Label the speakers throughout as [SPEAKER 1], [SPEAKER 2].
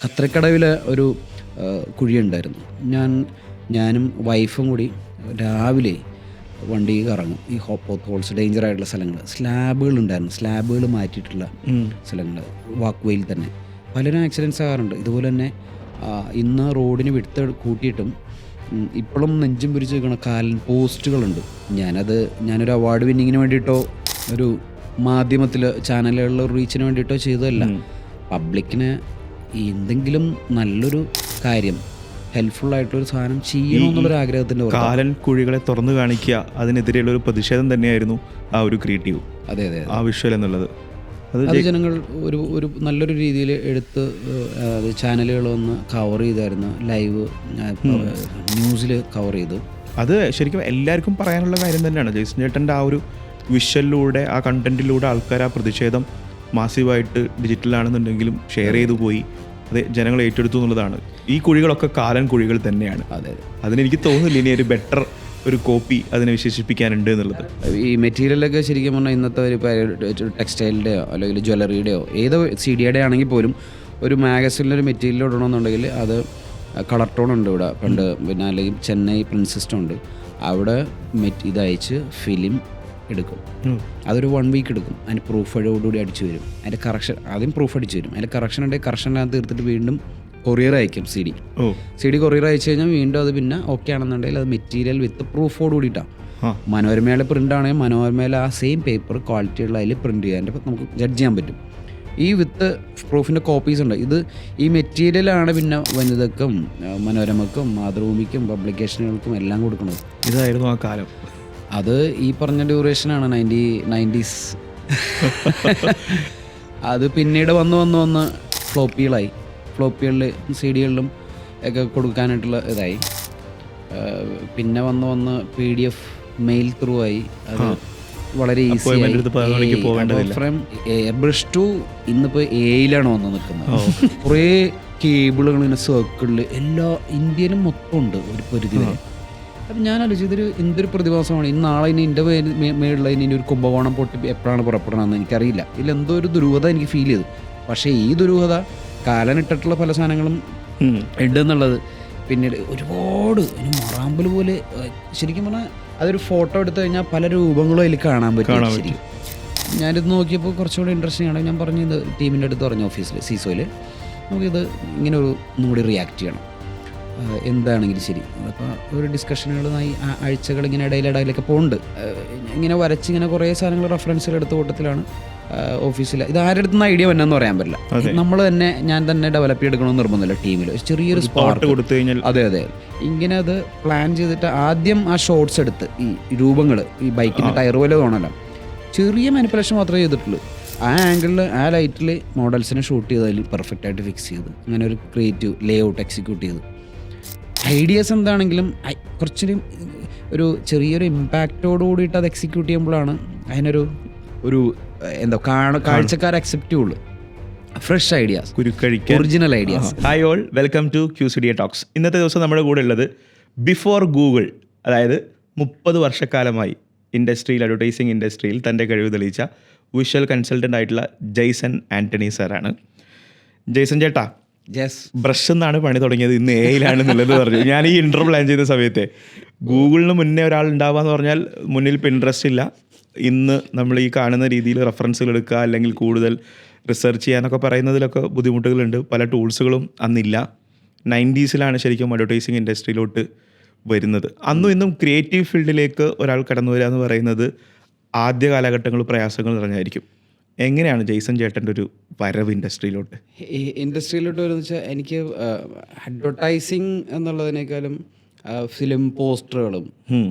[SPEAKER 1] കത്രക്കടവിൽ ഒരു കുഴിയുണ്ടായിരുന്നു. ഞാനും വൈഫും കൂടി രാവിലെ വണ്ടി കറങ്ങും. ഈ പോത്ത് ഹോൾസ്, ഡേഞ്ചറായിട്ടുള്ള സ്ഥലങ്ങൾ, സ്ലാബുകളുണ്ടായിരുന്നു, സ്ലാബുകൾ മാറ്റിയിട്ടുള്ള സ്ഥലങ്ങൾ, വാക്ക് വേയിൽ തന്നെ പലരും ആക്സിഡൻറ്റ്സ് ആകാറുണ്ട്. ഇതുപോലെ തന്നെ ഇന്ന് റോഡിന് വിട്ട് കൂട്ടിയിട്ടും ഇപ്പോഴും നെഞ്ചും പിരിച്ച് നിൽക്കുന്ന പോസ്റ്റുകളുണ്ട്. ഞാനൊരു അവാർഡ് വിന്നിങ്ങിന് വേണ്ടിയിട്ടോ ഒരു മാധ്യമത്തിൽ ചാനലുകളിൽ റീച്ചിന് വേണ്ടിയിട്ടോ ചെയ്തതല്ല. പബ്ലിക്കിന് എന്തെങ്കിലും നല്ലൊരു കാര്യം, ഹെൽപ്ഫുള്ളായിട്ടൊരു സാധനം ചെയ്യണമെന്നുള്ളൊരു ആഗ്രഹത്തിൻ്റെ
[SPEAKER 2] കാലൻ കുഴികളെ തുറന്നു കാണിക്കുക, അതിനെതിരെയുള്ള ഒരു പ്രതിഷേധം തന്നെയായിരുന്നു ആ ഒരു ക്രിയേറ്റീവ്.
[SPEAKER 1] അതെ അതെ,
[SPEAKER 2] ആ വിഷ്വൽ എന്നുള്ളത്
[SPEAKER 1] അത് ജനങ്ങൾ ഒരു നല്ലൊരു രീതിയിൽ എടുത്ത് അത് ചാനലുകളൊന്ന് കവർ ചെയ്തായിരുന്നു. ലൈവ് ന്യൂസിൽ കവർ ചെയ്തു.
[SPEAKER 2] അത് ശരിക്കും എല്ലാവർക്കും പറയാനുള്ള കാര്യം തന്നെയാണ്. ജെയ്സൺ ചേട്ടൻ്റെ ആ ഒരു വിഷ്വലിലൂടെ, ആ കണ്ടന്റിലൂടെ ആൾക്കാർ ആ പ്രതിഷേധം മാസീവായിട്ട് ഡിജിറ്റലാണെന്നുണ്ടെങ്കിലും ഷെയർ ചെയ്തു പോയി. അത് ജനങ്ങൾ ഏറ്റെടുത്തു എന്നുള്ളതാണ്. ഈ കുഴികളൊക്കെ കാലൻ കുഴികൾ തന്നെയാണ്.
[SPEAKER 1] അതെ,
[SPEAKER 2] അതിനെനിക്ക് തോന്നുന്നില്ല ഇനി ഒരു ബെറ്റർ ഒരു കോപ്പി അതിനെ വിശേഷിപ്പിക്കാനുണ്ട് എന്നുള്ളത്.
[SPEAKER 1] ഈ മെറ്റീരിയലൊക്കെ ശരിക്കും പറഞ്ഞാൽ ഇന്നത്തെ ഒരു ടെക്സ്റ്റൈലിൻ്റെയോ അല്ലെങ്കിൽ ജ്വല്ലറിയുടെയോ ഏതോ CDയുടെ ആണെങ്കിൽ പോലും ഒരു മാഗസിനിലൊരു മെറ്റീരിയൽ ഇടണമെന്നുണ്ടെങ്കിൽ അത് കളർ ടോൺ ഉണ്ട് ഇവിടെ പണ്ട്, പിന്നെ അല്ലെങ്കിൽ ചെന്നൈ പ്രിൻസസ് ഉണ്ട്, അവിടെ ഇതയച്ച് ഫിലിം എടുക്കും. അതൊരു 1 വീക്ക് എടുക്കും. അതിന് പ്രൂഫോടുകൂടി അടിച്ചു വരും. അതിൻ്റെ കറക്ഷൻ ആദ്യം പ്രൂഫ് അടിച്ചു വരും. അതിൻ്റെ കറക്ഷൻ ഉണ്ടെങ്കിൽ കറക്ഷനകത്ത് തീർത്തിട്ട് വീണ്ടും കൊറിയർ അയക്കും. CD കൊറിയർ അയച്ചു കഴിഞ്ഞാൽ വീണ്ടും അത് പിന്നെ ഓക്കെ ആണെന്നുണ്ടെങ്കിൽ അത് മെറ്റീരിയൽ വിത്ത് പ്രൂഫോട് കൂടിയിട്ടാണ്. മനോരമയുടെ പ്രിൻ്റ് ആണെങ്കിൽ മനോരമയിലെ ആ സെയിം പേപ്പർ ക്വാളിറ്റിയുള്ള അതിൽ പ്രിൻറ്റ് ചെയ്യാൻ നമുക്ക് ജഡ്ജ് ചെയ്യാൻ പറ്റും. ഈ വിത്ത് പ്രൂഫിൻ്റെ കോപ്പീസ് ഉണ്ട്. ഈ മെറ്റീരിയലാണ് പിന്നെ വനിതക്കും മനോരമക്കും മാതൃഭൂമിക്കും പബ്ലിക്കേഷനുകൾക്കും എല്ലാം കൊടുക്കുന്നത്.
[SPEAKER 2] ഇതായിരുന്നു ആ കാലം.
[SPEAKER 1] അത് ഈ പറഞ്ഞ ഡ്യൂറേഷനാണ് 90s. അത് പിന്നീട് വന്ന് ഫ്ലോപ്പികളിൽ CD-കളിലും ഒക്കെ കൊടുക്കാനായിട്ടുള്ള ഇതായി. പിന്നെ വന്ന് PDF മെയിൽ ത്രൂ ആയി. അത് വളരെ easy. From airbrush to ഇന്നിപ്പോൾ AI-യിലാണ് വന്ന് നിൽക്കുന്നത്. കുറേ കേബിളുകൾ ഇങ്ങനെ സർക്കിളിൽ എല്ലാ ഇന്ത്യയിലും മൊത്തം ഉണ്ട് ഒരു പരിധി വരെ. അപ്പം ഞാൻ ആലോചിച്ചു ഇതൊരു എന്തൊരു പ്രതിഭാസമാണ്. നാളെ ഇനി എൻ്റെ മേളിൽ ഇനി ഒരു കുംഭകോണം പൊട്ടി എപ്പോഴാണ് പുറപ്പെടണമെന്ന് എനിക്കറിയില്ല. ഇതിലെന്തോ ഒരു ദുരൂഹത എനിക്ക് ഫീൽ ചെയ്തു. പക്ഷേ ഈ ദുരൂഹത കാലനിട്ടിട്ടുള്ള പല സാധനങ്ങളും ഉണ്ടെന്നുള്ളത് പിന്നീട് ഒരുപാട് മൊറാമ്പൽ പോലെ ശരിക്കും പറഞ്ഞാൽ അതൊരു ഫോട്ടോ എടുത്തു കഴിഞ്ഞാൽ പല രൂപങ്ങളും അതിൽ കാണാൻ പറ്റും. ശരിക്കും ഞാനിത് നോക്കിയപ്പോൾ കുറച്ചുകൂടി ഇൻട്രസ്റ്റിംഗ് ആണ്. ഞാൻ പറഞ്ഞു ഇത് ടീമിൻ്റെ അടുത്ത് പറഞ്ഞു, ഓഫീസിൽ സീസോയിൽ നമുക്കിത് ഇങ്ങനെ ഒന്നുകൂടി റിയാക്ട് ചെയ്യണം, എന്താണെങ്കിലും ശരി. അപ്പോൾ ഒരു ഡിസ്കഷനുകൾ ആഴ്ചകൾ ഇങ്ങനെ ഇടയിലൊക്കെ പോകുന്നുണ്ട്. ഇങ്ങനെ വരച്ചിങ്ങനെ കുറേ സാധനങ്ങൾ റെഫറൻസുകൾ എടുത്ത കൂട്ടത്തിലാണ് ഓഫീസിൽ. ഇത് ആരുടെ അടുത്തുനിന്ന് ഐഡിയ വന്നെന്ന് പറയാൻ പറ്റില്ല. ഞാൻ തന്നെ ഡെവലപ്പ് ചെയ്തെടുക്കണമെന്ന് നിർബന്ധമില്ല. ടീമിൽ ചെറിയൊരു സ്പാർക്ക് കൊടുത്തു കഴിഞ്ഞാൽ അതെ ഇങ്ങനെ അത് പ്ലാൻ ചെയ്തിട്ട് ആദ്യം ആ ഷോട്ട്സ് എടുത്ത് ഈ രൂപങ്ങൾ ഈ ബൈക്കിൻ്റെ ടയർ പോലെ തോന്നല ചെറിയ മാനിപ്പുലേഷൻ മാത്രമേ ചെയ്തിട്ടുള്ളൂ. ആ ആംഗിളിൽ ആ ലൈറ്റിൽ മോഡൽസിനെ ഷൂട്ട് ചെയ്ത് അതിൽ പെർഫെക്റ്റായിട്ട് ഫിക്സ് ചെയ്ത് അങ്ങനെ ഒരു ക്രിയേറ്റീവ് ലേ ഔട്ട് എക്സിക്യൂട്ട് ചെയ്ത് ഐഡിയാസ് എന്താണെങ്കിലും കുറച്ചൊരു ചെറിയൊരു ഇമ്പാക്റ്റോട് കൂടിയിട്ട് അത് എക്സിക്യൂട്ട് ചെയ്യുമ്പോഴാണ് അതിനൊരു കാഴ്ചക്കാർ അക്സെപ്റ്റ് ചെയ്യുള്ളൂ. Fresh ideas, original ideas.
[SPEAKER 2] Hi all, welcome to QCDA talks. ഇന്നത്തെ ദിവസം നമ്മുടെ കൂടെ ഉള്ളത് ബിഫോർ ഗൂഗിൾ, അതായത് 30 വർഷക്കാലമായി ഇൻഡസ്ട്രിയിൽ, അഡ്വർടൈസിങ് ഇൻഡസ്ട്രിയിൽ തൻ്റെ കഴിവ് തെളിയിച്ച വിഷ്വൽ കൺസൾട്ടൻ്റ് ആയിട്ടുള്ള ജെയ്സൺ ആൻ്റണി സാറാണ്. ജെയ്സൺ ചേട്ടാ, ബ്രഷ് എന്നാണ് പണി തുടങ്ങിയത്, ഇന്ന് AI-ലാണെന്നുള്ളത് പറഞ്ഞു. ഞാൻ ഈ ഇൻട്രോ പ്ലാൻ ചെയ്ത സമയത്തെ ഗൂഗിളിന് മുന്നേ ഒരാൾ ഉണ്ടാവാന്ന് പറഞ്ഞാൽ മുന്നിൽ പിൻട്രസ്റ്റ് ഇല്ല. ഇന്ന് നമ്മൾ ഈ കാണുന്ന രീതിയിൽ റെഫറൻസുകൾ എടുക്കുക അല്ലെങ്കിൽ കൂടുതൽ റിസർച്ച് ചെയ്യാനൊക്കെ പറയുന്നതിലൊക്കെ ബുദ്ധിമുട്ടുകളുണ്ട്. പല ടൂൾസുകളും അന്നില്ല. 90s ശരിക്കും അഡ്വർടൈസിങ് ഇൻഡസ്ട്രിയിലോട്ട് വരുന്നത്. അന്നും ഇന്നും ക്രിയേറ്റീവ് ഫീൽഡിലേക്ക് ഒരാൾ കടന്നു വരിക എന്ന് പറയുന്നത് ആദ്യ കാലഘട്ടങ്ങൾ പ്രയാസങ്ങൾ നിറഞ്ഞായിരിക്കും. എങ്ങനെയാണ് ജെയ്സൺ ചേട്ടൻ്റെ ഒരു വരവ് ഇൻഡസ്ട്രിയിലോട്ട്
[SPEAKER 1] വരുന്നത് വെച്ചാൽ എനിക്ക് അഡ്വർടൈസിങ് എന്നുള്ളതിനേക്കാളും ഫിലിം പോസ്റ്ററുകളും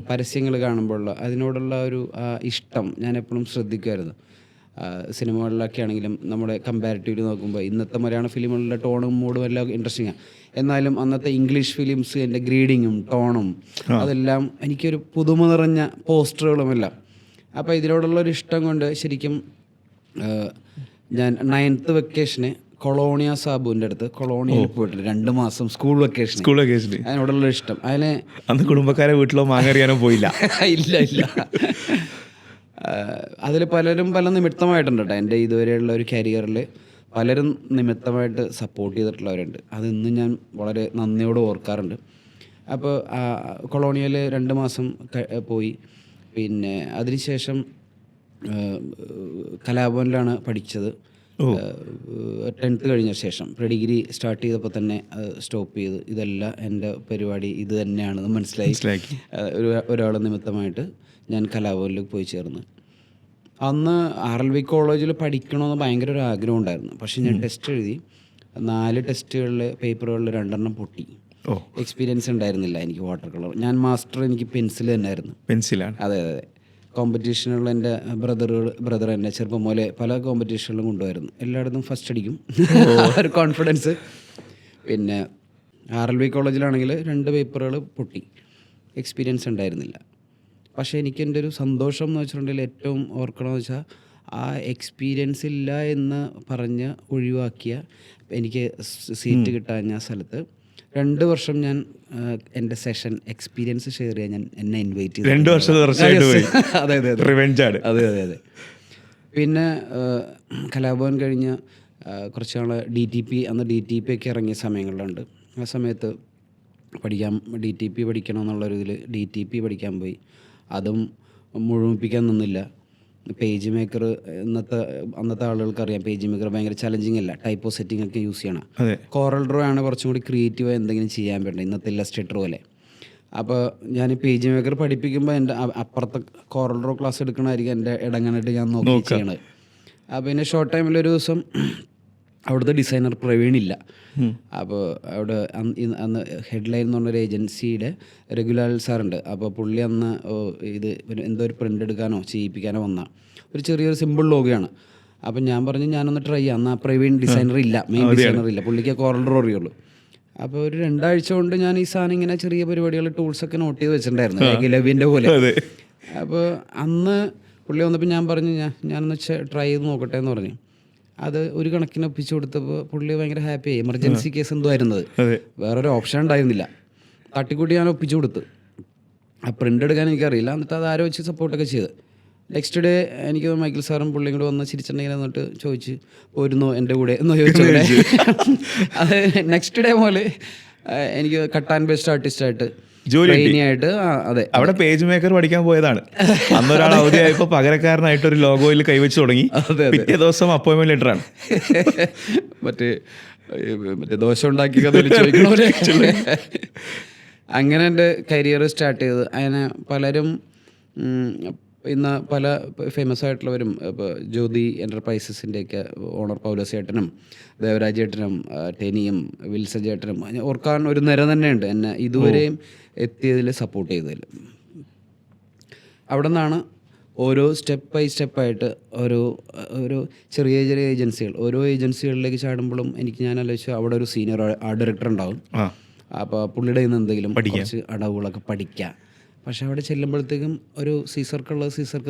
[SPEAKER 1] പരസ്യങ്ങൾ കാണുമ്പോഴുള്ള അതിനോടുള്ള ഒരു ഇഷ്ടം ഞാൻ എപ്പോഴും ശ്രദ്ധിക്കുമായിരുന്നു. സിനിമകളിലൊക്കെ ആണെങ്കിലും നമ്മുടെ കമ്പാരിറ്റീവ്ലി നോക്കുമ്പോൾ ഇന്നത്തെ മലയാള ഫിലിമുകളിലെ ടോണും മൂഡും എല്ലാം ഇൻട്രസ്റ്റിംഗാണ്. എന്നാലും അന്നത്തെ ഇംഗ്ലീഷ് ഫിലിംസ് എൻ്റെ ഗ്രീഡിങ്ങും ടോണും അതെല്ലാം എനിക്കൊരു പുതുമ നിറഞ്ഞ പോസ്റ്ററുകളുമെല്ലാം. അപ്പോൾ ഇതിനോടുള്ളൊരു ഇഷ്ടം കൊണ്ട് ശരിക്കും ഞാൻ 9th വെക്കേഷന് കൊളോണിയ സാബുവിൻ്റെ അടുത്ത് കൊളോണിയയിൽ പോയിട്ടുണ്ട് 2 മാസം സ്കൂൾ വെക്കേഷൻ. അതിനോടുള്ള ഇഷ്ടം
[SPEAKER 2] അന്ന് കുടുംബക്കാരെ വീട്ടിലോ മാങ്ങറിയാനോ പോയില്ല.
[SPEAKER 1] ഇല്ല അതിൽ പലരും പല നിമിത്തമായിട്ടുണ്ട് കേട്ടോ എൻ്റെ ഇതുവരെയുള്ള ഒരു കരിയറിൽ. പലരും നിമിത്തമായിട്ട് സപ്പോർട്ട് ചെയ്തിട്ടുള്ളവരുണ്ട്. അതിന്നും ഞാൻ വളരെ നന്ദിയോടെ ഓർക്കാറുണ്ട്. അപ്പോൾ കൊളോണിയൽ 2 മാസം പോയി. പിന്നെ അതിനുശേഷം കലാഭവനിലാണ് പഠിച്ചത്. 10th കഴിഞ്ഞ ശേഷം ഡിഗ്രി സ്റ്റാർട്ട് ചെയ്തപ്പോൾ തന്നെ സ്റ്റോപ്പ് ചെയ്ത്. ഇതല്ല എൻ്റെ പരിപാടി, ഇത് തന്നെയാണെന്ന് മനസ്സിലായി. ഒരാൾ നിമിത്തമായിട്ട് ഞാൻ കലാഭവനിൽ പോയി ചേർന്ന്. അന്ന് RLV കോളേജിൽ പഠിക്കണമെന്ന് ഭയങ്കര ഒരു ആഗ്രഹം ഉണ്ടായിരുന്നു. പക്ഷേ ഞാൻ ടെസ്റ്റ് എഴുതി. 4 ടെസ്റ്റുകളിൽ പേപ്പറുകളിൽ 2 പൊട്ടി. എക്സ്പീരിയൻസ് ഉണ്ടായിരുന്നില്ല എനിക്ക് വാട്ടർ കളർ. ഞാൻ മാസ്റ്റർ എനിക്ക് പെൻസിൽ തന്നെയായിരുന്നു.
[SPEAKER 2] പെൻസിലാണ്?
[SPEAKER 1] അതെ. കോമ്പറ്റീഷനുകളിൽ എൻ്റെ ബ്രദർ എന്നെ ചെറുപ്പം പോലെ പല കോമ്പറ്റീഷനിലും കൊണ്ടുപോയിരുന്നു. എല്ലായിടത്തും ഫസ്റ്റ് അടിക്കും ഒരു കോൺഫിഡൻസ്. പിന്നെ RLV കോളേജിലാണെങ്കിൽ 2 പേപ്പറുകൾ പൊട്ടി. എക്സ്പീരിയൻസ് ഉണ്ടായിരുന്നില്ല. പക്ഷേ എനിക്ക് എൻ്റെ ഒരു സന്തോഷം എന്ന് വെച്ചിട്ടുണ്ടെങ്കിൽ ഏറ്റവും ഓർക്കണമെന്ന് വെച്ചാൽ ആ എക്സ്പീരിയൻസ് ഇല്ല എന്ന് പറഞ്ഞ് ഒഴിവാക്കിയ എനിക്ക് സീറ്റ് കിട്ടാഞ്ഞ സ്ഥലത്ത് 2 വർഷം ഞാൻ എൻ്റെ സെഷൻ എക്സ്പീരിയൻസ് ഷെയർ ചെയ്യാൻ ഞാൻ എന്നെ ഇൻവൈറ്റ് ചെയ്തു.
[SPEAKER 2] 2 വർഷം തീർച്ചയായിട്ടും പോയി.
[SPEAKER 1] അതെ. പിന്നെ കലാഭവൻ കഴിഞ്ഞ് കുറച്ച് നാൾ DTP, അന്ന് DTP ഒക്കെ ഇറങ്ങിയ സമയങ്ങളിലുണ്ട്. ആ സമയത്ത് DTP പഠിക്കണം എന്നുള്ളൊരു ഇതിൽ DTP പഠിക്കാൻ പോയി. അതും മുഴുമിപ്പിക്കാൻ നിന്നില്ല. പേജ് മേക്കർ അന്നത്തെ ആളുകൾക്കറിയാം, പേജ് മേക്കർ ഭയങ്കര ചലഞ്ചിങ് അല്ല, ടൈപ്പോ സെറ്റിംഗ് ഒക്കെ യൂസ് ചെയ്യണം. കോറൽ ഡ്രോ ആണ് കുറച്ചും കൂടി ക്രിയേറ്റീവായി എന്തെങ്കിലും ചെയ്യാൻ പറ്റുന്നത്, ഇന്നത്തെ ഇല്ലസ്ട്രേറ്റർ പോലെ. അപ്പോൾ ഞാൻ പേജ് മേക്കർ പഠിപ്പിക്കുമ്പോൾ എൻ്റെ അപ്പുറത്തെ കോറൽ ഡ്രോ ക്ലാസ് എടുക്കണമായിരിക്കും എൻ്റെ ഇടങ്ങാനായിട്ട് ഞാൻ നോക്കി ചെയ്യണത്. അപ്പോൾ പിന്നെ ഷോർട്ട് ടൈമിൽ ഒരു ദിവസം അവിടുത്തെ ഡിസൈനർ പ്രവീണില്ല. അപ്പോൾ അവിടെ അന്ന് ഹെഡ്ലൈൻ എന്ന് പറഞ്ഞൊരു ഏജൻസിയുടെ രഘുലാൽ സാറുണ്ട്. അപ്പോൾ പുള്ളി അന്ന് ഇത് എന്തോ ഒരു പ്രിൻ്റ് എടുക്കാനോ ചെയ്യിപ്പിക്കാനോ വന്ന ഒരു ചെറിയൊരു സിമ്പിൾ ലോഗോയാണ്. അപ്പം ഞാൻ പറഞ്ഞു ഞാനൊന്ന് ട്രൈ ചെയ്യാം. എന്നാൽ പ്രവീൺ ഡിസൈനർ ഇല്ല, മെയിൻ ഡിസൈനർ ഇല്ല, പുള്ളിക്ക് കോറൽ ഡ്രോ അറിയുള്ളൂ. അപ്പോൾ ഒരു 2 ആഴ്ച കൊണ്ട് ഞാൻ ഈ സാധനം ഇങ്ങനെ ചെറിയ പരിപാടികൾ ടൂൾസൊക്കെ നോട്ട് ചെയ്ത് വെച്ചിട്ടുണ്ടായിരുന്നു, ഗിലവിൻ്റെ പോലെ. അപ്പോൾ അന്ന് പുള്ളി വന്നപ്പോൾ ഞാൻ പറഞ്ഞു ഞാനൊന്ന് ട്രൈ ചെയ്ത് നോക്കട്ടെ എന്ന് പറഞ്ഞു. അത് ഒരു കണക്കിന് ഒപ്പിച്ചു കൊടുത്തപ്പോൾ പുള്ളി ഭയങ്കര ഹാപ്പിയായി. എമർജൻസി കേസ് എന്തോ ആയിരുന്നത്, വേറൊരു ഓപ്ഷൻ ഉണ്ടായിരുന്നില്ല. തട്ടിക്കൂട്ടി ഞാൻ ഒപ്പിച്ചു കൊടുത്തു. ആ പ്രിൻ്റ് എടുക്കാൻ എനിക്കറിയില്ല. എന്നിട്ട് അത് ആരോ വെച്ച് സപ്പോർട്ടൊക്കെ ചെയ്ത്. നെക്സ്റ്റ് ഡേ എനിക്ക് മൈക്കിൾ സാറും പുള്ളിയും കൂടെ വന്ന് ചിരിച്ചിട്ടുണ്ടെങ്കിൽ എന്നിട്ട് ചോദിച്ച് പോരുന്നോ എൻ്റെ കൂടെ എന്ന് ചോദിച്ചു. അത് നെക്സ്റ്റ് ഡേ പോലെ എനിക്ക് കട്ട് ആൻഡ് പേസ്റ്റ് ആർട്ടിസ്റ്റായിട്ട് ജോലിയായിട്ട്. അതെ,
[SPEAKER 2] അവിടെ പേജ് മേക്കർ പഠിക്കാൻ പോയതാണ്. അന്നൊരാൾ അവധിയായപ്പോ പകരക്കാരനായിട്ട് ഒരു ലോഗോയിൽ കൈവച്ച് തുടങ്ങി. പിറ്റേ ദിവസം അപ്പോയിൻമെന്റ് ലെറ്റർ ആണ്.
[SPEAKER 1] മറ്റേ ദോശ ഉണ്ടാക്കി ചോദിക്കണ. അങ്ങനെ എൻ്റെ കരിയർ സ്റ്റാർട്ട് ചെയ്തത്. അങ്ങനെ പലരും ഇന്ന് പല ഫേമസ് ആയിട്ടുള്ളവരും, ഇപ്പോൾ ജ്യോതി എൻ്റർപ്രൈസസിൻ്റെയൊക്കെ ഓണർ പൗലോസ് ചേട്ടനും ദേവരാജ് ചേട്ടനും ടെനിയും വിൽസൺ ചേട്ടനും ഓർക്കാൻ ഒരു നിര തന്നെയുണ്ട് എന്നെ ഇതുവരെയും എത്തിയതിൽ സപ്പോർട്ട് ചെയ്തതിൽ. അവിടെ നിന്നാണ് ഓരോ സ്റ്റെപ്പ് ബൈ സ്റ്റെപ്പായിട്ട് ഓരോ ചെറിയ ഏജൻസികൾ, ഓരോ ഏജൻസികളിലേക്ക് ചാടുമ്പോഴും ഞാൻ ആലോചിച്ചു അവിടെ ഒരു സീനിയർ ആർട്ട് ഡയറക്ടർ ഉണ്ടാവും. അപ്പോൾ പുള്ളിയുടെ നിന്ന് എന്തെങ്കിലും കുറച്ച് അടവുകളൊക്കെ പഠിക്കാം. പക്ഷെ അവിടെ ചെല്ലുമ്പോഴത്തേക്കും ഒരു സീസർക്ക്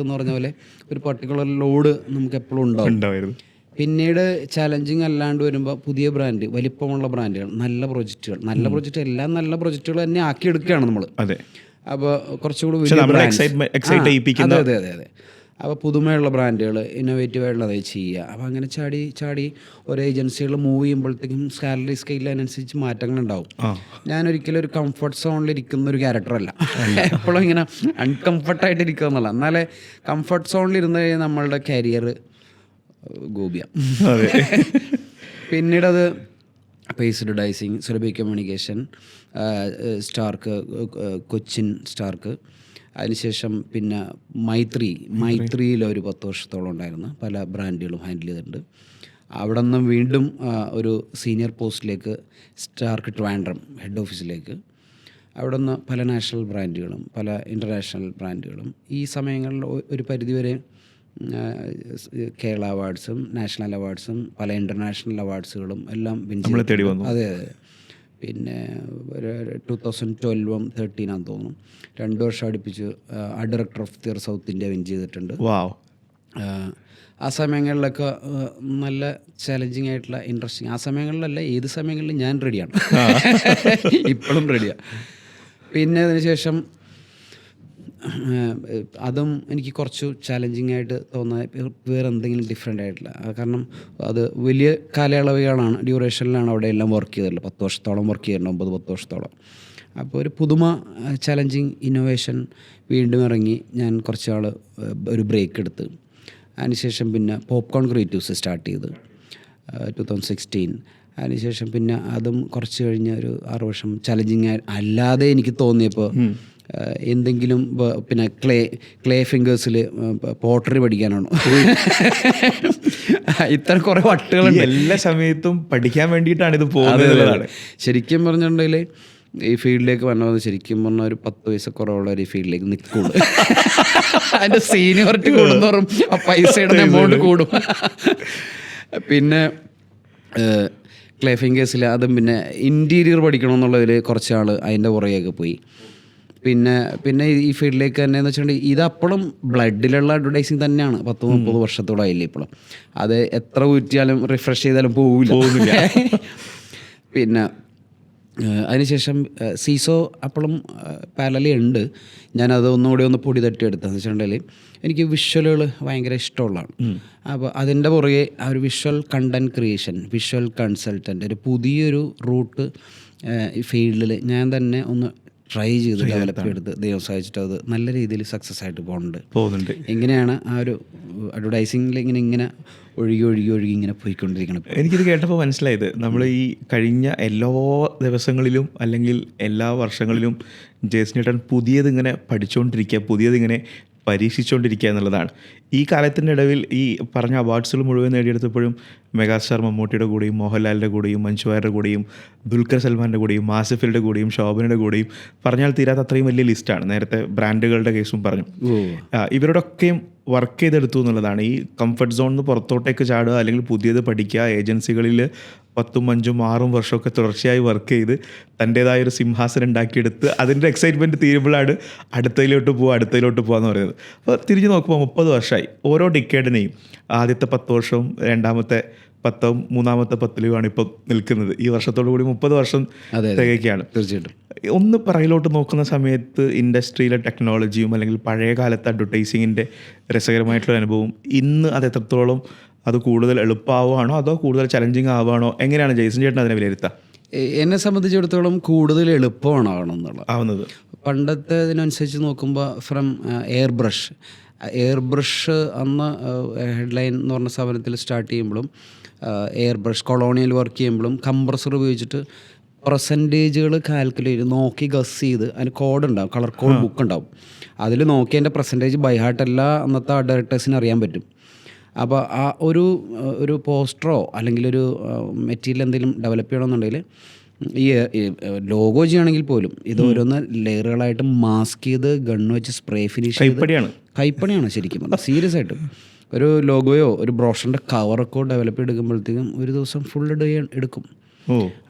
[SPEAKER 1] എന്ന് പറഞ്ഞ പോലെ ഒരു പർട്ടിക്കുലർ ലോഡ് നമുക്ക് എപ്പോഴും ഉണ്ടാവും. പിന്നീട് ചാലഞ്ചിങ് അല്ലാണ്ട് വരുമ്പോൾ പുതിയ ബ്രാൻഡ്, വലിപ്പമുള്ള ബ്രാൻഡുകൾ, നല്ല പ്രൊജക്റ്റ് എല്ലാം നല്ല പ്രൊജക്റ്റുകൾ തന്നെ ആക്കിയെടുക്കുകയാണ് നമ്മൾ. അപ്പോൾ കുറച്ചുകൂടി അതെ. അപ്പോൾ പുതുമയുള്ള ബ്രാൻഡുകൾ, ഇന്നോവേറ്റീവായിട്ടുള്ളത് ചെയ്യുക. അപ്പോൾ അങ്ങനെ ചാടി ഓരോ ഏജൻസികൾ മൂവ് ചെയ്യുമ്പോഴത്തേക്കും സാലറി സ്കെയിലിനനുസരിച്ച് മാറ്റങ്ങളുണ്ടാവും. ഞാനൊരിക്കലും ഒരു കംഫർട്ട് സോണിൽ ഇരിക്കുന്ന ഒരു ക്യാരക്ടറല്ല. എപ്പോഴും ഇങ്ങനെ അൺകംഫർട്ടായിട്ട് ഇരിക്കുക എന്നുള്ള. എന്നാലേ കംഫർട്ട് സോണിൽ ഇരുന്ന് കഴിഞ്ഞാൽ നമ്മളുടെ കരിയർ ഗോപിയ. പിന്നീടത് പേസ്ഡ് ഡൈസിങ്, Surabhi communication, Stark, Cochin Stark. അതിനുശേഷം പിന്നെ മൈത്രിയിൽ ഒരു 10 വർഷത്തോളം ഉണ്ടായിരുന്നു. പല ബ്രാൻഡുകളും ഹാൻഡിൽ ചെയ്തിട്ടുണ്ട്. അവിടെ നിന്നും വീണ്ടും ഒരു സീനിയർ പോസ്റ്റിലേക്ക് സ്റ്റാർക്ക് ട്രിവാൻഡ്രം ഹെഡ് ഓഫീസിലേക്ക്. അവിടെ നിന്ന് പല നാഷണൽ ബ്രാൻഡുകളും പല ഇൻ്റർനാഷണൽ ബ്രാൻഡുകളും ഈ സമയങ്ങളിൽ ഒരു പരിധിവരെ കേരള അവാർഡ്സും നാഷണൽ അവാർഡ്സും പല ഇൻ്റർനാഷണൽ അവാർഡ്സുകളും എല്ലാം
[SPEAKER 2] തേടി വന്നു.
[SPEAKER 1] അതെ. പിന്നെ 2012 13 തോന്നുന്നു, 2 വർഷം അടുപ്പിച്ച് director of the south India win ചെയ്തിട്ടുണ്ട്. ആ സമയങ്ങളിലൊക്കെ നല്ല ചാലഞ്ചിങ് ആയിട്ടുള്ള ഇൻട്രസ്റ്റിങ്. ആ സമയങ്ങളിലല്ല, ഏത് സമയങ്ങളിലും ഞാൻ റെഡിയാണ്, ഇപ്പോഴും റെഡിയാണ്. പിന്നെ അതിനുശേഷം അതും എനിക്ക് കുറച്ച് ചാലഞ്ചിങ് ആയിട്ട് തോന്നുന്നത് വേറെ എന്തെങ്കിലും ഡിഫറെൻ്റ് ആയിട്ടില്ല. കാരണം അത് വലിയ കാലയളവുകളാണ്, ഡ്യൂറേഷനിലാണ് അവിടെ എല്ലാം വർക്ക് ചെയ്തിട്ടുള്ളത്. 10 വർഷത്തോളം വർക്ക് ചെയ്തിട്ടുണ്ട്, 9-10 വർഷത്തോളം. അപ്പോൾ ഒരു പുതുമ, ചാലഞ്ചിങ്, ഇന്നോവേഷൻ വീണ്ടും ഇറങ്ങി. ഞാൻ കുറച്ച് നാൾ ഒരു ബ്രേക്ക് എടുത്ത് അതിനുശേഷം പിന്നെ പോപ്കോൺ ക്രിയേറ്റീവ്സ് സ്റ്റാർട്ട് ചെയ്ത് 2016. അതിനുശേഷം പിന്നെ അതും കുറച്ച് കഴിഞ്ഞ് ഒരു 6 വർഷം ചലഞ്ചിങ് അല്ലാതെ എനിക്ക് തോന്നിയപ്പോൾ എന്തെങ്കിലും പിന്നെ ക്ലേ ഫിംഗേഴ്സിൽ പോട്ടറി പഠിക്കാനാണോ ഇത്തരം കുറേ വട്ടുകളുണ്ട്.
[SPEAKER 2] എല്ലാ സമയത്തും പഠിക്കാൻ വേണ്ടിയിട്ടാണ് ഇത് പോകുന്നത്.
[SPEAKER 1] ശരിക്കും പറഞ്ഞിട്ടുണ്ടെങ്കിൽ ഈ ഫീൽഡിലേക്ക് വന്നത് ശരിക്കും പറഞ്ഞാൽ ഒരു 10 വയസ്സ് കുറവുള്ളവർ ഈ ഫീൽഡിലേക്ക് നിൽക്കുള്ളൂ. അതിൻ്റെ സീനിയോറിറ്റി കൂടുന്നോറും ആ പൈസയുടെ എമൗണ്ട് കൂടും. പിന്നെ ക്ലേ ഫിംഗേഴ്സിൽ അതും പിന്നെ ഇൻറ്റീരിയർ പഠിക്കണമെന്നുള്ളതിൽ കുറച്ച് ആൾ അതിൻ്റെ പുറകെയൊക്കെ പോയി. പിന്നെ ഈ ഫീൽഡിലേക്ക് തന്നെ എന്ന് വെച്ചിട്ടുണ്ടെങ്കിൽ ഇതപ്പോഴും ബ്ലഡിലുള്ള അഡ്വർടൈസിങ് തന്നെയാണ്. 10-30 വർഷത്തോളമായില്ലേ ഇപ്പോഴും. അത് എത്ര ഊറ്റിയാലും റിഫ്രഷ് ചെയ്താലും പോകുന്നില്ല. പിന്നെ അതിനുശേഷം സീസോ അപ്പോഴും പാരലലി ഉണ്ട്. ഞാനത് ഒന്നുകൂടി പൊടി തട്ടിയെടുത്തതെന്ന് വെച്ചിട്ടുണ്ടെങ്കിൽ എനിക്ക് വിഷ്വലുകൾ ഭയങ്കര ഇഷ്ടമുള്ളതാണ്. അപ്പോൾ അതിൻ്റെ പുറകെ ആ ഒരു visual content creation, visual consultant, ഒരു പുതിയൊരു റൂട്ട് ഈ ഫീൽഡിൽ ഞാൻ തന്നെ ഒന്ന് ട്രൈ ചെയ്ത് ഡെവലപ്പ് ചെയ്തെടുത്ത് ദൈവം സഹായിച്ചിട്ട് അത് നല്ല രീതിയിൽ സക്സസ് ആയിട്ട് പോകുന്നുണ്ട്. എങ്ങനെയാണ് ആ ഒരു അഡ്വർടൈസിങ്ങിൽ ഇങ്ങനെ ഒഴുകി ഇങ്ങനെ പോയിക്കൊണ്ടിരിക്കണം.
[SPEAKER 2] എനിക്കിത് കേട്ടപ്പോൾ മനസ്സിലായത്, നമ്മൾ ഈ കഴിഞ്ഞ എല്ലാ ദിവസങ്ങളിലും അല്ലെങ്കിൽ എല്ലാ വർഷങ്ങളിലും ജേസൺ പുതിയതിങ്ങനെ പഠിച്ചുകൊണ്ടിരിക്കുക, പുതിയതിങ്ങനെ പരീക്ഷിച്ചുകൊണ്ടിരിക്കുക എന്നുള്ളതാണ്. ഈ കാലത്തിൻ്റെ ഇടയിൽ ഈ പറഞ്ഞ അവാർഡ്സുകൾ മുഴുവൻ നേടിയെടുത്തപ്പോഴും മെഗാസ്റ്റാർ മമ്മൂട്ടിയുടെ കൂടെയും മോഹൻലാലിൻ്റെ കൂടെയും മഞ്ജു വാര്യരുടെ കൂടെയും ദുൽഖർ സൽമാൻ്റെ കൂടെയും മാസിഫിയുടെ കൂടെയും ശോഭനയുടെ കൂടെയും പറഞ്ഞാൽ തീരാത്ത അത്രയും വലിയ ലിസ്റ്റാണ്. നേരത്തെ ബ്രാൻഡുകളുടെ കേസും പറഞ്ഞു. ഇവരോടൊക്കെയും വർക്ക് ചെയ്തെടുത്തു എന്നുള്ളതാണ്. ഈ കംഫർട്ട് സോണിൽ പുറത്തോട്ടേക്ക് ചാടുക, അല്ലെങ്കിൽ പുതിയത് പഠിക്കുക, ഏജൻസികളിൽ 10, 5, 6 വർഷമൊക്കെ തുടർച്ചയായി വർക്ക് ചെയ്ത് തൻ്റേതായൊരു സിംഹാസനം ഉണ്ടാക്കിയെടുത്ത് അതിൻ്റെ എക്സൈറ്റ്മെൻറ്റ് തീരുമ്പോഴാണ് അടുത്തതിലോട്ട് പോകുക എന്ന് പറയുന്നത്. അപ്പോൾ തിരിഞ്ഞു നോക്കുമ്പോൾ 30 വർഷമായി. ഓരോ ഡിക്കേഡിനെയും ആദ്യത്തെ 10 വർഷവും രണ്ടാമത്തെ 10ഉം മൂന്നാമത്തെ 10ലുമാണ് ഇപ്പം നിൽക്കുന്നത്. ഈ വർഷത്തോടു കൂടി 30 വർഷം തികയ്ക്കുകയാണ്.
[SPEAKER 1] തീർച്ചയായിട്ടും
[SPEAKER 2] ഒന്ന് പിറകിലോട്ട് നോക്കുന്ന സമയത്ത് ഇൻഡസ്ട്രിയിലെ ടെക്നോളജിയും അല്ലെങ്കിൽ പഴയ കാലത്തെ അഡ്വർടൈസിങ്ങിൻ്റെ രസകരമായിട്ടുള്ള അനുഭവം ഇന്ന് അത് എത്രത്തോളം അത് കൂടുതൽ എളുപ്പമാവുകയാണോ അതോ കൂടുതൽ ചലഞ്ചിങ് ആവുകയാണോ, എങ്ങനെയാണ് ജെയ്സൺ ചേട്ടൻ അതിനെ വിലയിരുത്തുക?
[SPEAKER 1] എന്നെ സംബന്ധിച്ചിടത്തോളം കൂടുതൽ എളുപ്പമാണ്
[SPEAKER 2] ആവുന്നത്.
[SPEAKER 1] പണ്ടത്തെ ഇതിനനുസരിച്ച് നോക്കുമ്പോൾ ഫ്രം എയർ ബ്രഷ് അന്ന് ഹെഡ്ലൈൻ എന്ന് പറഞ്ഞ സ്ഥാപനത്തിൽ സ്റ്റാർട്ട് ചെയ്യുമ്പോഴും എയർ ബ്രഷ് കൊളോണിയൽ വർക്ക് ചെയ്യുമ്പോഴും കംപ്രസർ ഉപയോഗിച്ചിട്ട് പെർസെൻറ്റേജുകൾ കാൽക്കുലേറ്റ് നോക്കി ഗസ് ചെയ്ത് അതിന് കോഡ് ഉണ്ടാവും, കളർ കോഡ് ബുക്ക് ഉണ്ടാവും. അതിൽ നോക്കി അതിൻ്റെ പെർസെൻറ്റേജ് ബൈ ഹാർട്ട് എല്ലാ അന്നത്തെ ഡയറക്ടേഴ്സിന് അറിയാൻ പറ്റും. അപ്പോൾ ആ ഒരു പോസ്റ്ററോ അല്ലെങ്കിൽ ഒരു മെറ്റീരിയൽ എന്തെങ്കിലും ഡെവലപ്പ് ചെയ്യണമെന്നുണ്ടെങ്കിൽ ഈ ലോഗോ ചെയ്യുകയാണെങ്കിൽ പോലും ഇത് ഓരോന്ന് ലെയറുകളായിട്ട് മാസ്ക് ചെയ്ത് ഗണ്ണ് വെച്ച് സ്പ്രേ ഫിനിഷ് കൈപ്പണിയാണ് ശരിക്കും. സീരിയസ് ആയിട്ട് ഒരു ലോഗോയോ ഒരു ബ്രോഷറിൻ്റെ കവറൊക്കെ ഡെവലപ്പ് എടുക്കുമ്പോഴത്തേക്കും ഒരു ദിവസം ഫുൾ ഡേ എടുക്കും.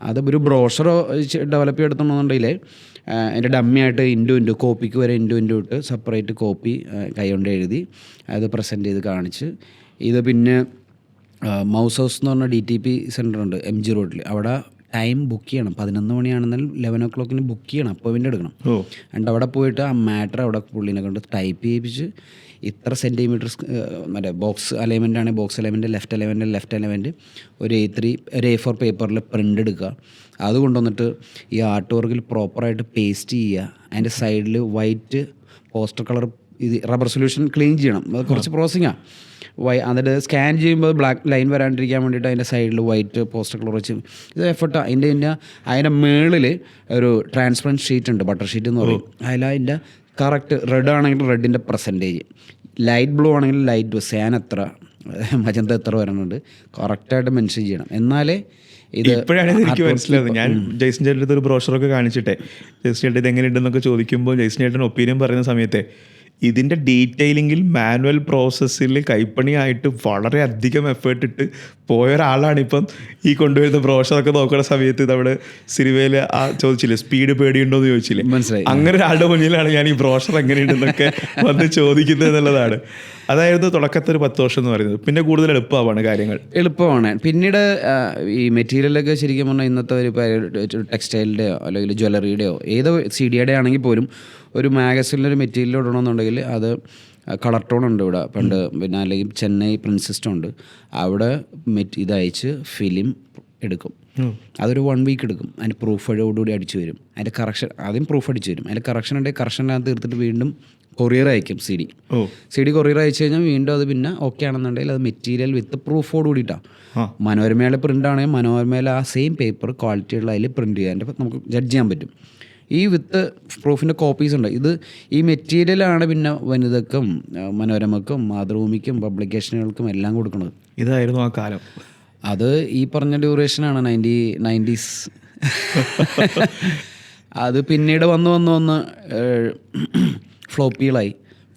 [SPEAKER 1] അത് ഒരു ബ്രോഷറോ ഡെവലപ്പ് ചെയ്തെടുത്തോന്നുണ്ടെങ്കിൽ അതിൻ്റെ ഡമ്മിയായിട്ട് ഇൻറ്റു കോപ്പിക്ക് വരെ ഇൻറ്റു ഇട്ട് സെപ്പറേറ്റ് കോപ്പി കൈകൊണ്ട് എഴുതി അത് പ്രസൻറ്റ് ചെയ്ത് കാണിച്ച് ഇത് പിന്നെ മൗസ് ഹൗസ് എന്ന് പറഞ്ഞ DTP സെൻ്റർ ഉണ്ട് MG റോഡിൽ. അവിടെ ടൈം ബുക്ക് ചെയ്യണം. 11 മണിയാണെന്നാൽ 11 o'clock ബുക്ക് ചെയ്യണം, അപ്പോയിൻമെൻ്റ് എടുക്കണം. എന്നിട്ട് അവിടെ പോയിട്ട് ആ മാറ്റർ അവിടെ പുള്ളിനെ കൊണ്ട് ടൈപ്പ് ചെയ്യിപ്പിച്ച് ഇത്ര സെൻറ്റിമീറ്റർ മറ്റേ ബോക്സ് അലൈൻമെൻ്റ് ആണെങ്കിൽ ബോക്സ് അലൈൻമെൻറ്റ്, ലെഫ്റ്റ് അലൈൻമെൻറ്റ് ഒരു A4 പേപ്പറിൽ പ്രിൻ്റ് എടുക്കുക. അത് കൊണ്ടുവന്നിട്ട് ഈ ആർട്ട് വർക്കിൽ പ്രോപ്പറായിട്ട് പേസ്റ്റ് ചെയ്യുക. അതിൻ്റെ സൈഡിൽ വൈറ്റ് പോസ്റ്റർ കളർ ഇത് റബ്ബർ സൊല്യൂഷൻ ക്ലീൻ ചെയ്യണം. അത് കുറച്ച് പ്രോസസ്സിങ്ങാണ്. എന്നിട്ട് സ്കാൻ ചെയ്യുമ്പോൾ ബ്ലാക്ക് ലൈൻ വരാണ്ടിരിക്കാൻ വേണ്ടിയിട്ട് അതിൻ്റെ സൈഡിൽ വൈറ്റ് പോസ്റ്റർ കളർ വെച്ച് ഇത് എഫർട്ടാണ്. അതിൻ്റെ മേളിൽ ഒരു ട്രാൻസ്പെറൻറ്റ് ഷീറ്റ് ഉണ്ട്, ബട്ടർ ഷീറ്റ് എന്ന് പറയും. അതിൻ്റെ കറക്റ്റ് റെഡ് ആണെങ്കിൽ റെഡിൻ്റെ പെർസെൻറ്റേജ്, ലൈറ്റ് ബ്ലൂ ആണെങ്കിൽ ലൈറ്റ് ബ്ലൂ, സാൻ എത്ര, മജന്ത എത്ര വരണുണ്ട് കറക്റ്റായിട്ട് മെൻഷൻ ചെയ്യണം. എന്നാലേ ഇത്
[SPEAKER 2] ഇപ്പോഴാണ് എനിക്ക് മനസ്സിലായത്. ഞാൻ ജെയ്സൺ ചേട്ടൻ്റെ അടുത്ത് ഒരു ബ്രോഷറൊക്കെ കാണിച്ചിട്ടേ ജെയ്സൺ ചേട്ടൻ ഇത് എങ്ങനെയുണ്ടെന്നൊക്കെ ചോദിക്കുമ്പോൾ ജെയ്സൺ ചേട്ടൻ ഒപ്പീനിയൻ പറയുന്ന സമയത്തെ ഇതിൻ്റെ ഡീറ്റെയിലിങ്ങിൽ മാനുവൽ പ്രോസസ്സിൽ കൈപ്പണിയായിട്ട് വളരെ അധികം എഫേർട്ട് ഇട്ട് പോയ ഒരാളാണ് ഇപ്പം ഈ കൊണ്ടുവരുന്ന ബ്രോഷറൊക്കെ നോക്കുന്ന സമയത്ത് നമ്മുടെ സിനിമയിൽ ആ ചോദിച്ചില്ലേ സ്പീഡ് പേടിയുണ്ടോ എന്ന് ചോദിച്ചില്ലേ,
[SPEAKER 1] മനസ്സിലായി.
[SPEAKER 2] അങ്ങനെ ഒരാളുടെ മുന്നിലാണ് ഞാൻ ഈ ബ്രോഷർ എങ്ങനെയുണ്ടെന്നൊക്കെ വന്ന് ചോദിക്കുന്നത് എന്നുള്ളതാണ്. അതായിരുന്നു തുടക്കത്തിൽ ഒരു 10 വർഷം എന്ന് പറയുന്നത്. പിന്നെ കൂടുതൽ എളുപ്പമാണ് കാര്യങ്ങൾ.
[SPEAKER 1] എളുപ്പമാണ്. പിന്നീട് ഈ മെറ്റീരിയലൊക്കെ ശരിക്കും പറഞ്ഞാൽ ഇന്നത്തെ ഒരു ടെക്സ്റ്റൈലിൻ്റെയോ അല്ലെങ്കിൽ ജ്വല്ലറിയുടെയോ ഏതോ CDയുടെ ആണെങ്കിൽ പോലും ഒരു മാഗസിനിലൊരു മെറ്റീരിയൽ ഇടണമെന്നുണ്ടെങ്കിൽ അത് കളർ ടോൺ ഉണ്ട് ഇവിടെ പണ്ട്, പിന്നെ അല്ലെങ്കിൽ ചെന്നൈ പ്രിൻസസ് ഉണ്ട്, അവിടെ ഇതയച്ച് ഫിലിം എടുക്കും. അതൊരു 1 വീക്ക് എടുക്കും. അതിൻ്റെ പ്രൂഫോടുകൂടി അടിച്ചു വരും. അതിൻ്റെ കറക്ഷൻ ആദ്യം പ്രൂഫ് അടിച്ചു വരും. അതിൻ്റെ കറക്ഷൻ ഉണ്ടെങ്കിൽ കറക്ഷനകത്ത് തീർത്തിട്ട് വീണ്ടും കൊറിയർ അയക്കും. CD കൊറിയർ അയച്ചു കഴിഞ്ഞാൽ വീണ്ടും അത് പിന്നെ ഓക്കെ ആണെന്നുണ്ടെങ്കിൽ അത് മെറ്റീരിയൽ വിത്ത് പ്രൂഫോട് കൂടിയിട്ടാണ്. മനോരമയുടെ പ്രിൻ്റ് ആണെങ്കിൽ മനോരമയിൽ ആ സെയിം പേപ്പർ ക്വാളിറ്റിയുള്ള അതിൽ പ്രിൻറ്റ് ചെയ്യാൻ നമുക്ക് ജഡ്ജ് ചെയ്യാൻ പറ്റും. ഈ വിത്ത് പ്രൂഫിൻ്റെ കോപ്പീസ് ഉണ്ട്. ഇത് ഈ മെറ്റീരിയലാണ് പിന്നെ വനിതക്കും മനോരമക്കും മാതൃഭൂമിക്കും പബ്ലിക്കേഷനുകൾക്കും എല്ലാം കൊടുക്കുന്നത്.
[SPEAKER 2] ഇതായിരുന്നു ആ കാലം.
[SPEAKER 1] അത് ഈ പറഞ്ഞ ഡ്യൂറേഷനാണ് 90s. അത് പിന്നീട് വന്ന്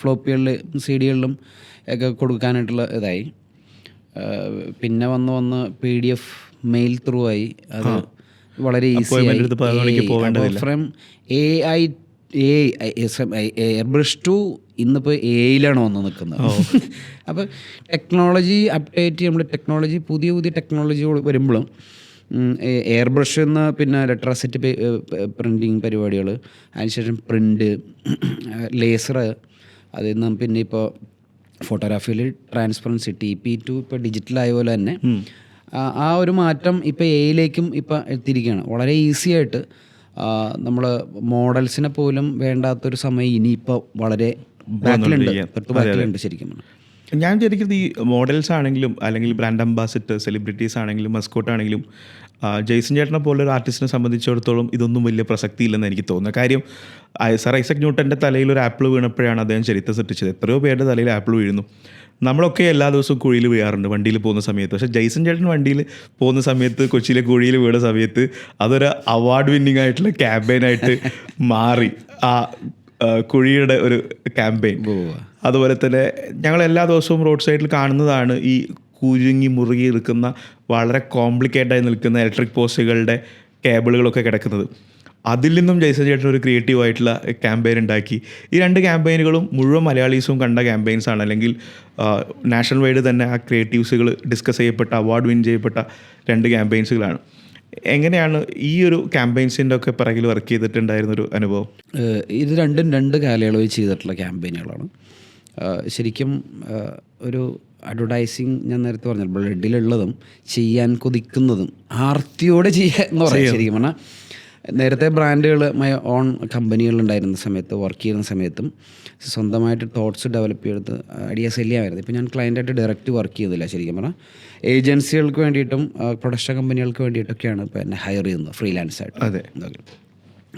[SPEAKER 1] ഫ്ലോപ്പികളിൽ CD-കളിലും ഒക്കെ കൊടുക്കാനായിട്ടുള്ള ഇതായി. പിന്നെ വന്ന് PDF മെയിൽ ത്രൂ ആയി. അത് വളരെ ഈസി ഫ്രം എയർബ്രഷ് ടു ഇന്നിപ്പോൾ AI വന്ന് നിൽക്കുന്നത്. അപ്പോൾ ടെക്നോളജി അപ്ഡേറ്റ് നമ്മൾ പുതിയ പുതിയ ടെക്നോളജി വരുമ്പോഴും എയർബ്രഷ് എന്ന പിന്നെ ലെറ്ററസെറ്റ് പ്രിൻറ്റിങ് പരിപാടികൾ, അതിനുശേഷം പ്രിൻ്റ്, ലേസർ, അതിൽ നിന്ന് പിന്നെ ഇപ്പോൾ ഫോട്ടോഗ്രാഫിയിൽ ട്രാൻസ്പറൻസി TP2 ഇപ്പോൾ ഡിജിറ്റലായ പോലെ തന്നെ ആ ഒരു മാറ്റം ഇപ്പോൾ AI ഇപ്പോൾ എത്തിയിരിക്കുകയാണ്. വളരെ ഈസി ആയിട്ട് നമ്മൾ മോഡൽസിനെ പോലും വേണ്ടാത്തൊരു സമയം ഇനിയിപ്പോൾ വളരെ ബാക്കിലുണ്ട് ശരിക്കും.
[SPEAKER 2] ഞാൻ വിചാരിക്കുന്നത് ഈ മോഡൽസ് ആണെങ്കിലും അല്ലെങ്കിൽ ബ്രാൻഡ് അംബാസിഡർ, സെലിബ്രിറ്റീസ് ആണെങ്കിലും മസ്കോട്ട് ആണെങ്കിലും ജെയ്സൺ ചേട്ടനെ പോലെ ഒരു ആർട്ടിസ്റ്റിനെ സംബന്ധിച്ചിടത്തോളം ഇതൊന്നും വലിയ പ്രസക്തി ഇല്ലെന്ന് എനിക്ക് തോന്നുന്നത്. കാര്യം സർ ഐസക് ന്യൂട്ടൻ്റെ തലയിൽ ഒരു ആപ്പിൾ വീണപ്പോഴാണ് അദ്ദേഹം ചരിത്രം സൃഷ്ടിച്ചത്. എത്രയോ പേരുടെ തലയിൽ ആപ്പിൾ വീഴുന്നു. നമ്മളൊക്കെ എല്ലാ ദിവസവും കുഴിയിൽ വീഴാറുണ്ട് വണ്ടിയിൽ പോകുന്ന സമയത്ത്. പക്ഷേ ജെയ്സൺ ചേട്ടൻ വണ്ടിയിൽ പോകുന്ന സമയത്ത് കൊച്ചിയിലെ കുഴിയിൽ വീണ സമയത്ത് അതൊരു അവാർഡ് വിന്നിങ് ആയിട്ടുള്ള ക്യാമ്പയിനായിട്ട് മാറി. ആ കുഴിയുടെ ഒരു ക്യാമ്പയിൻ. അതുപോലെ തന്നെ ഞങ്ങൾ എല്ലാ ദിവസവും റോഡ് സൈഡിൽ കാണുന്നതാണ് ഈ കുരുങ്ങി മുറുകി നിൽക്കുന്ന വളരെ കോംപ്ലിക്കേറ്റായി നിൽക്കുന്ന ഇലക്ട്രിക് പോസ്റ്റുകളുടെ കേബിളുകളൊക്കെ കിടക്കുന്നത്. അതിൽ നിന്നും ജെയ്സൺ ചേട്ടൻ ഒരു ക്രിയേറ്റീവായിട്ടുള്ള ക്യാമ്പയിൻ ഉണ്ടാക്കി. ഈ 2 ക്യാമ്പയിനുകളും മുഴുവൻ മലയാളീസും കണ്ട ക്യാമ്പയിൻസാണ്. അല്ലെങ്കിൽ നാഷണൽ വൈഡ് തന്നെ ആ ക്രിയേറ്റീവ്സുകൾ ഡിസ്കസ് ചെയ്യപ്പെട്ട അവാർഡ് വിൻ ചെയ്യപ്പെട്ട 2 ക്യാമ്പയിൻസുകളാണ്. എങ്ങനെയാണ് ഈ ഒരു ക്യാമ്പയിൻസിൻ്റെ ഒക്കെ പിറകിൽ വർക്ക് ചെയ്തിട്ടുണ്ടായിരുന്നൊരു അനുഭവം?
[SPEAKER 1] ഇത് രണ്ടും 2 കാലയളവിൽ ചെയ്തിട്ടുള്ള ക്യാമ്പയിനുകളാണ്. ശരിക്കും ഒരു അഡ്വർടൈസിങ് ഞാൻ നേരത്തെ പറഞ്ഞ ബ്ലഡിലുള്ളതും ചെയ്യാൻ കൊതിക്കുന്നതും ആർത്തിയോടെ ചെയ്യുക എന്ന് പറയാം. ശരിക്കും പറഞ്ഞാൽ നേരത്തെ ബ്രാൻഡുകൾ മൈ ഓൺ കമ്പനികളുണ്ടായിരുന്ന സമയത്ത് വർക്ക് ചെയ്യുന്ന സമയത്തും സ്വന്തമായിട്ട് തോട്ട്സ് ഡെവലപ്പ് ചെയ്തെടുത്ത് ഐഡിയാസ് എല്ലാമായിരുന്നു. ഇപ്പോൾ ഞാൻ ക്ലയൻറ്റായിട്ട് ഡയറക്റ്റ് വർക്ക് ചെയ്യുന്നില്ല. ശരിക്കും പറഞ്ഞാൽ ഏജൻസികൾക്ക് വേണ്ടിയിട്ടും പ്രൊഡക്ഷൻ കമ്പനികൾക്ക് വേണ്ടിയിട്ടൊക്കെയാണ് ഇപ്പോൾ എന്നെ ഹയർ ചെയ്യുന്നത് ഫ്രീലാൻസായിട്ട്.
[SPEAKER 2] അതെ.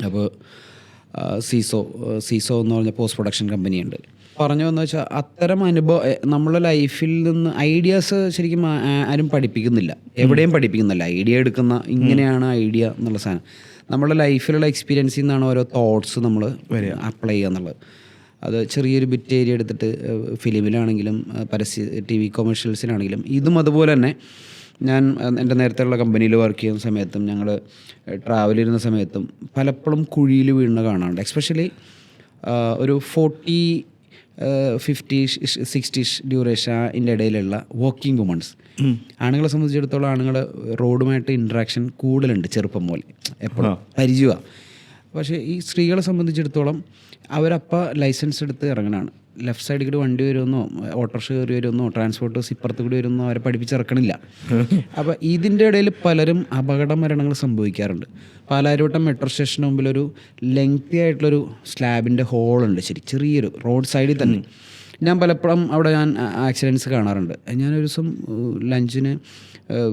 [SPEAKER 1] അപ്പോൾ സീസോ എന്ന് പറഞ്ഞ പോസ്റ്റ് പ്രൊഡക്ഷൻ കമ്പനിയുണ്ട്. പറഞ്ഞു എന്ന് വെച്ചാൽ അത്തരം അനുഭവം നമ്മളെ ലൈഫിൽ നിന്ന് ഐഡിയാസ് ശരിക്കും ആരും പഠിപ്പിക്കുന്നില്ല, എവിടെയും പഠിപ്പിക്കുന്നില്ല. ഐഡിയ എടുക്കുന്ന ഇങ്ങനെയാണ് ഐഡിയ എന്നുള്ള സാധനം നമ്മുടെ ലൈഫിലുള്ള എക്സ്പീരിയൻസിൽ നിന്നാണ് ഓരോ തോട്ട്സ് നമ്മൾ അപ്ലൈ ചെയ്യുക എന്നുള്ളത്. അത് ചെറിയൊരു ബിറ്റ് ഏരിയ എടുത്തിട്ട് ഫിലിമിലാണെങ്കിലും TV കൊമേഴ്ഷ്യൽസിലാണെങ്കിലും ഇതും അതുപോലെ തന്നെ. ഞാൻ എൻ്റെ നേരത്തെയുള്ള കമ്പനിയിൽ വർക്ക് ചെയ്യുന്ന സമയത്തും ഞങ്ങൾ ട്രാവൽ ചെയ്യുന്ന സമയത്തും പലപ്പോഴും കുഴിയിൽ വീഴുന്ന കാണാറുണ്ട്. എസ്പെഷ്യലി ഒരു 40-50-60 ഡ്യൂറേഷൻ്റെ ഇടയിലുള്ള വർക്കിംഗ് വുമൺസ്. ആണുങ്ങളെ സംബന്ധിച്ചിടത്തോളം ആണുങ്ങൾ റോഡുമായിട്ട് ഇൻട്രാക്ഷൻ കൂടുതലുണ്ട് ചെറുപ്പം പോലെ, എപ്പോഴും പരിചയമാണ്. പക്ഷേ ഈ സ്ത്രീകളെ സംബന്ധിച്ചിടത്തോളം അവരപ്പോൾ ലൈസൻസ് എടുത്ത് ഇറങ്ങണതാണ്. ലെഫ്റ്റ് സൈഡിൽ കൂടി വണ്ടി വരുമെന്നോ ഓട്ടോറിക്ഷ കയറി വരുമെന്നോ ട്രാൻസ്പോർട്ട് ഇപ്പുറത്ത് കൂടി വരുമെന്നോ അവരെ പഠിപ്പിച്ചിറക്കണില്ല. അപ്പോൾ ഇതിൻ്റെ ഇടയിൽ പലരും അപകട മരണങ്ങൾ സംഭവിക്കാറുണ്ട്. പാലാരിവട്ടം മെട്രോ സ്റ്റേഷന് മുമ്പിൽ ഒരു ലെങ്തി ആയിട്ടുള്ളൊരു സ്ലാബിൻ്റെ ഹോളുണ്ട്, ചെറിയൊരു റോഡ് സൈഡിൽ തന്നെ. ഞാൻ പലപ്പോഴും അവിടെ ആക്സിഡൻറ്റ്സ് കാണാറുണ്ട്. ഞാനൊരു ദിവസം ലഞ്ചിന്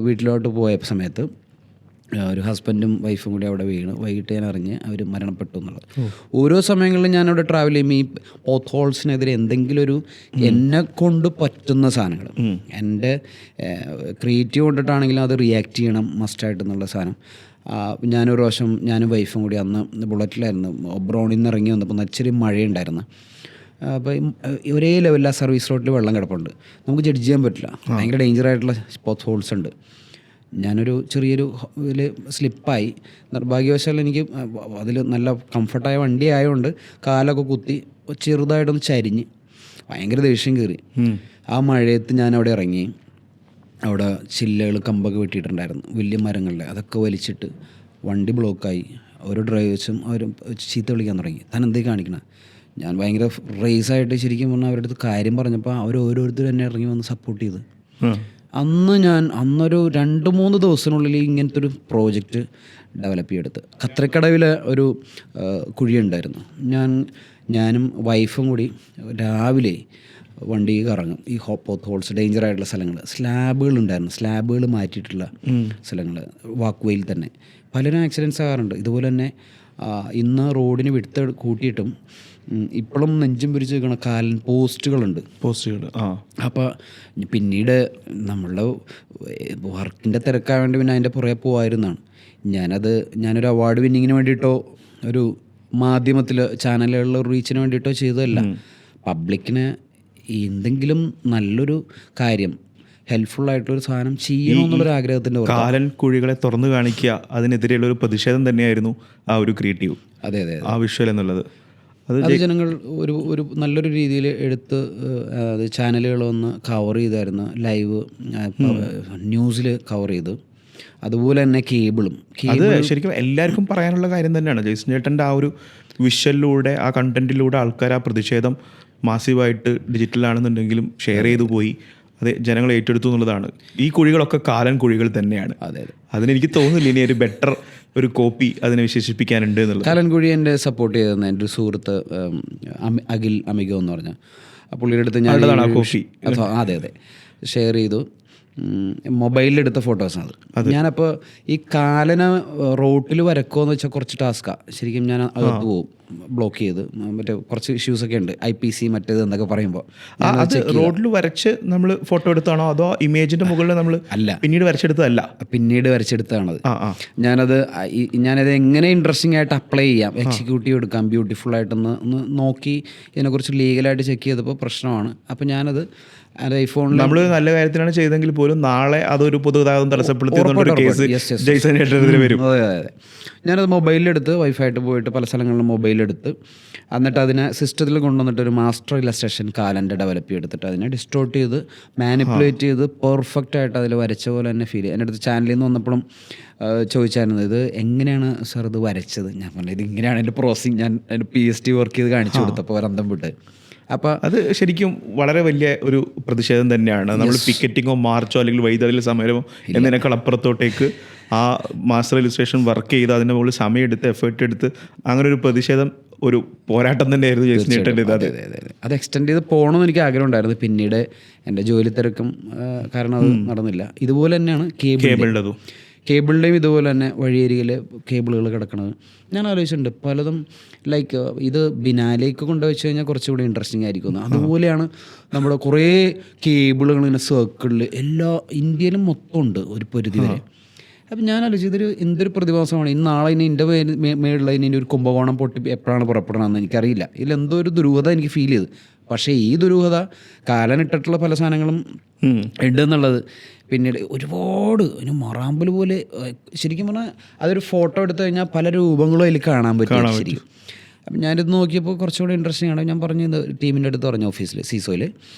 [SPEAKER 1] വീട്ടിലോട്ട് പോയ സമയത്ത് ഒരു ഹസ്ബൻഡും വൈഫും കൂടി അവിടെ വീണ് വൈകിട്ട് ഞാൻ അറിഞ്ഞ് അവർ മരണപ്പെട്ടു എന്നുള്ളത്. ഓരോ സമയങ്ങളിലും ഞാനവിടെ ട്രാവൽ ചെയ്യുമ്പോൾ ഈ പോത്ത് ഹോൾസിനെതിരെ എന്തെങ്കിലും ഒരു എന്നെ കൊണ്ട് പറ്റുന്ന സാധനങ്ങൾ, എൻ്റെ ക്രിയേറ്റീവ് കൊണ്ടിട്ടാണെങ്കിലും അത് റിയാക്ട് ചെയ്യണം മസ്റ്റായിട്ട് എന്നുള്ള സാധനം. ഞാനൊരു പ്രാവശ്യം ഞാനും വൈഫും കൂടി അന്ന് ബുള്ളറ്റിലായിരുന്നു, ഒബ്രോണിൽ നിന്ന് ഇറങ്ങി വന്നപ്പോൾ ഇച്ചിരി മഴയുണ്ടായിരുന്നു. അപ്പോൾ ഒരേ ലെവലിൽ ആ സർവീസ് റോഡിൽ വെള്ളം കിടപ്പുണ്ട്, നമുക്ക് ജഡ്ജ് ചെയ്യാൻ പറ്റില്ല, ഭയങ്കര ഡേഞ്ചറായിട്ടുള്ള പോത്ത് ഹോൾസ് ഉണ്ട്. ഞാനൊരു ചെറിയൊരു ഇതിൽ സ്ലിപ്പായി. നിർഭാഗ്യവശാൽ എനിക്ക് അതിൽ നല്ല കംഫർട്ടായ വണ്ടി ആയതുകൊണ്ട് കാലൊക്കെ കുത്തി ചെറുതായിട്ടൊന്ന് ചരിഞ്ഞ് ഭയങ്കര ദേഷ്യം കയറി. ആ മഴയത്ത് ഞാൻ അവിടെ ഇറങ്ങി. അവിടെ ചില്ലകൾ കമ്പൊക്കെ വെട്ടിയിട്ടുണ്ടായിരുന്നു, വലിയ മരങ്ങളുടെ, അതൊക്കെ വലിച്ചിട്ട് വണ്ടി ബ്ലോക്കായി. ഓരോ ഡ്രൈവേഴ്സും അവർ ചീത്ത വിളിക്കാൻ തുടങ്ങി, താൻ എന്തേ കാണിക്കണം. ഞാൻ ഭയങ്കര റേസായിട്ട് ശരിക്കും പറഞ്ഞാൽ അവരുടെ അടുത്ത് കാര്യം പറഞ്ഞപ്പോൾ അവർ ഓരോരുത്തരും എന്നെ ഇറങ്ങി വന്ന് സപ്പോർട്ട് ചെയ്ത്. അന്നൊരു 2-3 ദിവസത്തിനുള്ളിൽ ഇങ്ങനത്തെ ഒരു പ്രോജക്റ്റ് ഡെവലപ്പ് ചെയ്തെടുത്ത്. ഖത്രക്കടവിലെ ഒരു കുഴിയുണ്ടായിരുന്നു. ഞാനും വൈഫും കൂടി രാവിലെ വണ്ടി കറങ്ങും ഈ പോത്ത് ഹോൾസ്, ഡേഞ്ചർ ആയിട്ടുള്ള സ്ഥലങ്ങൾ, സ്ലാബുകളുണ്ടായിരുന്നു, സ്ലാബുകൾ മാറ്റിയിട്ടുള്ള സ്ഥലങ്ങൾ, വാക്ക് വേയിൽ തന്നെ പലരും ആക്സിഡൻറ്റ്സ് ആകാറുണ്ട്. ഇതുപോലെ തന്നെ ഇന്ന് റോഡിന് വിടുത്ത് കൂട്ടിയിട്ടും ഇപ്പോഴും നെഞ്ചും പിരിച്ച് നിൽക്കുന്ന കാലൻ പോസ്റ്റുകൾ. അപ്പോൾ പിന്നീട് നമ്മളുടെ വർക്കിൻ്റെ തിരക്കാൻ വേണ്ടി പിന്നെ അതിൻ്റെ പുറകെ പോകാതിരുന്നാണ്. ഞാനൊരു അവാർഡ് വിന്നിങ്ങിന് വേണ്ടിയിട്ടോ ഒരു മാധ്യമത്തിൽ ചാനലുകളിൽ റീച്ചിന് വേണ്ടിയിട്ടോ ചെയ്തതല്ല. പബ്ലിക്കിന് എന്തെങ്കിലും നല്ലൊരു കാര്യം, ഹെൽപ്ഫുള്ളായിട്ടൊരു സാധനം ചെയ്യണമെന്നുള്ളൊരു ആഗ്രഹത്തിൻ്റെ
[SPEAKER 2] കാലൻ കുഴികളെ തുറന്നു കാണിക്കുക, അതിനെതിരെയുള്ള ഒരു പ്രതിഷേധം തന്നെയായിരുന്നു ആ ഒരു ക്രിയേറ്റീവ്.
[SPEAKER 1] അതെ,
[SPEAKER 2] ആ വിഷ്വൽ എന്നുള്ളത്
[SPEAKER 1] അത് ജനങ്ങൾ ഒരു നല്ലൊരു രീതിയിൽ എടുത്ത് അത് ചാനലുകളൊന്ന് കവർ ചെയ്തായിരുന്നു, ലൈവ് ന്യൂസിൽ കവർ ചെയ്തു. അതുപോലെ തന്നെ കേബിളും
[SPEAKER 2] അത് ശരിക്കും എല്ലാവർക്കും പറയാനുള്ള കാര്യം തന്നെയാണ്. ജെയ്സൺ ചേട്ടൻ്റെ ആ ഒരു വിഷ്വലിലൂടെ, ആ കണ്ടന്റിലൂടെ ആൾക്കാർ ആ പ്രതിഷേധം മാസീവായിട്ട് ഡിജിറ്റലാണെന്നുണ്ടെങ്കിലും ഷെയർ ചെയ്തു പോയി, അത് ജനങ്ങൾ ഏറ്റെടുത്തു എന്നുള്ളതാണ്. ഈ കുഴികളൊക്കെ കാലൻ കുഴികൾ തന്നെയാണ്. അതിനെനിക്ക് തോന്നുന്നില്ല ഇനി ഒരു ബെറ്റർ ഒരു കോപ്പി അതിനെ വിശേഷിപ്പിക്കാനുണ്ട് എന്നുള്ളത്.
[SPEAKER 1] കാലൻ കുഴി എൻ്റെ സപ്പോർട്ട് ചെയ്തെന്ന് എൻ്റെ ഒരു സുഹൃത്ത് അഖിൽ അമിഗോ എന്ന് പറഞ്ഞ ആ പുള്ളിയുടെ അടുത്ത് ഞാൻ
[SPEAKER 2] കോപ്പി
[SPEAKER 1] അതെ ഷെയർ ചെയ്തു. മൊബൈലിലെടുത്ത ഫോട്ടോസാണ് അത്. ഞാനപ്പോൾ ഈ കാലന റോട്ടിൽ വരക്കുമെന്ന് വെച്ചാൽ കുറച്ച് ടാസ്ക്കാണ് ശരിക്കും. ഞാൻ അകത്ത് പോവും, ബ്ലോക്ക് ചെയ്ത്, മറ്റേ കുറച്ച് ഇഷ്യൂസൊക്കെ ഉണ്ട്, IPC മറ്റേത് എന്നൊക്കെ പറയുമ്പോൾ.
[SPEAKER 2] അത് റോഡിൽ വരച്ച് നമ്മൾ ഫോട്ടോ എടുത്താണോ അതോ ഇമേജിൻ്റെ മുകളിൽ നമ്മൾ പിന്നീട് വരച്ചെടുത്തതല്ല?
[SPEAKER 1] പിന്നീട് വരച്ചെടുത്തതാണത്. ഞാനത് എങ്ങനെ ഇൻട്രസ്റ്റിംഗ് ആയിട്ട് അപ്ലൈ ചെയ്യാം, എക്സിക്യൂട്ടീവ് എടുക്കാം, ബ്യൂട്ടിഫുള്ളായിട്ടൊന്ന് നോക്കി ഇതിനെക്കുറിച്ച് ലീഗലായിട്ട് ചെക്ക് ചെയ്തപ്പോൾ പ്രശ്നമാണ്. അപ്പോൾ ഞാനത് ഐഫോണിൽ
[SPEAKER 2] നമ്മൾ നല്ല കാര്യത്തിനാണ് ചെയ്തെങ്കിൽ പോലും നാളെ അതൊരു പൊതുഗതാഗതം തടസ്സപ്പെടുത്തിയ കേസ് ജെയ്സൺ ചേട്ടനെതിരെ വരും.
[SPEAKER 1] അതെ. ഞാനത് മൊബൈലിലെടുത്ത് വൈഫായിട്ട് പോയിട്ട് പല സ്ഥലങ്ങളിലും മൊബൈലെടുത്ത് എന്നിട്ട് അതിനെ സിസ്റ്റത്തിൽ കൊണ്ടുവന്നിട്ട് ഒരു മാസ്റ്റർ ഇലസ്ട്രേഷൻ കാലൻ്റെ ഡെവലപ്പ് ചെയ്തെടുത്തിട്ട് അതിനെ ഡിസ്റ്റോർട്ട് ചെയ്ത് മാനിപ്പുലേറ്റ് ചെയ്ത് പെർഫെക്റ്റ് അതിൽ വരച്ച പോലെ തന്നെ ഫീൽ ചെയ്യും. എൻ്റെ അടുത്ത് ചാനലിൽ നിന്ന് വന്നപ്പോഴും ചോദിച്ചായിരുന്നു, ഇത് എങ്ങനെയാണ് സാർ ഇത് വരച്ചത്? ഞാൻ പറഞ്ഞത് ഇത് ഇങ്ങനെയാണ് എൻ്റെ പ്രോസസ്സിങ്. ഞാൻ എൻ്റെ PhD വർക്ക് ചെയ്ത് കാണിച്ചു കൊടുത്തപ്പോൾ ഒരന്തം വിട്ട്. അപ്പോൾ
[SPEAKER 2] അത് ശരിക്കും വളരെ വലിയ ഒരു പ്രതിഷേധം തന്നെയാണ്. നമ്മൾ പിക്കറ്റിങ്ങോ മാർച്ചോ അല്ലെങ്കിൽ വൈദ്യുതി സമരമോ എന്നതിനേക്കാൾ അപ്പുറത്തോട്ടേക്ക് ആ മാസ്റ്റർ ഇലിസ്ട്രേഷൻ വർക്ക് ചെയ്ത് അതിൻ്റെ മുകളിൽ സമയമെടുത്ത് എഫേർട്ട് എടുത്ത് അങ്ങനെ ഒരു പ്രതിഷേധം, ഒരു പോരാട്ടം തന്നെയായിരുന്നു ജെയ്സൺ ചേട്ടൻ്റെ.
[SPEAKER 1] അത് എക്സ്റ്റെൻഡ് ചെയ്ത് പോകണമെന്ന് എനിക്ക് ആഗ്രഹം ഉണ്ടായിരുന്നു. പിന്നീട് എൻ്റെ ജോലി തിരക്കും കാരണം അത് നടന്നില്ല. ഇതുപോലെ തന്നെയാണ് കേബിളിൻ്റെയും ഇതുപോലെ തന്നെ വഴിയരികിൽ കേബിളുകൾ കിടക്കണത് ഞാൻ ആലോചിച്ചിട്ടുണ്ട് പലതും. ലൈക്ക് ഇത് ബിനാലേക്ക് കൊണ്ടുവച്ച് കഴിഞ്ഞാൽ കുറച്ചുകൂടി ഇൻട്രസ്റ്റിംഗ് ആയിരിക്കും. അതുപോലെയാണ് നമ്മുടെ കുറേ കേബിളുകൾ ഇങ്ങനെ സർക്കിളിൽ എല്ലാ ഇന്ത്യയിലും മൊത്തം ഉണ്ട് ഒരു പരിധി വരെ. അപ്പം ഞാൻ ആലോചിച്ചു ഇതൊരു എന്തൊരു പ്രതിഭാസമാണ്. നാളെ ഇനി എൻ്റെ മേളിൽ ഇനി ഒരു കുംഭകോണം പൊട്ടി എപ്പോഴാണ് പുറപ്പെടണമെന്ന് എനിക്കറിയില്ല. ഇതിലെന്തോ ഒരു ദുരൂഹത എനിക്ക് ഫീൽ ചെയ്തു. പക്ഷേ ഈ ദുരൂഹത കാലനിട്ടിട്ടുള്ള പല സാധനങ്ങളും ഉണ്ടെന്നുള്ളത് പിന്നീട് ഒരുപാട് ഒരു മറാമ്പൽ പോലെ ശരിക്കും പറഞ്ഞാൽ അതൊരു ഫോട്ടോ എടുത്തു കഴിഞ്ഞാൽ പല രൂപങ്ങളും അതിൽ കാണാൻ പറ്റും ശരിക്കും. അപ്പം ഞാനിത് നോക്കിയപ്പോൾ കുറച്ചുകൂടി ഇൻട്രസ്റ്റിംഗ് ആണ്. ഞാൻ പറഞ്ഞു ഇത് ടീമിൻ്റെ അടുത്ത് പറഞ്ഞു ഓഫീസിൽ സീസോയിൽ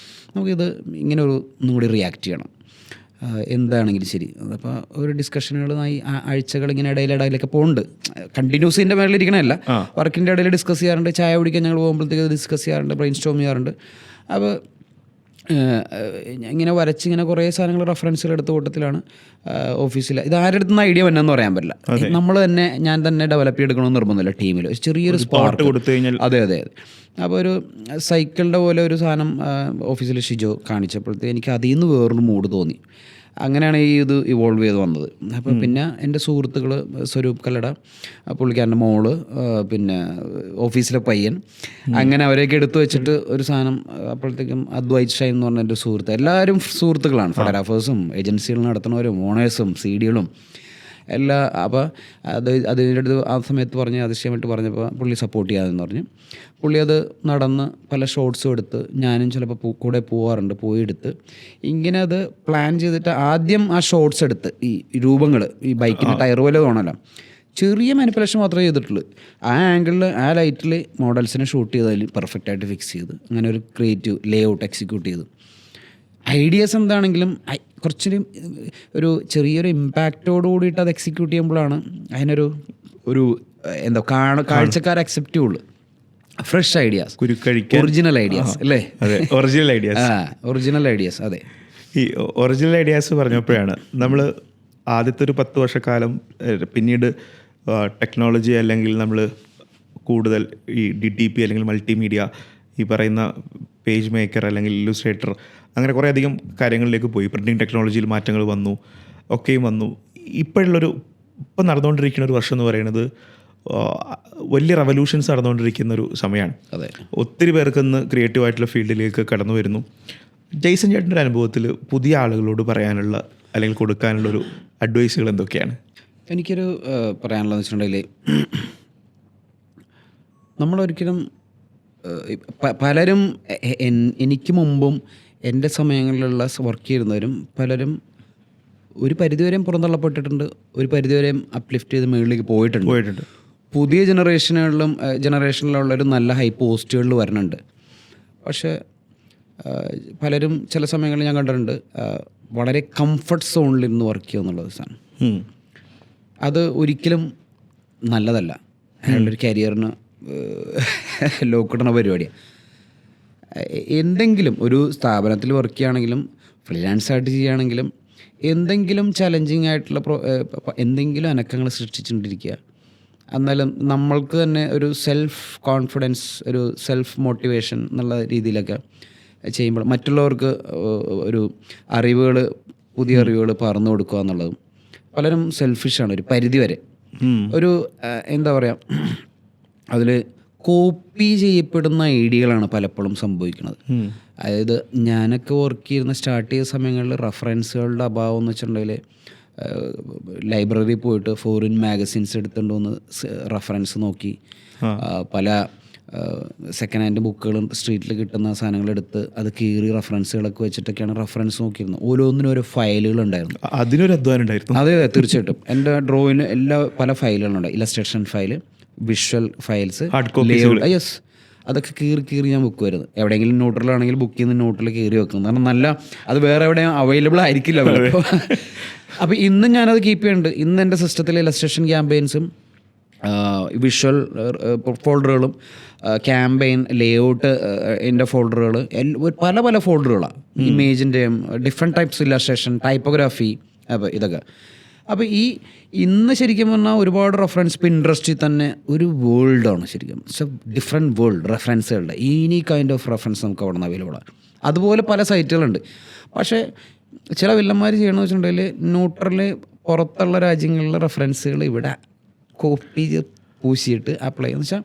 [SPEAKER 1] നമുക്കിത് ഇങ്ങനെ ഒന്നും കൂടി റിയാക്ട് ചെയ്യണം എന്താണെങ്കിലും ശരി. അപ്പോൾ ഒരു ഡിസ്കഷനുകളായി ആഴ്ചകൾ ഇങ്ങനെ ഇടയിലൊക്കെ പോകുന്നുണ്ട്. കണ്ടിന്യൂസ് ഇതിൻ്റെ മേളിലിരിക്കണമല്ല, വർക്കിൻ്റെ ഇടയിൽ ഡിസ്കസ് ചെയ്യാറുണ്ട്. ചായ കുടിക്കാൻ ഞങ്ങൾ പോകുമ്പോഴത്തേക്ക് ഡിസ്കസ് ചെയ്യാറുണ്ട്, ബ്രെയിൻ സ്റ്റോം ചെയ്യാറുണ്ട്. അപ്പോൾ ഇങ്ങനെ വരച്ചിങ്ങനെ കുറേ സാധനങ്ങൾ റെഫറൻസുകൾ എടുത്ത കൂട്ടത്തിലാണ് ഓഫീസിൽ ഇത് ആരുടെ അടുത്ത് നിന്ന് ഐഡിയ വന്നെന്ന് പറയാൻ പറ്റില്ല. നമ്മൾ തന്നെ ഞാൻ തന്നെ ഡെവലപ്പ് ചെയ്തെടുക്കണമെന്ന് നിർബന്ധമില്ല. ടീമിൽ ചെറിയൊരു സ്പാർക്ക് കൊടുത്തു കഴിഞ്ഞാൽ അതെ. അപ്പോൾ ഒരു സൈക്കിളിൻ്റെ പോലെ ഒരു സാധനം ഓഫീസിൽ ഷിജോ കാണിച്ചപ്പോഴത്തേക്ക് എനിക്ക് അതിൽ നിന്ന് വേറൊരു മൂഡ് തോന്നി. അങ്ങനെയാണ് ഈ ഇത് ഇവോൾവ് ചെയ്ത് വന്നത്. അപ്പോൾ പിന്നെ എൻ്റെ സുഹൃത്തുക്കൾ സ്വരൂപ് കല്ലട, പുള്ളിക്കാരൻ്റെ മോള്, പിന്നെ ഓഫീസിലെ പയ്യൻ, അങ്ങനെ അവരെയൊക്കെ എടുത്തു വെച്ചിട്ട് ഒരു സാധനം. അപ്പോഴത്തേക്കും അദ്വൈത് ഷൈൻ എന്ന് പറഞ്ഞ എൻ്റെ സുഹൃത്ത്, എല്ലാവരും സുഹൃത്തുക്കളാണ്, ഫോട്ടോഗ്രാഫേഴ്സും ഏജൻസികൾ നടത്തുന്നവരും ഓണേഴ്സും CD-കളും എല്ലാ. അപ്പോൾ അതിൻ്റെ അടുത്ത് ആ സമയത്ത് പറഞ്ഞ് അതിശയമായിട്ട് പറഞ്ഞപ്പോൾ പുള്ളി സപ്പോർട്ട് ചെയ്യാമെന്ന് പറഞ്ഞു. പുള്ളി അത് നടന്ന് പല ഷോട്ട്സും എടുത്ത് ഞാനും ചിലപ്പോൾ കൂടെ പോകാറുണ്ട്, പോയെടുത്ത് ഇങ്ങനെ അത് പ്ലാൻ ചെയ്തിട്ട് ആദ്യം ആ ഷോട്ട്സ് എടുത്ത് ഈ രൂപങ്ങൾ ഈ ബൈക്കിൻ്റെ ടയർ പോലെ തോന്നല്ലോ ചെറിയ മാനിപ്പുലേഷൻ മാത്രമേ ചെയ്തിട്ടുള്ളൂ. ആ ആംഗിളിൽ ആ ലൈറ്റിൽ മോഡൽസിനെ ഷൂട്ട് ചെയ്തതിൽ പെർഫെക്റ്റായിട്ട് ഫിക്സ് ചെയ്ത് അങ്ങനെ ഒരു ക്രിയേറ്റീവ് ലേ ഔട്ട് എക്സിക്യൂട്ട് ചെയ്തു. ഐഡിയാസ് എന്താണെങ്കിലും കുറച്ചൊരു ഒരു ചെറിയൊരു ഇമ്പാക്റ്റോട് കൂടിയിട്ട് അത് എക്സിക്യൂട്ട് ചെയ്യുമ്പോഴാണ് അതിനൊരു ഒരു എന്താ കാഴ്ചക്കാർ അക്സെപ്റ്റ് ചെയ്യുള്ളൂ. ഫ്രഷ് ഐഡിയാസ്, ഒറിജിനൽ ഐഡിയാസ് അല്ലേ?
[SPEAKER 2] അതെ, ഒറിജിനൽ ഐഡിയാസ്.
[SPEAKER 1] Original ideas. അതെ,
[SPEAKER 2] ഈ ഒറിജിനൽ ഐഡിയാസ് പറഞ്ഞപ്പോഴാണ് നമ്മൾ ആദ്യത്തെ ഒരു 10 വർഷക്കാലം പിന്നീട് ടെക്നോളജി അല്ലെങ്കിൽ നമ്മൾ കൂടുതൽ ഈ DTP അല്ലെങ്കിൽ മൾട്ടിമീഡിയ, ഈ പറയുന്ന പേജ് മേക്കർ അല്ലെങ്കിൽ ഇല്ലുസ്ട്രേറ്റർ, അങ്ങനെ കുറേ അധികം കാര്യങ്ങളിലേക്ക് പോയി. പ്രിൻറ്റിങ് ടെക്നോളജിയിൽ മാറ്റങ്ങൾ വന്നു, ഒക്കെയും വന്നു. ഇപ്പം നടന്നുകൊണ്ടിരിക്കുന്ന ഒരു വർഷം എന്ന് പറയുന്നത് വലിയ റെവല്യൂഷൻസ് നടന്നുകൊണ്ടിരിക്കുന്ന ഒരു സമയമാണ്.
[SPEAKER 1] അതെ,
[SPEAKER 2] ഒത്തിരി പേർക്ക് ഇന്ന് ക്രിയേറ്റീവായിട്ടുള്ള ഫീൽഡിലേക്ക് കടന്നു വരുന്നു. ജെയ്സൺ ചേട്ടൻ്റെ ഒരു അനുഭവത്തിൽ പുതിയ ആളുകളോട് പറയാനുള്ള അല്ലെങ്കിൽ കൊടുക്കാനുള്ളൊരു അഡ്വൈസുകൾ എന്തൊക്കെയാണ്?
[SPEAKER 1] എനിക്കൊരു പറയാനുള്ളതെന്ന് വെച്ചിട്ടുണ്ടെങ്കിൽ, നമ്മളൊരിക്കലും പലരും എനിക്ക് മുമ്പും എൻ്റെ സമയങ്ങളിലുള്ള വർക്ക് ചെയ്യുന്നവരും പലരും ഒരു പരിധിവരെയും പുറന്തള്ളപ്പെട്ടിട്ടുണ്ട്, ഒരു പരിധിവരെയും അപ്ലിഫ്റ്റ് ചെയ്ത് മുകളിലേക്ക് പോയിട്ടുണ്ട്. പുതിയ ജനറേഷനിലുള്ളൊരു നല്ല ഹൈ പോസ്റ്റുകളിൽ വരുന്നുണ്ട്. പക്ഷേ പലരും ചില സമയങ്ങളിൽ ഞാൻ കണ്ടിട്ടുണ്ട് വളരെ കംഫർട്ട് സോണിൽ ഇരുന്ന് വർക്ക് ചെയ്യുക എന്നുള്ളത് സാധനം. അത് ഒരിക്കലും നല്ലതല്ല. അയാളുടെ ഒരു കരിയറിന് ലോക്കിടുന്ന പരിപാടിയാണ്. എന്തെങ്കിലും ഒരു സ്ഥാപനത്തിൽ വർക്ക് ചെയ്യുകയാണെങ്കിലും ഫ്രീലാൻസായിട്ട് ചെയ്യുകയാണെങ്കിലും എന്തെങ്കിലും ചലഞ്ചിങ് ആയിട്ടുള്ള എന്തെങ്കിലും അനക്കങ്ങൾ സൃഷ്ടിച്ചുകൊണ്ടിരിക്കുക. എന്നാലും നമ്മൾക്ക് തന്നെ ഒരു സെൽഫ് കോൺഫിഡൻസ്, ഒരു സെൽഫ് മോട്ടിവേഷൻ എന്നുള്ള രീതിയിലൊക്കെ ചെയ്യുമ്പോൾ മറ്റുള്ളവർക്ക് ഒരു അറിവുകൾ, പുതിയ അറിവുകൾ പകർന്നു കൊടുക്കുക എന്നുള്ളതും പലരും സെൽഫിഷാണ് ഒരു പരിധിവരെ. ഒരു എന്താ പറയുക, അതിൽ കോപ്പി ചെയ്യപ്പെടുന്ന ഐഡിയകളാണ് പലപ്പോഴും സംഭവിക്കുന്നത്. അതായത് ഞാനൊക്കെ വർക്ക് ചെയ്യുന്ന സ്റ്റാർട്ട് ചെയ്ത സമയങ്ങളിൽ റെഫറൻസുകളുടെ അഭാവം എന്ന് വെച്ചിട്ടുണ്ടെങ്കിൽ ലൈബ്രറി പോയിട്ട് ഫോറിൻ മാഗസിൻസ് എടുത്തുകൊണ്ട് വന്ന് റെഫറൻസ് നോക്കി പല സെക്കൻഡ് ഹാൻഡ് ബുക്കുകളും സ്ട്രീറ്റിൽ കിട്ടുന്ന സാധനങ്ങളെടുത്ത് അത് കീറി റെഫറൻസുകളൊക്കെ വെച്ചിട്ടൊക്കെയാണ് റെഫറൻസ് നോക്കിയിരുന്നത്. ഓരോന്നിനും ഓരോ ഫയലുകളുണ്ടായിരുന്നു.
[SPEAKER 2] അതിനൊരു അധ്വാനം ഉണ്ടായിരുന്നു.
[SPEAKER 1] അതെ, തീർച്ചയായിട്ടും. എൻ്റെ ഡ്രോയിന് പല ഫയലുകളുണ്ട്. Illustration file, visual files, yes, അതൊക്കെ കീറി ഞാൻ വെക്കുമായിരുന്നു. എവിടെയെങ്കിലും നോട്ടിലാണെങ്കിൽ ബുക്ക് ചെയ്യുന്ന നോട്ടിൽ കീറി വെക്കുന്നത്. കാരണം നല്ല അത് വേറെ എവിടെയും അവൈലബിൾ ആയിരിക്കില്ല. അപ്പോൾ ഇന്നും ഞാനത് കീപ്പ് ചെയ്യുന്നുണ്ട്. ഇന്ന് എൻ്റെ സിസ്റ്റത്തിൽ ഇലസ്ട്രേഷൻ ക്യാമ്പയിൻസും വിഷ്വൽ ഫോൾഡറുകളും ക്യാമ്പയിൻ ലേഔട്ട് എൻ്റെ ഫോൾഡറുകൾ പല ഫോൾഡറുകളാണ്. ഇമേജിൻ്റെയും ഡിഫറെൻറ്റ് ടൈപ്സ് ഇലസ്ട്രേഷൻ, ടൈപ്പോഗ്രാഫി, അപ്പോൾ ഇതൊക്കെ. അപ്പോൾ ഇന്ന് ശരിക്കും പറഞ്ഞാൽ ഒരുപാട് റെഫറൻസ് പിൻട്രസ്റ്റിൽ തന്നെ ഒരു വേൾഡാണ് ശരിക്കും. ഇറ്റ്സ് എ ഡിഫറെൻറ്റ് വേൾഡ് റെഫറൻസുകളുടെ ഈ കൈൻഡ് ഓഫ് റെഫറൻസ് നമുക്ക് അവിടെ നിന്ന് അവൈലബിളാണ്. അതുപോലെ പല സൈറ്റുകളുണ്ട്. പക്ഷേ ചില വില്ലന്മാർ ചെയ്യണമെന്ന് വെച്ചിട്ടുണ്ടെങ്കിൽ ന്യൂട്രൽ പുറത്തുള്ള രാജ്യങ്ങളിലെ റെഫറൻസുകൾ ഇവിടെ കോപ്പി പൂശിയിട്ട് അപ്ലൈ ചെയ്യുന്ന വെച്ചാൽ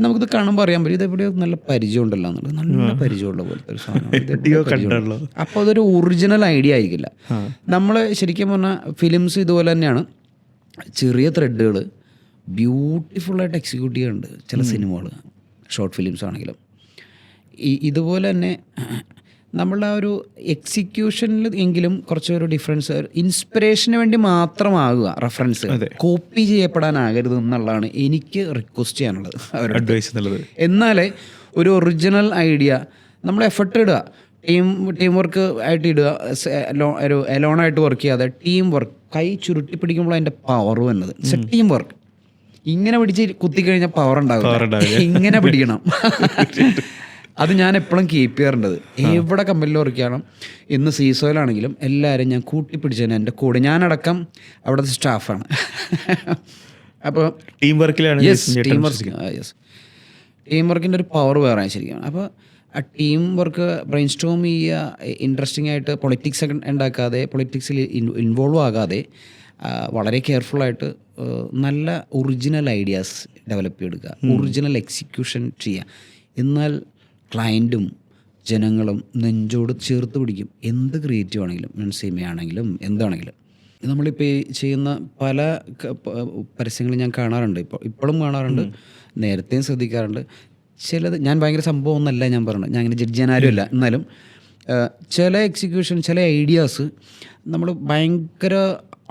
[SPEAKER 1] നമുക്കിത് കാണുമ്പോൾ അറിയാൻ പറ്റും ഇതെവിടെയോ നല്ല പരിചയം ഉണ്ടല്ലോ എന്നുള്ളത്. നല്ല പരിചയമുള്ള പോലത്തെ ഒരു സാധനം. അപ്പോൾ അതൊരു ഒറിജിനൽ ഐഡിയ ആയിരിക്കില്ല. നമ്മൾ ശരിക്കും പറഞ്ഞാൽ ഫിലിംസ് ഇതുപോലെ തന്നെയാണ്. ചെറിയ ത്രെഡുകൾ ബ്യൂട്ടിഫുള്ളായിട്ട് എക്സിക്യൂട്ട് ചെയ്യുന്നുണ്ട് ചില സിനിമകൾ, ഷോർട്ട് ഫിലിംസ് ആണെങ്കിലും. ഇതുപോലെ തന്നെ നമ്മളുടെ ആ ഒരു എക്സിക്യൂഷനിൽ എങ്കിലും കുറച്ചൊരു ഡിഫറൻസ്, ഇൻസ്പിറേഷന് വേണ്ടി മാത്രമാകുക റെഫറൻസ്, കോപ്പി ചെയ്യപ്പെടാനാകരുത് എന്നുള്ളതാണ് എനിക്ക് റിക്വസ്റ്റ് ചെയ്യാനുള്ളത്,
[SPEAKER 2] അഡ്വൈസ് എന്നുള്ളത്.
[SPEAKER 1] എന്നാലേ ഒരു ഒറിജിനൽ ഐഡിയ നമ്മൾ എഫർട്ട് ഇടുക, ടീം വർക്ക് ആയിട്ട് ഇടുക, ഒരു എലോണായിട്ട് വർക്ക് ചെയ്യാതെ ടീം വർക്ക്, കൈ ചുരുട്ടി പിടിക്കുമ്പോൾ അതിൻ്റെ പവർ വന്നത്. ടീം വർക്ക് ഇങ്ങനെ പിടിച്ച് കുത്തിക്കഴിഞ്ഞാൽ പവർ ഉണ്ടാവില്ല, ഇങ്ങനെ പിടിക്കണം. അത് ഞാൻ എപ്പോഴും കീപ്പ് ചെയ്യാറുണ്ടത്. എവിടെ കമ്പനിയിൽ വർക്ക് ചെയ്യണം, ഇന്ന് സീസോയിലാണെങ്കിലും എല്ലാവരും ഞാൻ കൂട്ടിപ്പിടിച്ചതിന് എൻ്റെ കൂടെ ഞാനടക്കം അവിടുത്തെ സ്റ്റാഫാണ്. അപ്പോൾ
[SPEAKER 2] ടീം വർക്കിലാണ്
[SPEAKER 1] ടീം വർക്കിൻ്റെ ഒരു പവർ വേറെ ശരിക്കും. അപ്പോൾ ആ ടീം വർക്ക് ബ്രെയിൻ സ്റ്റോം ചെയ്യുക, ഇൻട്രസ്റ്റിംഗ് ആയിട്ട് പൊളിറ്റിക്സ് ഉണ്ടാക്കാതെ, പൊളിറ്റിക്സിൽ ഇൻവോൾവ് ആകാതെ വളരെ കെയർഫുള്ളായിട്ട് നല്ല ഒറിജിനൽ ഐഡിയാസ് ഡെവലപ്പ് ചെയ്തെടുക്കുക, ഒറിജിനൽ എക്സിക്യൂഷൻ ചെയ്യുക. എന്നാൽ ക്ലയൻറ്റും ജനങ്ങളും നെഞ്ചോട് ചേർത്ത് പിടിക്കും. എന്ത് ക്രിയേറ്റീവ് ആണെങ്കിലും, സിനിമയാണെങ്കിലും എന്താണെങ്കിലും. നമ്മളിപ്പോൾ ചെയ്യുന്ന പല പരസ്യങ്ങളും ഞാൻ കാണാറുണ്ട്, ഇപ്പോഴും കാണാറുണ്ട്, നേരത്തെയും ശ്രദ്ധിക്കാറുണ്ട്. ചിലത് ഞാൻ ഭയങ്കര സംഭവം ഒന്നല്ല ഞാൻ പറഞ്ഞത്, ഞാൻ അങ്ങനെ ജഡ്ജ് ചെയ്യാൻ ആരുമല്ല. എന്നാലും ചില എക്സിക്യൂഷൻ, ചില ഐഡിയാസ് നമ്മൾ ഭയങ്കര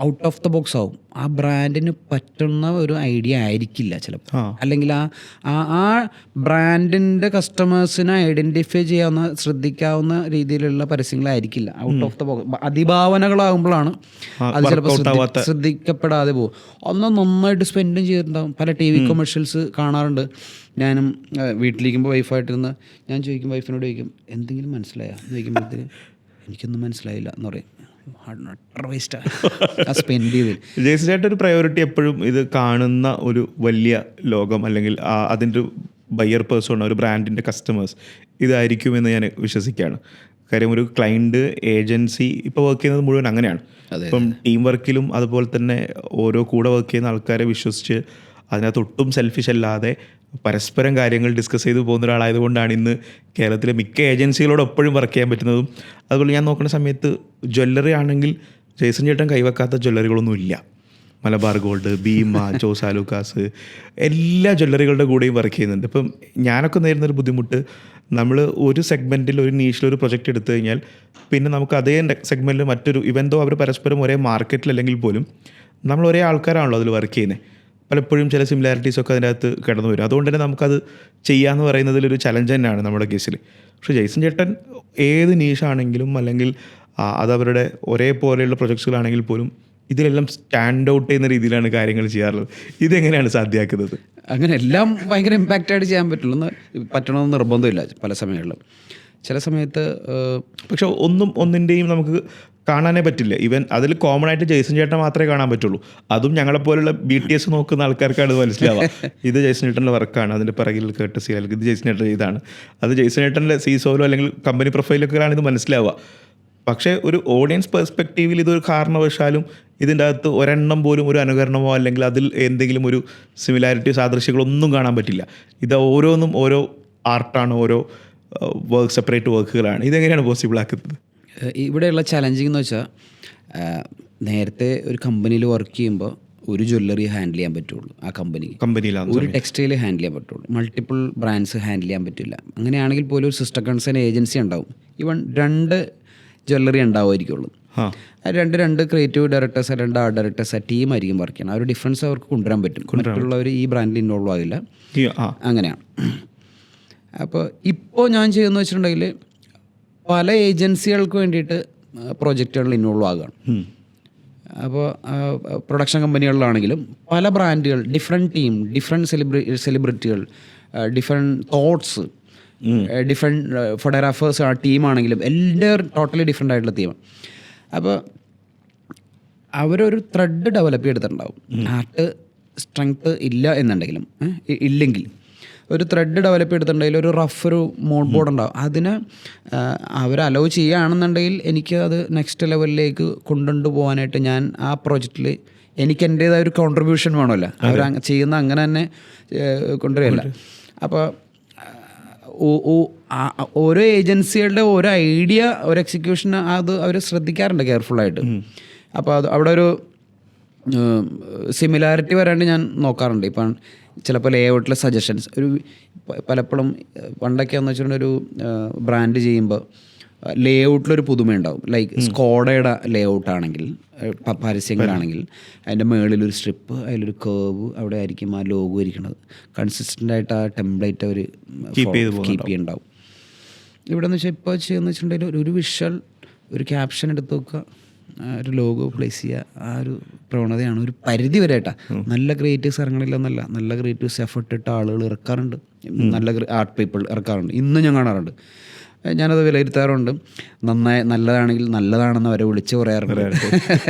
[SPEAKER 1] ഔട്ട് ഓഫ് ദ ബോക്സ് ആവും. ആ ബ്രാൻഡിന് പറ്റുന്ന ഒരു ഐഡിയ ആയിരിക്കില്ല ചിലപ്പോൾ, അല്ലെങ്കിൽ ആ ബ്രാൻഡിൻ്റെ കസ്റ്റമേഴ്സിനെ ഐഡൻറ്റിഫൈ ചെയ്യാവുന്ന ശ്രദ്ധിക്കാവുന്ന രീതിയിലുള്ള പരസ്യങ്ങളായിരിക്കില്ല. ഔട്ട് ഓഫ് ദ ബോക്സ് അതിഭാവനകളാകുമ്പോഴാണ് അത് ചിലപ്പോൾ ശ്രദ്ധിക്കപ്പെടാതെ പോകും. ഒന്ന് നന്നായിട്ട് സ്പെൻഡും ചെയ്തിട്ടുണ്ടാകും. പല ടി വി കൊമേഴ്ഷ്യൽസ് കാണാറുണ്ട്. ഞാനും വീട്ടിലിരിക്കുമ്പോൾ വൈഫായിട്ടിരുന്ന് ഞാൻ ചോദിക്കും, വൈഫിനോട് ചോദിക്കും എന്തെങ്കിലും മനസ്സിലായോ എന്ന് ചോദിക്കുമ്പോഴത്തേന് എനിക്കൊന്നും മനസ്സിലായില്ല എന്ന് പറയും.
[SPEAKER 2] ജെയ്സൺ ചേട്ടൻ ഒരു പ്രയോറിറ്റി എപ്പോഴും ഇത് കാണുന്ന ഒരു വലിയ ലോകം അല്ലെങ്കിൽ അതിൻ്റെ ബയ്യർ പേഴ്സൺ, ഒരു ബ്രാൻഡിൻ്റെ കസ്റ്റമേഴ്സ് ഇതായിരിക്കുമെന്ന് ഞാൻ വിശ്വസിക്കുകയാണ്. കാര്യം ഒരു ക്ലയൻറ്റ് ഏജൻസി ഇപ്പോൾ വർക്ക് ചെയ്യുന്നത് മുഴുവൻ അങ്ങനെയാണ്. ഇപ്പം ടീം വർക്കിലും അതുപോലെ തന്നെ ഓരോ കൂടെ വർക്ക് ചെയ്യുന്ന ആൾക്കാരെ വിശ്വസിച്ച് അതിനകത്ത് ഒട്ടും സെൽഫിഷ് അല്ലാതെ പരസ്പരം കാര്യങ്ങൾ ഡിസ്കസ് ചെയ്ത് പോകുന്ന ഒരാളായതുകൊണ്ടാണ് ഇന്ന് കേരളത്തിലെ മിക്ക ഏജൻസികളോട് എപ്പോഴും വർക്ക് ചെയ്യാൻ പറ്റുന്നതും. അതുപോലെ ഞാൻ നോക്കുന്ന സമയത്ത് ജ്വല്ലറി ആണെങ്കിൽ ജെയ്സൺ ചേട്ടൻ കൈവെക്കാത്ത ജ്വല്ലറികളൊന്നുമില്ല. മലബാർ ഗോൾഡ്, ഭീമ, ജോസ് ആലുക്കാസ്, എല്ലാ ജ്വല്ലറികളുടെ കൂടെയും വർക്ക് ചെയ്യുന്നുണ്ട്. ഇപ്പം ഞാനൊക്കെ നേരിടുന്നൊരു ബുദ്ധിമുട്ട്, നമ്മൾ ഒരു സെഗ്മെൻറ്റിൽ ഒരു നീഷിലൊരു പ്രൊജക്റ്റ് എടുത്തു കഴിഞ്ഞാൽ പിന്നെ നമുക്ക് അതേ സെഗ്മെൻറ്റിൽ മറ്റൊരു ഇവൻതോ അവർ പരസ്പരം ഒരേ മാർക്കറ്റിലല്ലെങ്കിൽ പോലും നമ്മൾ ഒരേ ആൾക്കാരാണല്ലോ അതിൽ വർക്ക് ചെയ്യുന്നത്. പലപ്പോഴും ചില സിമിലാരിറ്റീസൊക്കെ അതിൻ്റെ അകത്ത് കിടന്നു വരും. അതുകൊണ്ട് തന്നെ നമുക്കത് ചെയ്യാമെന്ന് പറയുന്നതിലൊരു ചലഞ്ച് തന്നെയാണ് നമ്മുടെ കേസിൽ. പക്ഷേ ജെയ്സൺ ചേട്ടൻ ഏത് നീഷാണെങ്കിലും അല്ലെങ്കിൽ അതവരുടെ ഒരേപോലെയുള്ള പ്രൊജക്ട്സുകളാണെങ്കിൽ പോലും ഇതിലെല്ലാം സ്റ്റാൻഡ് ഔട്ട് ചെയ്യുന്ന രീതിയിലാണ് കാര്യങ്ങൾ ചെയ്യാറുള്ളത്. ഇതെങ്ങനെയാണ് സാധ്യമാക്കുന്നത്?
[SPEAKER 1] അങ്ങനെ എല്ലാം ഭയങ്കര ഇമ്പാക്റ്റായിട്ട് ചെയ്യാൻ പറ്റണമെന്ന് നിർബന്ധമില്ല. പല സമയങ്ങളിലും ചില സമയത്ത്
[SPEAKER 2] പക്ഷെ ഒന്നിൻ്റെയും നമുക്ക് കാണാനേ പറ്റില്ല. ഈവൻ അതിൽ കോമൺ ആയിട്ട് ജെയ്സൺ ചേട്ടൻ മാത്രമേ കാണാൻ പറ്റുള്ളൂ. അതും ഞങ്ങളെപ്പോലുള്ള BTS നോക്കുന്ന ആൾക്കാർക്കാണ് ഇത് മനസ്സിലാവുക. ഇത് ജെയ്സൺ ചേട്ടൻ്റെ വർക്കാണ്, അതിൻ്റെ പിറകിൽ കേട്ടസി അല്ലെങ്കിൽ ഇത് ജെയ്സൺ ചേട്ടൻ ഇതാണ്, അത് ജെയ്സൺ ചേട്ടൻ്റെ സീസോലോ അല്ലെങ്കിൽ കമ്പനി പ്രൊഫൈലൊക്കെയാണ് ഇത് മനസ്സിലാവുക. പക്ഷേ ഒരു ഓഡിയൻസ് പെർസ്പെക്റ്റീവിൽ ഇതൊരു കാരണവശാലും ഇതിൻ്റെ അകത്ത് ഒരെണ്ണം പോലും ഒരു അനുകരണമോ അല്ലെങ്കിൽ അതിൽ എന്തെങ്കിലും ഒരു സിമിലാരിറ്റി സാദൃശ്യങ്ങളൊന്നും കാണാൻ പറ്റില്ല. ഇത് ഓരോന്നും ഓരോ ആർട്ടാണ്, ഓരോ സെപ്പറേറ്റ് വർക്കുകളാണ്. ഇതെങ്ങനെയാണ് പോസിബിൾ ആക്കുന്നത്?
[SPEAKER 1] ഇവിടെയുള്ള ചലഞ്ചിങ് എന്ന് വെച്ചാൽ, നേരത്തെ ഒരു കമ്പനിയിൽ വർക്ക് ചെയ്യുമ്പോൾ ഒരു ജ്വല്ലറി ഹാൻഡിൽ ചെയ്യാൻ പറ്റുള്ളൂ ആ കമ്പനിയിലാണ്, ഒരു ടെക്സ്റ്റൈൽ ഹാൻഡിൽ ചെയ്യാൻ പറ്റുള്ളൂ, മൾട്ടിപ്പിൾ ബ്രാൻഡ്സ് ഹാൻഡിൽ ചെയ്യാൻ പറ്റില്ല. അങ്ങനെയാണെങ്കിൽ പോലും ഒരു സിസ്റ്റർ കൺസേൺ ഏജൻസി ഉണ്ടാവും. ഈവൻ 2 ജ്വല്ലറി ഉണ്ടാവുമായിരിക്കുള്ളൂ. രണ്ട് ക്രിയേറ്റീവ് ഡയറക്ടേഴ്സ്, 2 ആർട്ട് ഡയറക്ടേഴ്സ് ടീമായിരിക്കും വർക്ക് ചെയ്യണം. ആ ഒരു ഡിഫറൻസ് അവർക്ക് കൊണ്ടുവരാൻ പറ്റും. മറ്റുള്ളവർ ഈ ബ്രാൻഡിൽ ഇൻവോൾവ് ആകില്ല. അങ്ങനെയാണ്. അപ്പോൾ ഇപ്പോൾ ഞാൻ ചെയ്യുന്നത് വെച്ചിട്ടുണ്ടെങ്കിൽ പല ഏജൻസികൾക്ക് വേണ്ടിയിട്ട് പ്രോജക്റ്റുകളിൽ ഇൻവോൾവ് ആകുകയാണ്. അപ്പോൾ പ്രൊഡക്ഷൻ കമ്പനികളിലാണെങ്കിലും പല ബ്രാൻഡുകൾ, ഡിഫറെൻറ്റ് ടീം, ഡിഫറെൻറ്റ് സെലിബ്രിറ്റികൾ, ഡിഫറെൻറ്റ് തോട്ട്സ്, ഡിഫറെൻറ്റ് ഫോട്ടോഗ്രാഫേഴ്സ് ആ ടീമാണെങ്കിലും എല്ലാം ടോട്ടലി ഡിഫറെൻ്റ് ആയിട്ടുള്ള ടീമാണ്. അപ്പോൾ അവരൊരു ത്രെഡ് ഡെവലപ്പ് ചെയ്തെടുത്തിട്ടുണ്ടാവും. ആർട്ട് സ്ട്രെങ്ത്ത് ഇല്ല എന്നുണ്ടെങ്കിലും ഇല്ലെങ്കിൽ ഒരു ത്രെഡ് ഡെവലപ്പ് ചെയ്തിട്ടുണ്ടെങ്കിൽ ഒരു ഒരു മോഡ് ബോർഡ് ഉണ്ടാവും. അതിന് അവർ അലോ ചെയ്യുകയാണെന്നുണ്ടെങ്കിൽ എനിക്ക് അത് നെക്സ്റ്റ് ലെവലിലേക്ക് കൊണ്ടുകൊണ്ട് പോകാനായിട്ട് ഞാൻ ആ പ്രോജക്റ്റിൽ എനിക്ക് എൻ്റേതായ ഒരു കോൺട്രിബ്യൂഷൻ വേണമല്ലോ. അവർ ചെയ്യുന്ന അങ്ങനെ തന്നെ കൊണ്ടുവരില്ല. അപ്പോൾ ഓരോ ഏജൻസികളുടെ ഓരോ ഐഡിയ, ഒരു എക്സിക്യൂഷൻ അത് അവർ ശ്രദ്ധിക്കാറുണ്ട് കെയർഫുള്ളായിട്ട്. അപ്പോൾ അത് അവിടെ ഒരു സിമിലാരിറ്റി വരാണ്ട് ഞാൻ നോക്കാറുണ്ട്. ഇപ്പം ചിലപ്പോൾ ലേഔട്ടിലെ സജഷൻസ് പലപ്പോഴും പണ്ടൊക്കെയാണെന്ന് വെച്ചിട്ടുണ്ടെങ്കിൽ ഒരു ബ്രാൻഡ് ചെയ്യുമ്പോൾ ലേഔട്ടിലൊരു പുതുമയുണ്ടാവും. ലൈക്ക് സ്കോഡയുടെ ലേഔട്ട് ആണെങ്കിൽ, പരസ്യങ്ങളാണെങ്കിൽ അതിൻ്റെ മുകളിലൊരു സ്ട്രിപ്പ്, അതിലൊരു കേർവ്, അവിടെ ആയിരിക്കും ആ ലോഗോ ഇരിക്കുന്നത്. കൺസിസ്റ്റൻ്റായിട്ട് ആ ടെംപ്ലേറ്റ് അവർ കീപ്പ് ചെയ്യുന്നുണ്ടാവും. ഇവിടെ എന്ന് വെച്ചാൽ ഇപ്പോൾ ചെയ്യുന്ന വെച്ചിട്ടുണ്ടെങ്കിൽ ഒരു വിഷ്വൽ, ഒരു ക്യാപ്ഷൻ എടുത്ത് വെക്കുക, ഒരു ലോഗോ പ്ലേസ് ചെയ്യുക. ആ ഒരു പ്രവണതയാണ് ഒരു പരിധി വരെ കേട്ടോ. നല്ല ക്രിയേറ്റീവ്സ് ഇറങ്ങണില്ലെന്നല്ല, നല്ല ക്രിയേറ്റീവ്സ് എഫർട്ട് ഇട്ട ആളുകൾ ഇറക്കാറുണ്ട്, നല്ല ആർട്ട് പീപ്പിൾ ഇറക്കാറുണ്ട്. ഇന്നും ഞാൻ കാണാറുണ്ട്. ഞാനത് വിലയിരുത്താറുണ്ട്. നല്ലതാണെങ്കിൽ നല്ലതാണെന്ന് അവരെ വിളിച്ച് പറയാറുണ്ട്.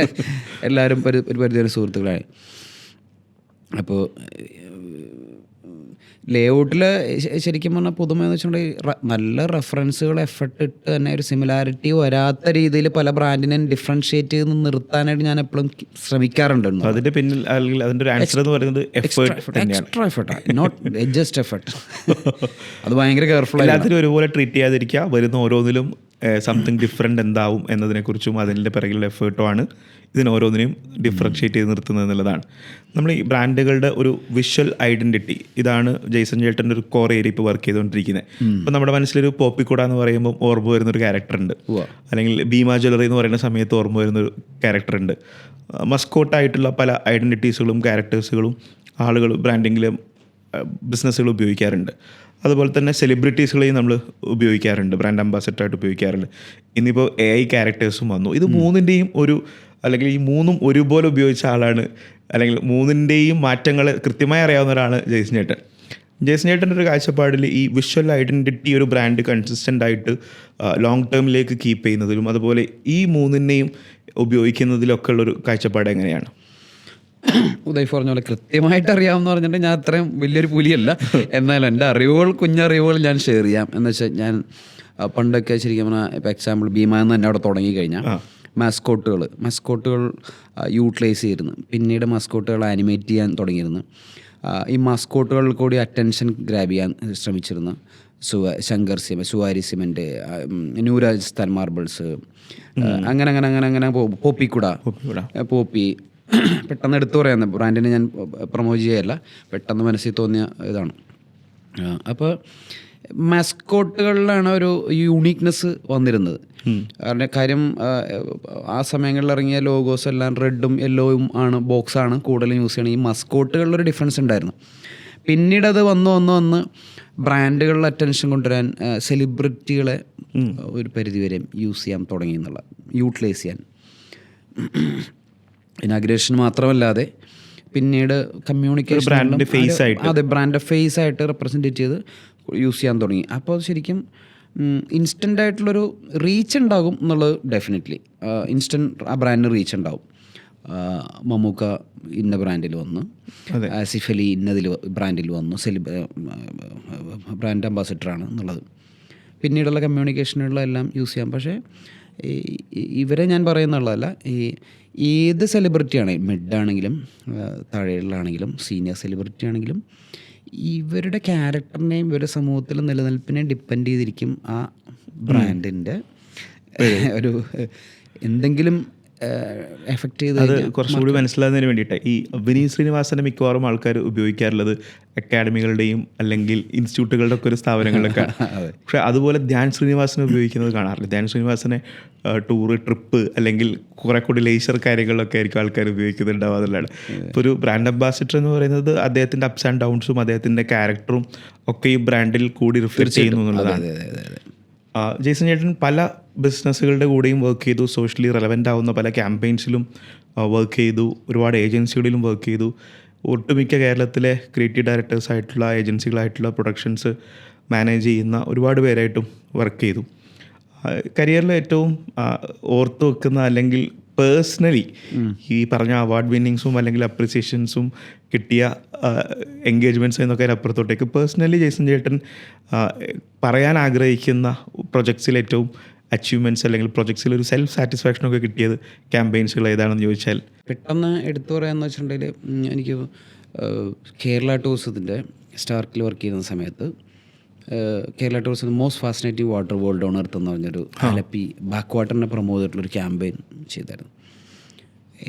[SPEAKER 1] എല്ലാവരും ഒരു പരിധി വരെ സുഹൃത്തുക്കളായി. അപ്പോൾ ലേഔട്ടിൽ ശരിക്കും പറഞ്ഞാൽ പുതുമയെന്ന് വെച്ചിട്ടുണ്ടെങ്കിൽ നല്ല റെഫറൻസുകൾ എഫർട്ട് ഇട്ട് തന്നെ ഒരു സിമിലാരിറ്റി വരാത്ത രീതിയിൽ പല ബ്രാൻഡിനെ ഡിഫറൻഷിയേറ്റ് ചെയ്ത് നിർത്താനായിട്ട് ഞാൻ എപ്പോഴും ശ്രമിക്കാറുണ്ട്.
[SPEAKER 2] അതിൻ്റെ പിന്നിൽ അതിൻ്റെ ഒരു ആൻസർ എന്ന് പറയുന്നത്
[SPEAKER 1] എക്സ്ട്രാ എഫർട്ടാണ്, നോട്ട് ജസ്റ്റ് എഫർട്ട്. അത് ഭയങ്കര കെയർഫുൾ.
[SPEAKER 2] എല്ലാത്തിനും ഒരുപോലെ ട്രീറ്റ് ചെയ്യാതിരിക്കുക, വരുന്ന ഓരോന്നിലും സംതിങ് ഡിഫറെൻ്റ് എന്താവും എന്നതിനെക്കുറിച്ചും അതിൻ്റെ പിറകിലുള്ള എഫേർട്ടുമാണ് ഇതിന് ഓരോന്നിനെയും ഡിഫറൻഷ്യേറ്റ് ചെയ്ത് നിർത്തുന്നത് എന്നുള്ളതാണ്. നമ്മൾ ഈ ബ്രാൻഡുകളുടെ ഒരു വിഷ്വൽ ഐഡൻറ്റിറ്റി, ഇതാണ് ജെയ്സൺ ചേട്ടൻ്റെ ഒരു കോർ ഏരിയ ഇപ്പോൾ വർക്ക് ചെയ്തുകൊണ്ടിരിക്കുന്നത്. ഇപ്പോൾ നമ്മുടെ മനസ്സിലൊരു പോപ്പിക്കൂട എന്ന് പറയുമ്പോൾ ഓർമ്മ വരുന്നൊരു ക്യാരക്ടറുണ്ട്, അല്ലെങ്കിൽ ഭീമ ജ്വല്ലറി എന്ന് പറയുന്ന സമയത്ത് ഓർമ്മ വരുന്നൊരു ക്യാരക്ടറുണ്ട്. മസ്കോട്ടായിട്ടുള്ള പല ഐഡൻറ്റിറ്റീസുകളും ക്യാരക്ടേഴ്സുകളും ആളുകൾ ബ്രാൻഡിങ്ങിലും ബിസിനസ്സുകൾ ഉപയോഗിക്കാറുണ്ട്. അതുപോലെ തന്നെ സെലിബ്രിറ്റീസുകളെയും നമ്മൾ ഉപയോഗിക്കാറുണ്ട്, ബ്രാൻഡ് അംബാസഡറായിട്ട് ഉപയോഗിക്കാറുണ്ട്. ഇന്നിപ്പോൾ AI ക്യാരക്ടേഴ്സും വന്നു. ഇത് മൂന്നിൻ്റെയും അല്ലെങ്കിൽ ഈ മൂന്നും ഒരുപോലെ ഉപയോഗിച്ച ആളാണ്, അല്ലെങ്കിൽ മൂന്നിൻ്റെയും മാറ്റങ്ങൾ കൃത്യമായി അറിയാവുന്ന ഒരാളാണ് ജെയ്സൺ ചേട്ടൻ. ജെയ്സൺ ചേട്ടൻ്റെ ഒരു കാഴ്ചപ്പാടിൽ ഈ വിഷ്വൽ ഐഡൻറ്റിറ്റി ഒരു ബ്രാൻഡ് കൺസിസ്റ്റൻ്റ് ആയിട്ട് ലോങ് ടേമിലേക്ക് കീപ്പ് ചെയ്യുന്നതിലും അതുപോലെ ഈ മൂന്നിനെയും ഉപയോഗിക്കുന്നതിലൊക്കെ ഉള്ളൊരു കാഴ്ചപ്പാട് എങ്ങനെയാണ്?
[SPEAKER 1] ഉദയ് പറഞ്ഞ പോലെ കൃത്യമായിട്ട് അറിയാമെന്ന് പറഞ്ഞിട്ടുണ്ടെങ്കിൽ ഞാൻ അത്രയും വലിയൊരു പുലിയല്ല. എന്നാലും എൻ്റെ കുഞ്ഞറിവുകൾ ഞാൻ ഷെയർ ചെയ്യാം. എന്ന് വെച്ചാൽ ഞാൻ പണ്ടൊക്കെ ശരിക്കും പറഞ്ഞാൽ ഇപ്പോൾ എക്സാമ്പിൾ ഭീമ എന്ന് തന്നെ അവിടെ തുടങ്ങിക്കഴിഞ്ഞാൽ മസ്കോട്ടുകൾ യൂട്ടിലൈസ് ചെയ്തിരുന്നു. പിന്നീട് മസ്കോട്ടുകൾ ആനിമേറ്റ് ചെയ്യാൻ തുടങ്ങിയിരുന്നു. ഈ മസ്കോട്ടുകളിൽ കൂടി അറ്റൻഷൻ ഗ്രാബ് ചെയ്യാൻ ശ്രമിച്ചിരുന്നു. Zuari cement, new Rajasthan marbles, അങ്ങനെ പോപ്പി പെട്ടെന്ന് എടുത്തു പറയാമെന്ന് ബ്രാൻഡിനെ ഞാൻ പ്രൊമോട്ട് ചെയ്യല്ല, പെട്ടെന്ന് മനസ്സിൽ തോന്നിയ ഇതാണ്. അപ്പോൾ മാസ്കോട്ടുകളിലാണ് ഒരു യൂണീക്നെസ് വന്നിരുന്നത്. കാര്യം ആ സമയങ്ങളിൽ ഇറങ്ങിയ ലോഗോസ് എല്ലാം റെഡും യെല്ലോയും ആണ്, ബോക്സാണ് കൂടുതലും യൂസ് ചെയ്യണം. ഈ മസ്കോട്ടുകളിലൊരു ഡിഫറൻസ് ഉണ്ടായിരുന്നു. പിന്നീട് അത് വന്ന് ബ്രാൻഡുകളിൽ അറ്റൻഷൻ കൊണ്ടുവരാൻ സെലിബ്രിറ്റികളെ ഒരു പരിധിവരെ യൂസ് ചെയ്യാൻ തുടങ്ങി എന്നുള്ള, യൂട്ടിലൈസ് ചെയ്യാൻ. ഇനാഗ്രേഷൻ മാത്രമല്ലാതെ പിന്നീട് കമ്മ്യൂണിക്കേഷൻ ബ്രാൻഡ് ഫേസ് ആയിട്ട് റെപ്രസെൻറ്റേറ്റ് ചെയ്ത് യൂസ് ചെയ്യാൻ തുടങ്ങി. അപ്പോൾ അത് ശരിക്കും ഇൻസ്റ്റൻ്റ് ആയിട്ടുള്ളൊരു റീച്ച് ഉണ്ടാകും എന്നുള്ളത് ഡെഫിനറ്റ്ലി. ഇൻസ്റ്റൻറ്റ് ആ ബ്രാൻഡിന് റീച്ച് ഉണ്ടാവും. മമ്മൂക്ക ഇന്ന ബ്രാൻഡിൽ വന്നു, ആസിഫ് അലി ഇന്നതിൽ ബ്രാൻഡിൽ വന്നു, ബ്രാൻഡ് അംബാസിഡറാണ് എന്നുള്ളത്. പിന്നീടുള്ള കമ്മ്യൂണിക്കേഷനുകളെല്ലാം യൂസ് ചെയ്യാം. പക്ഷേ ഇവരെ ഞാൻ പറയുന്നുള്ളതല്ല, ഏത് സെലിബ്രിറ്റി ആണെങ്കിലും, മിഡാണെങ്കിലും താഴെയുള്ളാണെങ്കിലും സീനിയർ സെലിബ്രിറ്റി ആണെങ്കിലും, ഇവരുടെ ക്യാരക്ടറിനെയും ഇവരുടെ സമൂഹത്തിലെ നിലനിൽപ്പിനെയും ഡിപ്പെൻഡ് ചെയ്തിരിക്കും ആ ബ്രാൻഡിൻ്റെ ഒരു എന്തെങ്കിലും എഫക്റ്റ് ചെയ്ത്.
[SPEAKER 2] അത് കുറച്ചുകൂടി മനസ്സിലാകുന്നതിന് വേണ്ടിയിട്ട് ഈ വിനീത് ശ്രീനിവാസനെ മിക്കവാറും ആൾക്കാർ ഉപയോഗിക്കാറുള്ളത് അക്കാഡമികളുടെയും അല്ലെങ്കിൽ ഇൻസ്റ്റിറ്റ്യൂട്ടുകളുടെ ഒക്കെ ഒരു സ്ഥാപനങ്ങളിലൊക്കെ. പക്ഷേ അതുപോലെ ധ്യാൻ ശ്രീനിവാസനെ ഉപയോഗിക്കുന്നത് കാണാറില്ല. ധ്യാൻ ശ്രീനിവാസനെ ട്രിപ്പ് അല്ലെങ്കിൽ കുറെ കൂടി ലേസർ കാര്യങ്ങളിലൊക്കെ ആയിരിക്കും ആൾക്കാർ ഉപയോഗിക്കുന്നുണ്ടാവുക എന്നുള്ളതാണ്. ഇപ്പോൾ ഒരു ബ്രാൻഡ് അംബാസിഡർ എന്ന് പറയുന്നത് അദ്ദേഹത്തിൻ്റെ അപ്സ് ആൻഡ് ഡൗൺസും അദ്ദേഹത്തിൻ്റെ ക്യാരക്ടറും ഒക്കെ ഈ ബ്രാൻഡിൽ കൂടി റിഫ്ലക്റ്റ് ചെയ്യുന്നു എന്നുള്ളതാണ്. ജെയ്സൺ ചേട്ടൻ പല ബിസിനസ്സുകളുടെ കൂടെയും വർക്ക് ചെയ്തു, സോഷ്യലി റെലവൻ്റ് ആവുന്ന പല ക്യാമ്പയിൻസിലും വർക്ക് ചെയ്തു, ഒരുപാട് ഏജൻസികളിലും വർക്ക് ചെയ്തു. ഒട്ടുമിക്ക കേരളത്തിലെ ക്രിയേറ്റീവ് ഡയറക്ടേഴ്സായിട്ടുള്ള ഏജൻസികളായിട്ടുള്ള പ്രൊഡക്ഷൻസ് മാനേജ് ചെയ്യുന്ന ഒരുപാട് പേരായിട്ടും വർക്ക് ചെയ്തു. കരിയറിൽ ഏറ്റവും ഓർത്ത് വെക്കുന്ന അല്ലെങ്കിൽ പേഴ്സണലി ഈ പറഞ്ഞ അവാർഡ് വിന്നിങ്സും അല്ലെങ്കിൽ അപ്രിസിയേഷൻസും കിട്ടിയ എൻഗേജ്മെൻറ്റ്സ് എന്നൊക്കെ അപ്പുറത്തോട്ടേക്ക് പേഴ്സണലി ജെയ്സൺ ചേട്ടൻ പറയാൻ ആഗ്രഹിക്കുന്ന പ്രൊജക്ട്സിൽ ഏറ്റവും അച്ചീവ്മെൻറ്റ്സ് അല്ലെങ്കിൽ പ്രൊജക്ട്സിൽ ഒരു സെൽഫ് സാറ്റിസ്ഫാക്ഷനൊക്കെ കിട്ടിയത് ക്യാമ്പയിൻസുകൾ ഏതാണെന്ന് ചോദിച്ചാൽ
[SPEAKER 1] പെട്ടെന്ന് എടുത്തു പറയാമെന്ന് വെച്ചിട്ടുണ്ടെങ്കിൽ എനിക്ക് കേരള ടൂറിസത്തിൻ്റെ സ്റ്റാർക്കിൽ വർക്ക് ചെയ്യുന്ന സമയത്ത് Kerala tourism most fascinating water world on earth എന്ന് പറഞ്ഞൊരു ആലപ്പി ബാക്ക് വാട്ടറിനെ പ്രൊമോട്ട് ചെയ്തിട്ടുള്ളൊരു ക്യാമ്പയിൻ ചെയ്തായിരുന്നു.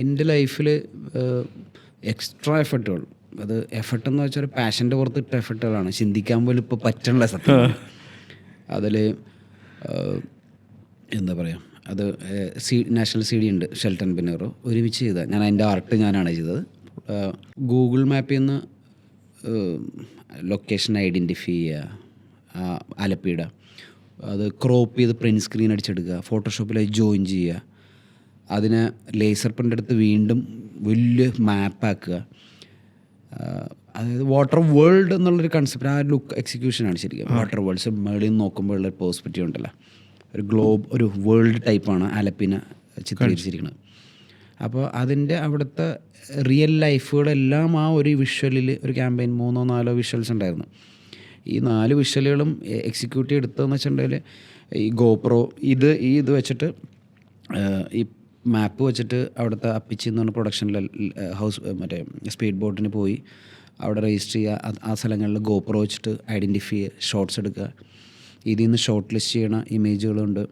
[SPEAKER 1] എൻ്റെ ലൈഫിൽ എക്സ്ട്രാ എഫർട്ടുകൾ, അത് എഫർട്ട് എന്ന് വെച്ചാൽ ഒരു പാഷൻ്റെ പുറത്ത് ഇട്ട എഫർട്ടുകളാണ്, ചിന്തിക്കാൻ പോലും ഇപ്പോൾ പറ്റണല്ല സത്യം. അതിൽ എന്താ പറയുക, അത് നാഷണൽ CD ഉണ്ട്, ഷെൽട്ടൺ ബെന്നേറോ ഒരുമിച്ച് ചെയ്ത, ഞാൻ അതിൻ്റെ ആർട്ട് ഞാനാണ് ചെയ്തത്. ഗൂഗിൾ മാപ്പിൽ നിന്ന് ലൊക്കേഷൻ ഐഡൻറ്റിഫൈ ചെയ്യുക, ആലപ്പിയുടെ അത് ക്രോപ്പ് ചെയ്ത് പ്രിൻറ്റ് സ്ക്രീൻ അടിച്ചെടുക്കുക, ഫോട്ടോഷോപ്പിൽ ജോയിൻ ചെയ്യുക, അതിനെ ലേസർ പ്രിൻ്റ് എടുത്ത് വീണ്ടും വലിയ മാപ്പാക്കുക. അതായത് വാട്ടർ വേൾഡ് എന്നുള്ളൊരു കൺസെപ്റ്റ്, ആ ലുക്ക് എക്സിക്യൂഷനാണ് ശരിക്കും. വാട്ടർ വേൾഡ്സ് മേളിൽ നിന്ന് നോക്കുമ്പോൾ ഉള്ള പെർസ്പെക്റ്റീവ് ഉണ്ടല്ലോ, ഒരു ഗ്ലോബ്, ഒരു വേൾഡ് ടൈപ്പാണ് ആലപ്പിനെ ചിത്രീകരിച്ചിരിക്കുന്നത്. അപ്പോൾ അതിൻ്റെ അവിടുത്തെ റിയൽ ലൈഫുകളെല്ലാം ആ ഒരു വിഷ്വലിൽ, ഒരു ക്യാമ്പയിൻ 3-4 വിഷ്വൽസ് ഉണ്ടായിരുന്നു. ഈ 4 വിഷ്വലുകളും എക്സിക്യൂട്ട് എടുത്തതെന്ന് വെച്ചിട്ടുണ്ടെങ്കിൽ ഈ ഗോപ്രോ ഇത് വെച്ചിട്ട് ഈ മാപ്പ് വെച്ചിട്ട് അവിടുത്തെ അപ്പിച്ചി എന്ന് പറഞ്ഞ പ്രൊഡക്ഷനിൽ മറ്റേ സ്പീഡ് ബോട്ടിന് പോയി അവിടെ രജിസ്റ്റർ ചെയ്യുക, ആ സ്ഥലങ്ങളിൽ ഗോപ്രോ വെച്ചിട്ട് ഐഡൻറ്റിഫൈ ചെയ്യുക, ഷോട്ട്സ് എടുക്കുക. ഇതിൽ നിന്ന് ഷോർട്ട് ലിസ്റ്റ് ചെയ്യണ ഇമേജുകളുണ്ട്.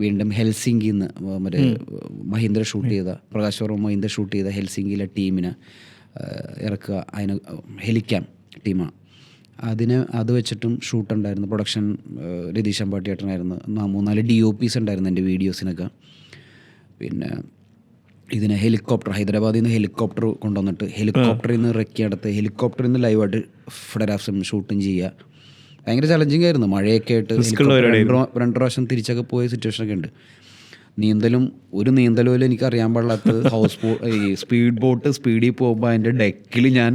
[SPEAKER 1] വീണ്ടും ഹെൽസിങ്കിയിൽ നിന്ന് മറ്റേ മഹീന്ദ്ര ഷൂട്ട് ചെയ്ത പ്രകാശ് വർമ്മ മഹീന്ദ്ര ഷൂട്ട് ചെയ്ത ഹെൽസിങ്കിയിലെ ടീമിനെ ഇറക്കുക. അതിന് ഹെലിക്യാം ടീമാണ്. അത് വെച്ചിട്ടും ഷൂട്ടുണ്ടായിരുന്നു. പ്രൊഡക്ഷൻ രതീഷ് അമ്പാട്ടിയേട്ടനായിരുന്നു. 3-4 DOPs ഉണ്ടായിരുന്നു എൻ്റെ വീഡിയോസിനൊക്കെ. പിന്നെ ഇതിന് ഹെലികോപ്റ്റർ, ഹൈദരാബാദിൽ നിന്ന് ഹെലികോപ്റ്റർ കൊണ്ടുവന്നിട്ട് ഹെലികോപ്റ്ററിൽ നിന്ന് ഇറക്കിയെടുത്ത് ഹെലികോപ്റ്ററിൽ നിന്ന് ലൈവായിട്ട് ഫോട്ടോഗ്രാഫ്സും ഷൂട്ടും ചെയ്യുക. ഭയങ്കര ചലഞ്ചിങ് ആയിരുന്നു. മഴയൊക്കെ ആയിട്ട് 2 പ്രാവശ്യം തിരിച്ചൊക്കെ പോയ സിറ്റുവേഷനൊക്കെ ഉണ്ട്. ഒരു നീന്തലും എനിക്ക് അറിയാൻ പാടില്ലാത്തത് ഈ സ്പീഡ് ബോട്ട് സ്പീഡിൽ പോകുമ്പോൾ അതിൻ്റെ ഡെക്കിൽ ഞാൻ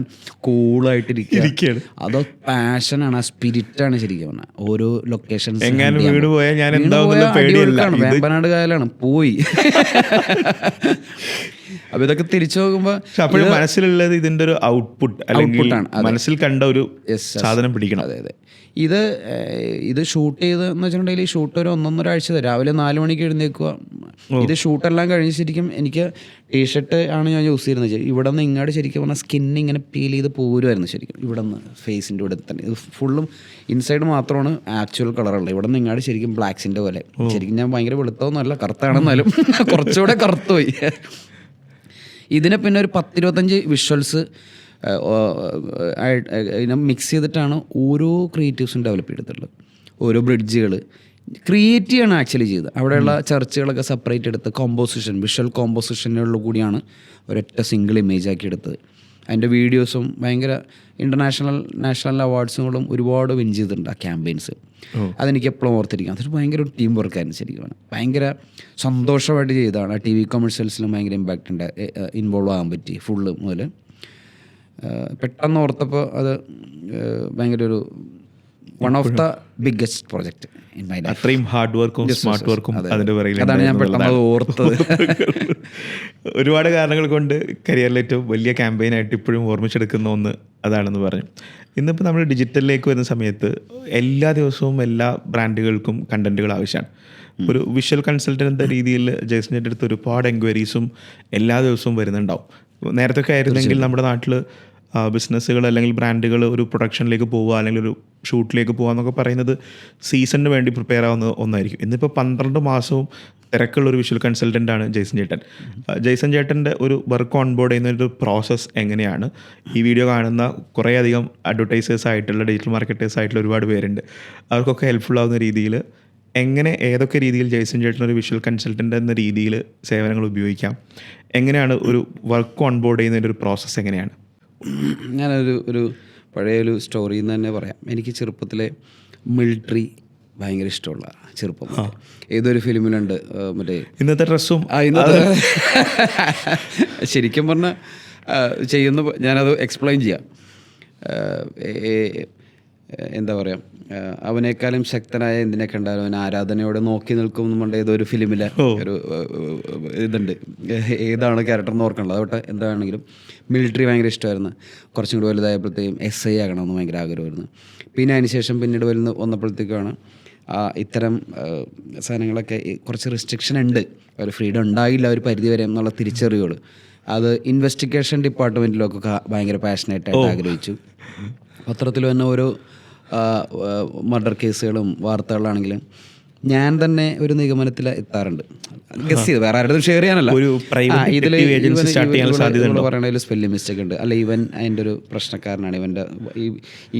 [SPEAKER 1] കൂളായിട്ടിരിക്കുകയാണ്. അതോ പാഷനാണ്, ആ സ്പിരിറ്റാണ് ശരിക്കും പറഞ്ഞാൽ. ഓരോ ലൊക്കേഷൻസ് വേമ്പനാട് കായലാണ് പോയി. അപ്പൊ ഇതൊക്കെ തിരിച്ചു നോക്കുമ്പോൾ
[SPEAKER 2] മനസ്സിലുള്ളത് ഇതിന്റെ ഒരു ഔട്ട്പുട്ട് അല്ലെങ്കിൽ മനസ്സിൽ കണ്ട ഒരു സാധനം പിടിക്കണം.
[SPEAKER 1] അതെ അതെ. ഇത് ഷൂട്ട് ചെയ്തെന്ന് വെച്ചിട്ടുണ്ടെങ്കിൽ ഈ ഷൂട്ട് ഒരു 1-1.5 ആഴ്ച, രാവിലെ 4 മണിക്ക് എഴുന്നേക്കുക. ഇത് ഷൂട്ടെല്ലാം കഴിഞ്ഞ് ശരിക്കും എനിക്ക് ടീഷർട്ട് ആണ് ഞാൻ യൂസ് ചെയ്യുന്നത്. ഇവിടെ നിന്ന് ഇങ്ങോട്ട് ശരിക്കും പറഞ്ഞാൽ സ്കിന്ന് ഇങ്ങനെ പീൽ ചെയ്ത് പോരുമായിരുന്നു ശരിക്കും. ഇവിടെ നിന്ന് ഫേസിൻ്റെ ഇവിടെ തന്നെ ഇത് ഫുള്ളും ഇൻസൈഡ് മാത്രമാണ് ആക്ച്വൽ കളറുള്ളത്. ഇവിടെ നിന്ന് ഇങ്ങോട്ട് ശരിക്കും ബ്ലാക്സിൻ്റെ പോലെ. ശരിക്കും ഞാൻ ഭയങ്കര വെളുത്തതൊന്നുമല്ല, കറുത്താണെന്നാലും കുറച്ചുകൂടെ കറുത്തുപോയി. ഇതിനെ പിന്നെ ഒരു 10-25 വിഷ്വൽസ് മിക്സ് ചെയ്തിട്ടാണ് ഓരോ ക്രിയേറ്റീവ്സും ഡെവലപ്പ് ചെയ്തിട്ടുള്ളത്. ഓരോ ബ്രിഡ്ജുകൾ ക്രിയേറ്റ് ചെയ്യാണ് ആക്ച്വലി ചെയ്തത്. അവിടെയുള്ള ചർച്ചകളൊക്കെ സെപ്പറേറ്റ് എടുത്ത് വിഷ്വൽ കോമ്പോസിഷനുകളിൽ കൂടിയാണ് ഒരൊറ്റ സിംഗിൾ ഇമേജ് ആക്കി എടുത്തത്. അതിൻ്റെ വീഡിയോസും ഭയങ്കര നാഷണൽ അവാർഡ്സുകളും ഒരുപാട് വിൻ ചെയ്തിട്ടുണ്ട് ആ ക്യാമ്പയിൻസ്. അതെനിക്ക് എപ്പോഴും ഓർത്തിരിക്കും. അതൊരു ഭയങ്കര ഒരു ടീം വർക്കായിരുന്നു ശരിക്കും. ഭയങ്കര സന്തോഷമായിട്ട് ചെയ്തതാണ്. ആ TV കൊമേഴ്ഷ്യൽസിലും ഭയങ്കര ഇമ്പാക്റ്റ് ഇൻവോൾവ് ആകാൻ പറ്റി ഫുള്ള് മുതൽ. പെട്ടെന്ന് ഓർത്തപ്പോൾ അത് ഭയങ്കര ഒരു one of the biggest project in my life.
[SPEAKER 2] അത്രയും ഹാർഡ് വർക്കും സ്മാർട്ട് വർക്കും അതിന്റെ പിറകിൽ.
[SPEAKER 1] അതാണ് ഞാൻ പെട്ടെന്ന് ഓർത്തത്.
[SPEAKER 2] ഒരുപാട് കാരണങ്ങൾ കൊണ്ട് കരിയറിൽ ഏറ്റവും വലിയ ക്യാമ്പയിനായിട്ട് ഇപ്പോഴും ഓർമ്മിച്ചെടുക്കുന്ന ഒന്ന് അതാണെന്ന് പറഞ്ഞു. ഇന്നിപ്പോൾ നമ്മൾ ഡിജിറ്റലിലേക്ക് വരുന്ന സമയത്ത് എല്ലാ ദിവസവും എല്ലാ ബ്രാൻഡുകൾക്കും കണ്ടന്റുകൾ ആവശ്യമാണ്. ഒരു വിഷ്വൽ കൺസൾട്ടൻ്റ് എന്ന രീതിയിൽ ജേസൻ്റെ അടുത്ത് ഒരുപാട് എൻക്വയറീസും എല്ലാ ദിവസവും വരുന്നുണ്ടാവും. നേരത്തെ ഒക്കെ ആയിരുന്നെങ്കിൽ നമ്മുടെ നാട്ടിൽ ബിസിനസ്സുകൾ അല്ലെങ്കിൽ ബ്രാൻഡുകൾ ഒരു പ്രൊഡക്ഷനിലേക്ക് പോവുക അല്ലെങ്കിൽ ഒരു ഷൂട്ടിലേക്ക് പോകുക എന്നൊക്കെ പറയുന്നത് സീസണിന് വേണ്ടി പ്രിപ്പയർ ആവുന്ന ഒന്നായിരിക്കും. ഇന്നിപ്പോൾ 12 മാസവും തിരക്കുള്ളൊരു വിഷ്വൽ കൺസൾട്ടൻ്റാണ് ജെയ്സൺ ചേട്ടൻ. ജെയ്സൺ ചേട്ടൻ്റെ ഒരു വർക്ക് ഓൺ ബോർഡ് ചെയ്യുന്നൊരു പ്രോസസ്സ് എങ്ങനെയാണ്? ഈ വീഡിയോ കാണുന്ന കുറേയധികം അഡ്വർടൈസേഴ്സ് ആയിട്ടുള്ള ഡിജിറ്റൽ മാർക്കറ്റേഴ്സ് ആയിട്ടുള്ള ഒരുപാട് പേരുണ്ട്. അവർക്കൊക്കെ ഹെൽപ്ഫുൾ ആവുന്ന രീതിയിൽ ഏതൊക്കെ രീതിയിൽ ജെയ്സൺ ചേട്ടൻ ഒരു വിഷ്വൽ കൺസൾട്ടൻ്റ് എന്ന രീതിയിൽ സേവനങ്ങൾ ഉപയോഗിക്കാം? എങ്ങനെയാണ് ഒരു വർക്ക് ഓൺ ബോർഡ് ചെയ്യുന്നതിൻ്റെ ഒരു പ്രോസസ്സ് എങ്ങനെയാണ്?
[SPEAKER 1] ഞാനൊരു പഴയൊരു സ്റ്റോറിയിൽ നിന്ന് തന്നെ പറയാം. എനിക്ക് ചെറുപ്പത്തിലെ മിലിറ്ററി ഭയങ്കര ഇഷ്ടമുള്ള ചെറുപ്പം. ഏതൊരു ഫിലിമിലുണ്ട് മറ്റേ
[SPEAKER 2] ഇന്നത്തെ ഡ്രസ്സും
[SPEAKER 1] ശരിക്കും പറഞ്ഞാൽ ഞാനത് എക്സ്പ്ലെയിൻ ചെയ്യാം. എന്താ പറയുക, അവനേക്കാളും ശക്തനായ എന്തിനെ കണ്ടാലും അവൻ ആരാധനയോടെ നോക്കി നിൽക്കും എന്നുകൊണ്ട് ഏതൊരു ഫിലിമിലെ ഒരു ഇതുണ്ട്. ഏതാണ് ക്യാരക്ടർ എന്ന് ഓർക്കണല്ലോ. അതോട്ടെ എന്താണെങ്കിലും മിലിറ്ററി ഭയങ്കര ഇഷ്ടമായിരുന്നു. കുറച്ചും കൂടി വലുതായപ്പോഴത്തേക്കും SI ആകണമെന്ന് ഭയങ്കര ആഗ്രഹമായിരുന്നു. പിന്നെ അതിനുശേഷം പിന്നീട് വന്നപ്പോഴത്തേക്കാണ് ഇത്തരം സാധനങ്ങളൊക്കെ കുറച്ച് റെസ്ട്രിക്ഷൻ ഉണ്ട്, ഒരു ഫ്രീഡം ഉണ്ടായില്ല ഒരു പരിധി വരെ എന്നുള്ള തിരിച്ചറിവുകൾ. അത് ഇൻവെസ്റ്റിഗേഷൻ ഡിപ്പാർട്ട്മെൻറ്റിലൊക്കെ ഭയങ്കര പാഷനേറ്റായിട്ട് ആഗ്രഹിച്ചു. പത്രത്തിൽ തന്നെ ഓരോ മർഡർ കേസുകളും വാർത്തകളാണെങ്കിലും ഞാൻ തന്നെ ഒരു നിഗമനത്തിൽ എത്താറുണ്ട്. ഗസ് ചെയ്ത് വേറെ ആരുടെ ഷെയർ ചെയ്യാനല്ല, ഇതിൽ പറയണതിൽ സ്പെല്ലിംഗ് മിസ്റ്റേക്ക് ഉണ്ട്, അല്ല ഇവൻ അതിൻ്റെ ഒരു പ്രശ്നക്കാരനാണ്, ഇവൻ്റെ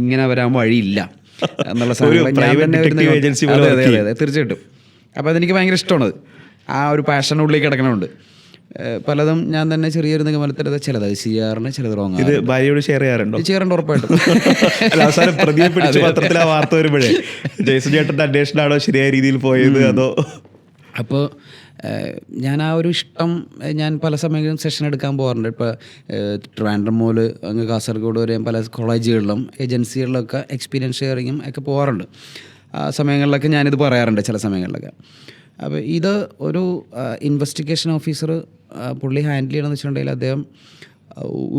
[SPEAKER 1] ഇങ്ങനെ വരാൻ വഴിയില്ല എന്നുള്ള സാധനം ഞാൻ തന്നെ അതെ തീർച്ചയായിട്ടും. അപ്പോൾ അതെനിക്ക് ഭയങ്കര ഇഷ്ടമാണത്. ആ ഒരു പാഷനുള്ളിൽ കിടക്കണമുണ്ട്. പലതും ഞാൻ തന്നെ ചെറിയൊരു നിഗമനത്തിൽ ചിലത് ചെയ്യാറുണ്ട്, ചിലത് റോങ്.
[SPEAKER 2] ഇത് ഭാര്യയോട് ഷെയർ ചെയ്യാറുണ്ടോ?
[SPEAKER 1] ചെയ്യാറുണ്ട് ഉറപ്പായിട്ടും.
[SPEAKER 2] അവസാനം പ്രതിയെ പിടിച്ച് പത്രത്തിൽ ആ വാർത്ത വരുമ്പോഴേ ജെയ്സൺ ചേട്ടൻ്റെ അന്വേഷണമാണോ ശരിയായ രീതിയിൽ പോയത് അതോ?
[SPEAKER 1] അപ്പോൾ ഞാൻ ആ ഒരു ഇഷ്ടം ഞാൻ പല സമയങ്ങളിലും സെഷൻ എടുക്കാൻ പോകാറുണ്ട്. ഇപ്പോൾ ട്രിവാൻഡ്രം മുതൽ അങ്ങ് കാസർഗോഡ് വരെ പല കോളേജുകളിലും ഏജൻസികളിലൊക്കെ എക്സ്പീരിയൻസ് ഷെയറിങ്ങും ഒക്കെ പോകാറുണ്ട്. ആ സമയങ്ങളിലൊക്കെ ഞാനിത് പറയാറുണ്ട് ചില സമയങ്ങളിലൊക്കെ. അപ്പോൾ ഇത് ഒരു ഇൻവെസ്റ്റിഗേഷൻ ഓഫീസർ പുള്ളി ഹാൻഡിൽ ചെയ്യണമെന്ന് വെച്ചിട്ടുണ്ടെങ്കിൽ അദ്ദേഹം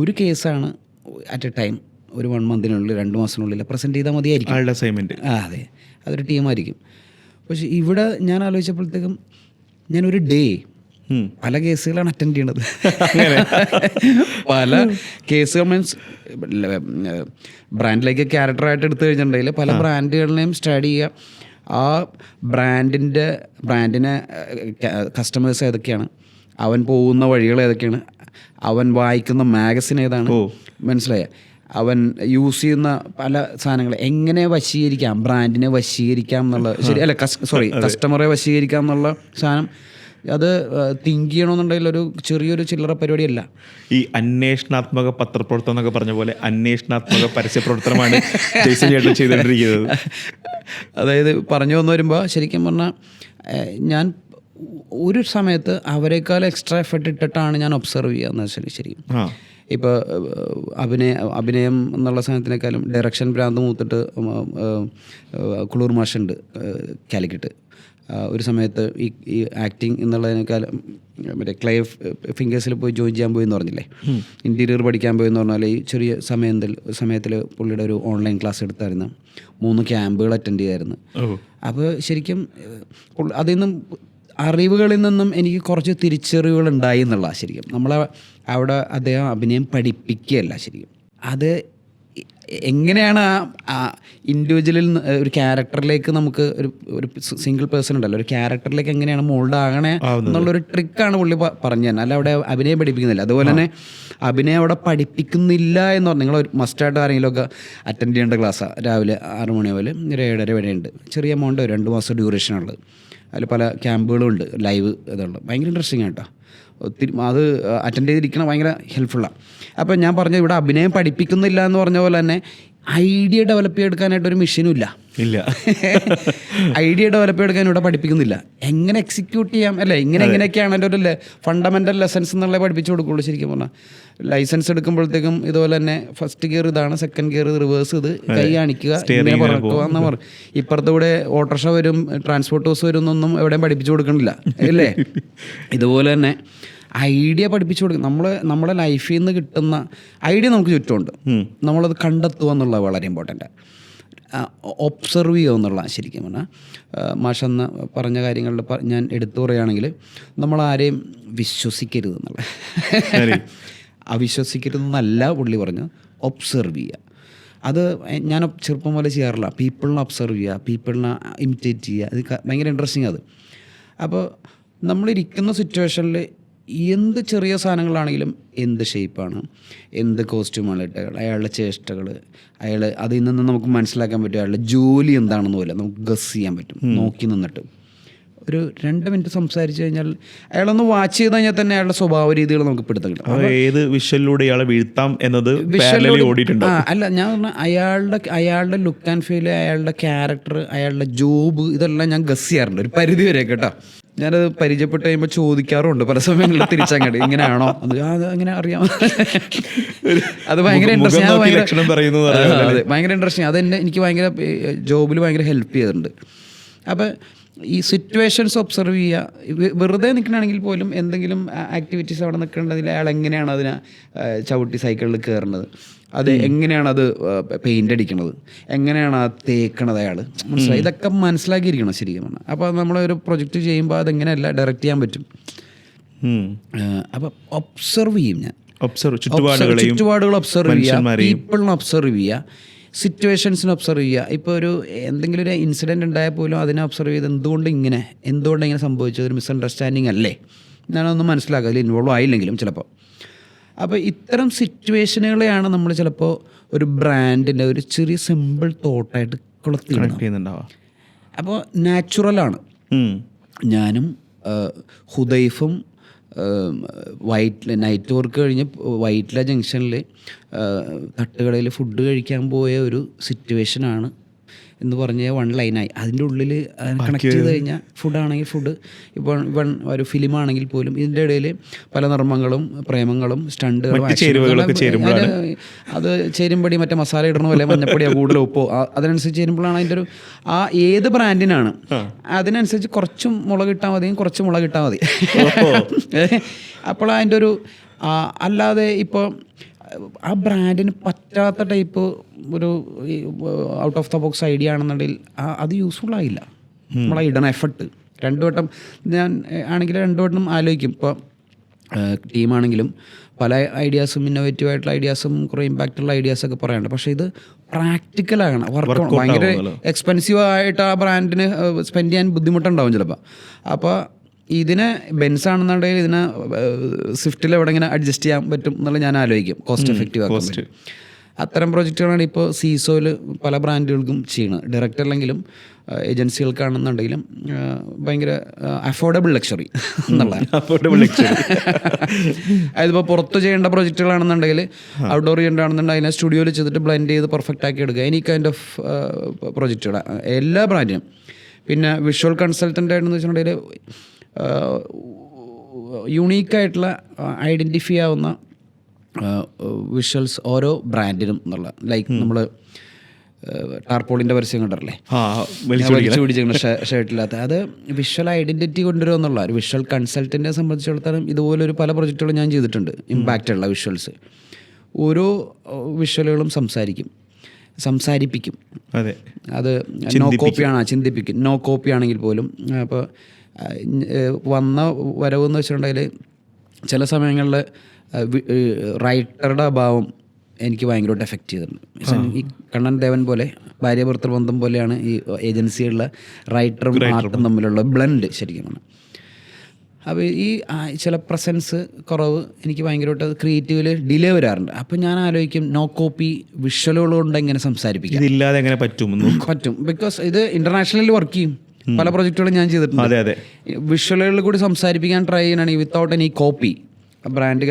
[SPEAKER 1] ഒരു കേസാണ് അറ്റ് എ ടൈം ഒരു 1 മന്തിനുള്ളിൽ 2 മാസത്തിനുള്ളിൽ പ്രസൻറ്റ് ചെയ്താൽ മതിയായിരിക്കും
[SPEAKER 2] അസൈൻമെൻറ്റ്.
[SPEAKER 1] അതെ, അതൊരു ടീമായിരിക്കും. പക്ഷേ ഇവിടെ ഞാൻ ആലോചിച്ചപ്പോഴത്തേക്കും ഞാനൊരു ഡേ പല കേസുകളാണ് അറ്റൻഡ് ചെയ്യണത്. പല കേസുകൾ മീൻസ് ബ്രാൻഡിലേക്ക് ക്യാരക്ടറായിട്ട് എടുത്തു കഴിഞ്ഞിട്ടുണ്ടെങ്കിൽ പല ബ്രാൻഡുകളിനെയും സ്റ്റഡി ചെയ്യുക, ആ ബ്രാൻഡിനെ കസ്റ്റമേഴ്സ് ഏതൊക്കെയാണ്, അവൻ പോകുന്ന വഴികൾ ഏതൊക്കെയാണ്, അവൻ വായിക്കുന്ന മാഗസിൻ ഏതാണ്, മനസ്സിലായ, അവൻ യൂസ് ചെയ്യുന്ന പല സാധനങ്ങൾ എങ്ങനെ വശീകരിക്കാം, ബ്രാൻഡിനെ വശീകരിക്കാം എന്നുള്ള ശരി അല്ല കസ്റ്റമറെ വശീകരിക്കാം എന്നുള്ള സാധനം അത് തിങ്ക് ചെയ്യണമെന്നുണ്ടെങ്കിൽ ഒരു ചെറിയൊരു ചില്ലറ പരിപാടിയല്ല.
[SPEAKER 2] ഈ അന്വേഷണാത്മക പത്രപ്രവർത്തനം എന്നൊക്കെ പറഞ്ഞ പോലെ അന്വേഷണാത്മക പരസ്യ പ്രവർത്തനമാണ് ജെയ്സൺ ചേട്ടൻ ചെയ്തുകൊണ്ടിരിക്കുന്നത്.
[SPEAKER 1] അതായത് പറഞ്ഞു വന്നു വരുമ്പോൾ ശരിക്കും പറഞ്ഞാൽ ഞാൻ ഒരു സമയത്ത് അവരെക്കാൾ എക്സ്ട്രാ എഫർട്ട് ഇട്ടിട്ടാണ് ഞാൻ ഒബ്സർവ് ചെയ്യുക എന്ന് വെച്ചാൽ ശരിക്കും. ഇപ്പോൾ അഭിനയം എന്നുള്ള സാധനത്തിനേക്കാളും ഡയറക്ഷൻ ഭ്രാന്ത് മൂത്തിട്ട് കുളൂർ മാഷുണ്ട് കാലിക്കറ്റ്. ഒരു സമയത്ത് ഈ ആക്ടിങ് എന്നുള്ളതിനേക്കാളും മറ്റേ ക്ലേ ഫിംഗേഴ്സിൽ പോയി ജോയിൻ ചെയ്യാൻ പോയി എന്ന് പറഞ്ഞില്ലേ, ഇൻറ്റീരിയർ പഠിക്കാൻ പോയി എന്ന് പറഞ്ഞാൽ ഈ ചെറിയ സമയത്തിൽ പുള്ളിയുടെ ഒരു ഓൺലൈൻ ക്ലാസ് എടുത്തായിരുന്നു, 3 ക്യാമ്പുകൾ അറ്റൻഡ് ചെയ്യായിരുന്നു. അപ്പോൾ ശരിക്കും അതിൽ നിന്നും അറിവുകളിൽ നിന്നും എനിക്ക് കുറച്ച് തിരിച്ചറിവുകൾ ഉണ്ടായി എന്നുള്ള ശരിക്കും. നമ്മളെ അവിടെ അദ്ദേഹം അഭിനയം പഠിപ്പിക്കുകയല്ല ശരിക്കും, അത് എങ്ങനെയാണ് ആ ഇൻഡിവിജ്വലിൽ ഒരു ക്യാരക്ടറിലേക്ക് നമുക്ക് ഒരു സിംഗിൾ പേഴ്സൺ ഉണ്ടല്ലോ, ഒരു ക്യാരക്ടറിലേക്ക് എങ്ങനെയാണ് മോൾഡ് ആകണേ എന്നുള്ളൊരു ട്രിക്കാണ് പുള്ളി പറഞ്ഞു തന്നെ. അല്ല അവിടെ അഭിനയം പഠിപ്പിക്കുന്നില്ല. അതുപോലെ തന്നെ അഭിനയം അവിടെ പഠിപ്പിക്കുന്നില്ല എന്ന് പറഞ്ഞാൽ നിങ്ങൾ മസ്റ്റായിട്ട് ആരെങ്കിലുമൊക്കെ അറ്റൻഡ് ചെയ്യേണ്ട ക്ലാസ്സാണ്. രാവിലെ 6 മണി മുതൽ 7:30 വരെ ഉണ്ട്. ചെറിയ എമൗണ്ട് 2 മാസം ഡ്യൂറേഷനുള്ളത്. അതിൽ പല ക്യാമ്പുകളും ഉണ്ട്, ലൈവ് ഇതുള്ളത്. ഭയങ്കര ഇൻട്രസ്റ്റിംഗ് ആണ് കേട്ടോ. ഒത്തിരി അത് അറ്റൻഡ് ചെയ്തിരിക്കണം, ഭയങ്കര ഹെൽപ്ഫുള്ളാണ്. അപ്പോൾ ഞാൻ പറഞ്ഞത് ഇവിടെ അഭിനയം പഠിപ്പിക്കുന്നില്ല എന്ന് പറഞ്ഞ പോലെ തന്നെ ഐഡിയ ഡെവലപ്പ് ചെയ്തെടുക്കാനായിട്ടൊരു മെഷീനും ഇല്ല. ഐഡിയ ഡെവലപ്പ് ചെയ്തെടുക്കാൻ ഇവിടെ പഠിപ്പിക്കുന്നില്ല. എങ്ങനെ എക്സിക്യൂട്ട് ചെയ്യാം അല്ലേ, ഇങ്ങനെയൊക്കെയാണ് എൻ്റെ ഒരു ഫണ്ടമെൻ്റൽ ലെസൺസ് എന്നുള്ളത് പഠിപ്പിച്ചു കൊടുക്കുള്ളൂ ശരിക്കും പറഞ്ഞാൽ. ലൈസൻസ് എടുക്കുമ്പോഴത്തേക്കും ഇതുപോലെ തന്നെ ഫസ്റ്റ് ഗിയർ ഇതാണ്, സെക്കൻഡ് ഗിയർ റിവേഴ്സ്, ഇത് കൈ കാണിക്കുക, ഇങ്ങനെ പറക്കുക എന്ന് പറയും. ഇപ്പുറത്തെ കൂടെ ഓട്ടോറിക്ഷ വരും, ട്രാൻസ്പോർട്ട് ബസ് വരും എന്നൊന്നും എവിടെയും പഠിപ്പിച്ചു കൊടുക്കണില്ല അല്ലേ. ഇതുപോലെ തന്നെ ഐഡിയ പഠിപ്പിച്ചു കൊടുക്കും. നമ്മളെ ലൈഫിൽ നിന്ന് കിട്ടുന്ന ഐഡിയ നമുക്ക് ചുറ്റുമുണ്ട്, നമ്മളത് കണ്ടെത്തുക എന്നുള്ളത് വളരെ ഇമ്പോർട്ടൻ്റ്. ഒബ്സർവ് ചെയ്യുക എന്നുള്ള ശരിക്കും പറഞ്ഞാൽ മാഷെന്ന് പറഞ്ഞ കാര്യങ്ങളിൽ ഞാൻ എടുത്തു പറയുകയാണെങ്കിൽ നമ്മളാരെയും വിശ്വസിക്കരുത് എന്നുള്ള അവിശ്വസിക്കരുതെന്നല്ല പുള്ളി പറഞ്ഞു, ഒബ്സർവ് ചെയ്യുക. അത് ഞാൻ ചെറുപ്പം പോലെ ചെയ്യാറില്ല. പീപ്പിളിനെ ഒബ്സർവ് ചെയ്യുക, പീപ്പിളിനെ ഇമിറ്റേറ്റ് ചെയ്യുക, അത് ഭയങ്കര ഇൻട്രസ്റ്റിംഗ് അത്. അപ്പോൾ നമ്മളിരിക്കുന്ന സിറ്റുവേഷനിൽ എന്ത് ചെറിയ സാധനങ്ങളാണെങ്കിലും, എന്ത് ഷേപ്പാണ്, എന്ത് കോസ്റ്റ്യൂമാണ് ഇട്ടകൾ, അയാളുടെ ചേഷ്ടകൾ, അതിൽ നിന്ന് നമുക്ക് മനസ്സിലാക്കാൻ പറ്റും അയാളുടെ ജോലി എന്താണെന്ന് പോലെ നമുക്ക് ഗസ് ചെയ്യാൻ പറ്റും. നോക്കി നിന്നിട്ട് ഒരു 2 മിനിറ്റ് സംസാരിച്ച് കഴിഞ്ഞാൽ, അയാളൊന്ന് വാച്ച് ചെയ്ത് കഴിഞ്ഞാൽ തന്നെ അയാളുടെ സ്വഭാവ രീതികൾ നമുക്ക് പിടുത്തം കിട്ടും.
[SPEAKER 2] ഏത് വിഷ്വലിലൂടെ ഇയാളെ വീഴ്ത്താം എന്നത്
[SPEAKER 1] അല്ല, ഞാൻ പറഞ്ഞ അയാളുടെ ലുക്ക് ആൻഡ് ഫീൽ, അയാളുടെ ക്യാരക്ടർ, അയാളുടെ ജോബ്, ഇതെല്ലാം ഞാൻ ഗസ് ചെയ്യാറുണ്ട് ഒരു പരിധി വരെ കേട്ടോ. ഞാനത് പരിചയപ്പെട്ട് കഴിയുമ്പോൾ ചോദിക്കാറുണ്ട് പല സമയങ്ങളിൽ തിരിച്ചങ്ങോട്ട്, ഇങ്ങനെയാണോ അത് അങ്ങനെ അറിയാം. അത് ഭയങ്കര ഇൻട്രസ്റ്റിംഗ്, ഭയങ്കര ഇൻട്രസ്റ്റിംഗ്. അതെന്നെ എനിക്ക് ഭയങ്കര ജോബിൽ ഭയങ്കര ഹെൽപ്പ് ചെയ്തിട്ടുണ്ട്. അപ്പോൾ ഈ സിറ്റുവേഷൻസ് ഒബ്സർവ് ചെയ്യുക. വെറുതെ നിൽക്കണമെങ്കിൽ പോലും എന്തെങ്കിലും ആക്ടിവിറ്റീസ് അവിടെ നിൽക്കേണ്ടതിൽ അയാൾ എങ്ങനെയാണ് അതിനെ ചവിട്ടി സൈക്കിളിൽ കയറുന്നത്, അത് എങ്ങനെയാണ് അത് പെയിൻ്റ് അടിക്കണത്, എങ്ങനെയാണ് അത് തേക്കണത് അയാൾ, മനസ്സിലായി, ഇതൊക്കെ മനസ്സിലാക്കിയിരിക്കണം ശരിക്കും പറഞ്ഞാൽ. അപ്പോൾ നമ്മളൊരു പ്രൊജക്റ്റ് ചെയ്യുമ്പോൾ അതെങ്ങനെയല്ല ഡയറക്റ്റ് ചെയ്യാൻ പറ്റും. അപ്പോൾ ഒബ്സർവ് ചെയ്യും ഞാൻ, ചുറ്റുപാടുകൾ ഒബ്സർവ് ചെയ്യുക, പീപ്പിളിനെ ഒബ്സർവ് ചെയ്യുക, സിറ്റുവേഷൻസിനെ ഒബ്സർവ് ചെയ്യുക. ഇപ്പോൾ എന്തെങ്കിലും ഒരു ഇൻസിഡൻറ്റ് ഉണ്ടായാൽ പോലും അതിനെ ഒബ്സർവ് ചെയ്ത് എന്തുകൊണ്ട് ഇങ്ങനെ സംഭവിച്ചത്, ഒരു മിസ്അണ്ടർസ്റ്റാൻഡിങ് അല്ലേ, ഞാനൊന്നും മനസ്സിലാക്കുക, അതിൽ ഇൻവോൾവ് ആയില്ലെങ്കിലും ചിലപ്പോൾ. അപ്പോൾ ഇത്തരം സിറ്റുവേഷനുകളെയാണ് നമ്മൾ ചിലപ്പോൾ ഒരു ബ്രാൻഡിൻ്റെ ഒരു ചെറിയ സിമ്പിൾ തോട്ടായിട്ട് കൊളുത്തിയിട്ടുണ്ടാവുക. അപ്പോൾ നാച്ചുറലാണ്. ഞാനും ഹുദൈഫും നൈറ്റ് വർക്ക് കഴിഞ്ഞ് വൈറ്റ്ല ജംഗ്ഷനിൽ തട്ടുകടയിൽ ഫുഡ് കഴിക്കാൻ പോയ ഒരു സിറ്റുവേഷനാണ് എന്ന് പറഞ്ഞ 1 ലൈനായി. അതിൻ്റെ ഉള്ളിൽ കണക്ട് ചെയ്ത് കഴിഞ്ഞാൽ ഫുഡാണെങ്കിൽ ഫുഡ്, ഇപ്പോൾ ഒരു ഫിലിമാണെങ്കിൽ പോലും ഇതിൻ്റെ ഇടയിൽ പല നർമ്മങ്ങളും പ്രേമങ്ങളും സ്റ്റണ്ടുകളും അത് ചേരുമ്പടി മറ്റേ മസാല ഇടണോ അല്ലെ മഞ്ഞപ്പൊടിയോ കൂടുതലോ ഉപ്പോ അതിനനുസരിച്ച് ചേരുമ്പോഴാണ് അതിൻ്റെ ഒരു ഏത് ബ്രാൻഡിനാണ് അതിനനുസരിച്ച് കുറച്ചും മുളക് ഇട്ടാൽ മതി, കുറച്ച് മുളക് ഇട്ടാൽ മതി. അപ്പോൾ അതിൻ്റെ ഒരു അല്ലാതെ ഇപ്പോൾ ആ ബ്രാൻഡിന് പറ്റാത്ത ടൈപ്പ് ഒരു out of the box idea ആണെന്നുണ്ടെങ്കിൽ അത് യൂസ്ഫുൾ ആയില്ല. നമ്മളെ ഇടണ എഫർട്ട് 2 വട്ടം ഞാൻ ആണെങ്കിൽ 2 വട്ടം ആലോചിക്കും. ഇപ്പോൾ ടീമാണെങ്കിലും പല ഐഡിയാസും ഇന്നോവേറ്റീവ് ആയിട്ടുള്ള ഐഡിയാസും കുറേ ഇമ്പാക്റ്റുള്ള ഐഡിയാസൊക്കെ പറയാനുണ്ട്. പക്ഷേ ഇത് പ്രാക്ടിക്കൽ ആകണം, വർക്ക്
[SPEAKER 2] Workout
[SPEAKER 1] ഭയങ്കര
[SPEAKER 2] ആവുമല്ലോ.
[SPEAKER 1] എക്സ്പെൻസീവ് ആയിട്ട് ആ ബ്രാൻഡിന് സ്പെൻഡ് ചെയ്യാൻ ബുദ്ധിമുട്ടുണ്ടാവും ചിലപ്പോൾ. അപ്പോൾ ഇതിന് ബെൻസ് ആണെന്നുണ്ടെങ്കിൽ ഇതിനെ സ്വിഫ്റ്റിൽ എവിടെ ഇങ്ങനെ അഡ്ജസ്റ്റ് ചെയ്യാൻ പറ്റും എന്നുള്ള ഞാൻ ആലോചിക്കും, കോസ്റ്റ് എഫക്റ്റീവ് ആക്കാൻ പറ്റും. അത്തരം പ്രോജക്റ്റുകളാണ് ഇപ്പോൾ സീസോയിൽ പല ബ്രാൻഡുകൾക്കും ചെയ്യുന്നത്. ഡയറക്റ്റ് അല്ലെങ്കിലും ഏജൻസികൾക്കാണെന്നുണ്ടെങ്കിലും ഭയങ്കര അഫോർഡബിൾ ലക്ഷറി എന്നുള്ളതാണ്. അതിപ്പോൾ പുറത്ത് ചെയ്യേണ്ട പ്രോജക്റ്റുകളാണെന്നുണ്ടെങ്കിൽ ഔട്ട്ഡോർ ചെയ്യേണ്ടതാണെന്നുണ്ടെങ്കിൽ അതിനെ സ്റ്റുഡിയോയിൽ ചെയ്തിട്ട് ബ്ലെൻഡ് ചെയ്ത് പെർഫെക്റ്റ് ആക്കി എടുക്കുക. എനി കൈൻഡ് ഓഫ് പ്രോജക്റ്റുകൾ എല്ലാ ബ്രാൻഡിനും. പിന്നെ വിഷ്വൽ കൺസൾട്ടൻ്റ് ആയിട്ടെന്ന് വെച്ചിട്ടുണ്ടെങ്കിൽ യൂണീക്കായിട്ടുള്ള ഐഡൻറ്റിഫൈ ആവുന്ന വിഷ്വൽസ് ഓരോ ബ്രാൻഡിനും എന്നുള്ള, ലൈക്ക് നമ്മൾ ടാർപോളിൻ്റെ പരസ്യം കണ്ടല്ലേ, വലിച്ചു പിടിച്ചിരിക്കുന്ന ഷർട്ടില്ലാത്ത, അത് വിഷ്വൽ ഐഡൻറ്റിറ്റി കൊണ്ടുവരുക എന്നുള്ള ഒരു വിഷ്വൽ കൺസൾട്ടൻറ്റിനെ സംബന്ധിച്ചിടത്തോളം ഇതുപോലൊരു പല പ്രൊജക്റ്റുകളും ഞാൻ ചെയ്തിട്ടുണ്ട്. ഇമ്പാക്റ്റുള്ള വിഷ്വൽസ്, ഓരോ വിഷ്വലുകളും സംസാരിപ്പിക്കും.
[SPEAKER 2] അതെ,
[SPEAKER 1] അത് നോ കോപ്പിയാണ്, ചിന്തിപ്പിക്കും. നോ കോപ്പി ആണെങ്കിൽ പോലും. അപ്പോൾ വന്ന വരവെന്ന് വെച്ചിട്ടുണ്ടെങ്കിൽ ചില സമയങ്ങളിൽ റൈറ്ററുടെ അഭാവം എനിക്ക് ഭയങ്കരമായിട്ട് എഫക്റ്റ് ചെയ്തിട്ടുണ്ട്. ഈ കണ്ണൻ ദേവൻ പോലെ ഭാര്യ ഭർത്തൃ ബന്ധം പോലെയാണ് ഈ ഏജൻസിയുള്ള റൈറ്ററും ആർട്ടും തമ്മിലുള്ള ബ്ലെൻഡ് ശരിക്കും. അപ്പോൾ ഈ ചില പ്രസൻസ് കുറവ് എനിക്ക് ഭയങ്കരമായിട്ട് അത് ക്രിയേറ്റീവിൽ ഡിലേ വരാറുണ്ട്. അപ്പോൾ ഞാൻ ആലോചിക്കും, നോ കോപ്പി വിഷ്വലുകൾ കൊണ്ട് എങ്ങനെ സംസാരിപ്പിക്കും,
[SPEAKER 2] ഇതില്ലാതെ എങ്ങനെ പറ്റും.
[SPEAKER 1] ബിക്കോസ് ഇത് ഇൻ്റർനാഷണലിൽ വർക്ക് ചെയ്യും. പല പ്രൊജക്റ്റുകളും ഞാൻ ചെയ്തിട്ടുണ്ട്. വിഷ്വലുകളിൽ കൂടി സംസാരിപ്പിക്കാൻ ട്രൈ ചെയ്യണമെങ്കിൽ without any copy brand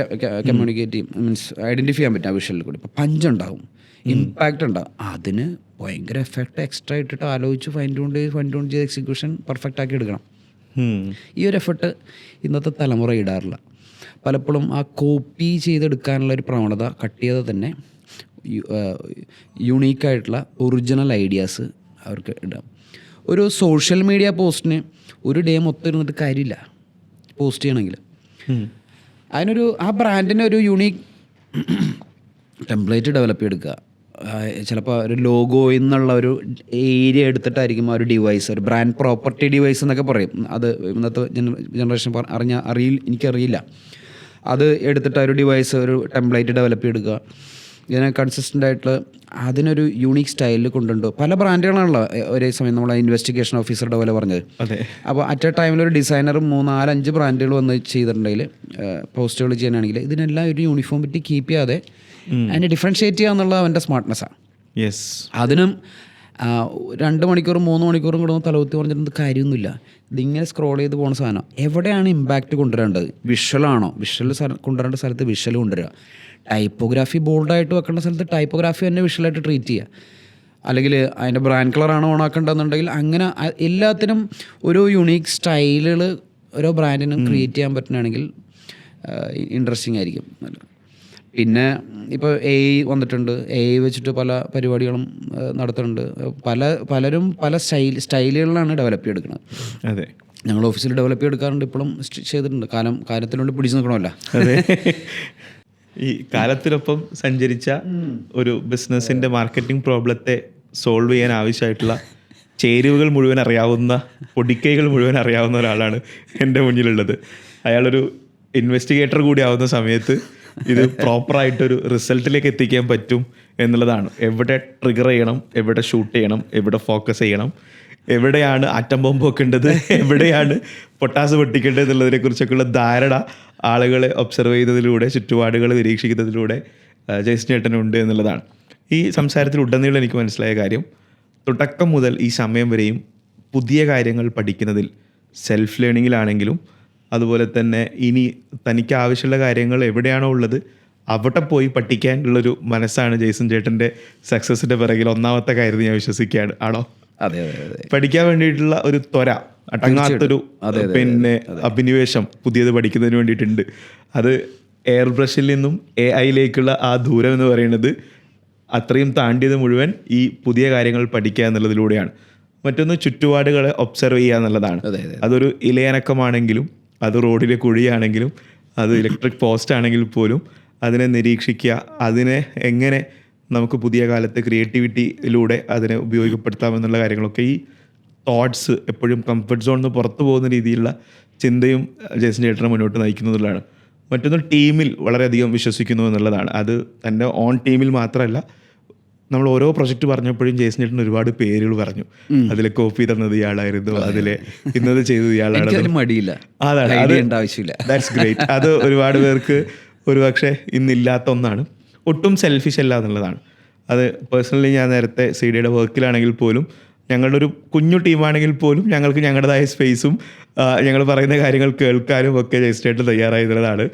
[SPEAKER 1] communicate ചെയ്യും, മീൻസ് ഐഡൻറ്റിഫൈ ചെയ്യാൻ പറ്റും ആ വിഷ്വലിൽ കൂടി. ഇപ്പോൾ പഞ്ചുണ്ടാവും, ഇമ്പാക്റ്റ് ഉണ്ടാവും. അതിന് ഭയങ്കര എഫക്റ്റ് എക്സ്ട്രാ ഇട്ടിട്ട് ആലോചിച്ച് ഫൈൻ ട്യൂൺ ചെയ്ത് എക്സിക്യൂഷൻ പെർഫെക്റ്റ് ആക്കി എടുക്കണം. ഈ ഒരു എഫർട്ട് ഇന്നത്തെ തലമുറ ഇടാറില്ല. പലപ്പോഴും ആ കോപ്പി ചെയ്തെടുക്കാനുള്ള ഒരു പ്രവണത കട്ട് ചെയ്ത് തന്നെ യുണീക്കായിട്ടുള്ള ഒറിജിനൽ ഐഡിയാസ് അവർക്ക് ഇടാം. ഒരു സോഷ്യൽ മീഡിയ പോസ്റ്റിന് ഒരു ഡേ മൊത്തം ഇരുന്നിട്ട് കാര്യമില്ല. പോസ്റ്റ് ചെയ്യണമെങ്കിൽ ആ ബ്രാൻഡിന് ഒരു യുണീക്ക് ടെംപ്ലേറ്റ് ഡെവലപ്പ് ചെയ്തെടുക്കുക. ചിലപ്പോൾ ഒരു ലോഗോയിൽ നിന്നുള്ള ഒരു ഏരിയ എടുത്തിട്ടായിരിക്കും ആ ഒരു ഡിവൈസ്, ഒരു ബ്രാൻഡ് പ്രോപ്പർട്ടി ഡിവൈസ് എന്നൊക്കെ പറയും. അത് ഇന്നത്തെ ജനറേഷൻ എനിക്കറിയില്ല. അത് എടുത്തിട്ട് ഒരു ഡിവൈസ്, ഒരു ടെംപ്ലേറ്റ് ഡെവലപ്പ് ചെയ്തെടുക്കുക. ഇതിനെ കൺസിസ്റ്റൻ്റ് ആയിട്ട് അതിനൊരു യൂണീക്ക് സ്റ്റൈലിൽ കൊണ്ടുണ്ടോ. പല ബ്രാൻഡുകളാണല്ലോ ഒരേ സമയം നമ്മളെ ഇൻവെസ്റ്റിഗേഷൻ ഓഫീസറുടെ പോലെ പറഞ്ഞത്. അപ്പോൾ അറ്റ് എ ടൈമിൽ ഒരു ഡിസൈനർ 3-4-5 ബ്രാൻഡുകൾ വന്ന് ചെയ്തിട്ടുണ്ടെങ്കിൽ, പോസ്റ്റുകൾ ചെയ്യാനാണെങ്കിൽ ഇതിനെല്ലാം ഒരു യൂണിഫോമിറ്റി കീപ്പ് ചെയ്യാതെ അതിനെ ഡിഫറൻഷ്യേറ്റ് ചെയ്യുക എന്നുള്ളത് അവൻ്റെ സ്മാർട്ട്നെസ്സാണ്. അതിനും 2 മണിക്കൂറും 3 മണിക്കൂറും കൂടെ തലകുത്തി പറഞ്ഞിട്ട് കാര്യമൊന്നുമില്ല. ഇതിങ്ങനെ സ്ക്രോൾ ചെയ്ത് പോകുന്ന സാധനം എവിടെയാണ് ഇമ്പാക്റ്റ് കൊണ്ടുവരേണ്ടത്? വിഷ്വലാണോ? വിഷ്വൽ കൊണ്ടുവരേണ്ട സ്ഥലത്ത് വിഷ്വൽ കൊണ്ടുവരിക. ടൈപ്പോഗ്രാഫി ബോൾഡായിട്ട് വെക്കേണ്ട സ്ഥലത്ത് ടൈപ്പോഗ്രാഫി തന്നെ വിഷ്വലായിട്ട് ട്രീറ്റ് ചെയ്യുക. അല്ലെങ്കിൽ അതിൻ്റെ ബ്രാൻഡ് കളറാണോ ഓണാക്കേണ്ടതെന്നുണ്ടെങ്കിൽ അങ്ങനെ എല്ലാത്തിനും ഒരു യുണീക്ക് സ്റ്റൈലുകൾ ഓരോ ബ്രാൻഡിനും ക്രിയേറ്റ് ചെയ്യാൻ പറ്റുകയാണെങ്കിൽ ഇൻട്രസ്റ്റിംഗ് ആയിരിക്കും. പിന്നെ ഇപ്പോൾ AI വന്നിട്ടുണ്ട്. AI വെച്ചിട്ട് പല പരിപാടികളും നടത്തുന്നുണ്ട്. പലരും പല സ്റ്റൈലുകളിലാണ് ഡെവലപ്പ് ചെയ്തെടുക്കുന്നത്.
[SPEAKER 2] അതെ,
[SPEAKER 1] ഞങ്ങൾ ഓഫീസിൽ ഡെവലപ്പ് ചെയ്തെടുക്കാറുണ്ട്, ഇപ്പോഴും ചെയ്തിട്ടുണ്ട്. കാലത്തിനുള്ളിൽ പിടിച്ചു നിൽക്കണമല്ല.
[SPEAKER 2] അതെ, ഈ കാലത്തിനൊപ്പം സഞ്ചരിച്ച ഒരു ബിസിനസ്സിൻ്റെ മാർക്കറ്റിംഗ് പ്രോബ്ലത്തെ സോൾവ് ചെയ്യാൻ ആവശ്യമായിട്ടുള്ള ചേരുവകൾ മുഴുവൻ അറിയാവുന്ന, പൊടിക്കൈകൾ മുഴുവൻ അറിയാവുന്ന ഒരാളാണ് എൻ്റെ മുന്നിലുള്ളത്. അയാളൊരു ഇൻവെസ്റ്റിഗേറ്റർ കൂടി ആവുന്ന സമയത്ത് ഇത് പ്രോപ്പറായിട്ടൊരു റിസൾട്ടിലേക്ക് എത്തിക്കാൻ പറ്റും എന്നുള്ളതാണ്. എവിടെ ട്രിഗർ ചെയ്യണം, എവിടെ ഷൂട്ട് ചെയ്യണം, എവിടെ ഫോക്കസ് ചെയ്യണം, എവിടെയാണ് ആറ്റം ബോംബ് വെക്കേണ്ടത്, എവിടെയാണ് പൊട്ടാസ് പൊട്ടിക്കേണ്ടത് എന്നുള്ളതിനെ കുറിച്ചൊക്കെയുള്ള ധാരണ ആളുകളെ ഒബ്സർവ് ചെയ്തതിലൂടെ, ചുറ്റുപാടുകൾ നിരീക്ഷിക്കുന്നതിലൂടെ ജയ്സൺ ചേട്ടനുണ്ട് എന്നുള്ളതാണ്. ഈ സംസാരത്തിൽ ഉടനീളം എനിക്ക് മനസ്സിലായ കാര്യം, തുടക്കം മുതൽ ഈ സമയം വരെയും പുതിയ കാര്യങ്ങൾ പഠിക്കുന്നതിൽ, സെൽഫ് ലേണിങ്ങിലാണെങ്കിലും അതുപോലെ തന്നെ ഇനി തനിക്ക് ആവശ്യമുള്ള കാര്യങ്ങൾ എവിടെയാണോ ഉള്ളത് അവിടെ പോയി പഠിക്കാനുള്ളൊരു മനസ്സാണ് ജയ്സൺ ചേട്ടൻ്റെ സക്സസിൻ്റെ പിറകിൽ ഒന്നാമത്തെ കാര്യം ഞാൻ വിശ്വസിക്കുകയാണ്. ആണോ?
[SPEAKER 1] അതെ,
[SPEAKER 2] പഠിക്കാൻ വേണ്ടിയിട്ടുള്ള ഒരു ത്വര, അടങ്ങാത്തൊരു പിന്നെ അഭിനിവേശം പുതിയത് പഠിക്കുന്നതിന് വേണ്ടിയിട്ടുണ്ട്. അത് എയർ ബ്രഷിൽ നിന്നും AI-യിലേക്കുള്ള ആ ദൂരം എന്ന് പറയുന്നത് അത്രയും താണ്ടിയത് മുഴുവൻ ഈ പുതിയ കാര്യങ്ങൾ പഠിക്കുക എന്നുള്ളതിലൂടെയാണ്. മറ്റൊന്ന് ചുറ്റുപാടുകളെ ഒബ്സർവ് ചെയ്യുക എന്നുള്ളതാണ്. അതൊരു ഇലയനക്കമാണെങ്കിലും, അത് റോഡിലെ കുഴിയാണെങ്കിലും, അത് ഇലക്ട്രിക് പോസ്റ്റ് ആണെങ്കിൽ പോലും അതിനെ നിരീക്ഷിക്കുക, അതിനെ എങ്ങനെ നമുക്ക് പുതിയ കാലത്തെ ക്രിയേറ്റിവിറ്റിയിലൂടെ അതിനെ ഉപയോഗപ്പെടുത്താമെന്നുള്ള കാര്യങ്ങളൊക്കെ, ഈ തോട്ട്സ് എപ്പോഴും കംഫർട്ട് സോണിൽ നിന്ന് പുറത്തു പോകുന്ന രീതിയിലുള്ള ചിന്തയും ജയ്സൺ ചേട്ടനെ മുന്നോട്ട് നയിക്കുന്നതാണ്. മറ്റൊന്ന് ടീമിൽ വളരെയധികം വിശ്വസിക്കുന്നു എന്നുള്ളതാണ്. അത് തൻ്റെ ഓൺ ടീമിൽ മാത്രമല്ല, നമ്മൾ ഓരോ പ്രൊജക്റ്റ് പറഞ്ഞപ്പോഴും ജേസൺ ചേട്ടൻ ഒരുപാട് പേരുകൾ പറഞ്ഞു. അതിലെ കോപ്പി തന്നത് ഇയാളായിരുന്നു, അതിലെ ഇന്നത് ചെയ്തത് ഇയാളാണ്.
[SPEAKER 1] മടിയില്ല,
[SPEAKER 2] അതാണ്
[SPEAKER 1] ആവശ്യമില്ല.
[SPEAKER 2] That's great. അത് ഒരുപാട് പേർക്ക് ഒരുപക്ഷെ ഇന്നില്ലാത്ത ഒന്നാണ്. ഒട്ടും സെൽഫിഷ് അല്ല എന്നുള്ളതാണ്. അത് പേഴ്സണലി ഞാൻ നേരത്തെ CDയുടെ വർക്കിലാണെങ്കിൽ പോലും ഞങ്ങളുടെ ഒരു കുഞ്ഞു ടീമാണെങ്കിൽ പോലും ഞങ്ങൾക്ക് ഞങ്ങളുടേതായ സ്പേസും ഞങ്ങൾ പറയുന്ന കാര്യങ്ങൾ കേൾക്കാനും ഒക്കെ ജേസൺ ചേട്ടൻ തയ്യാറായി എന്നുള്ളതാണ്.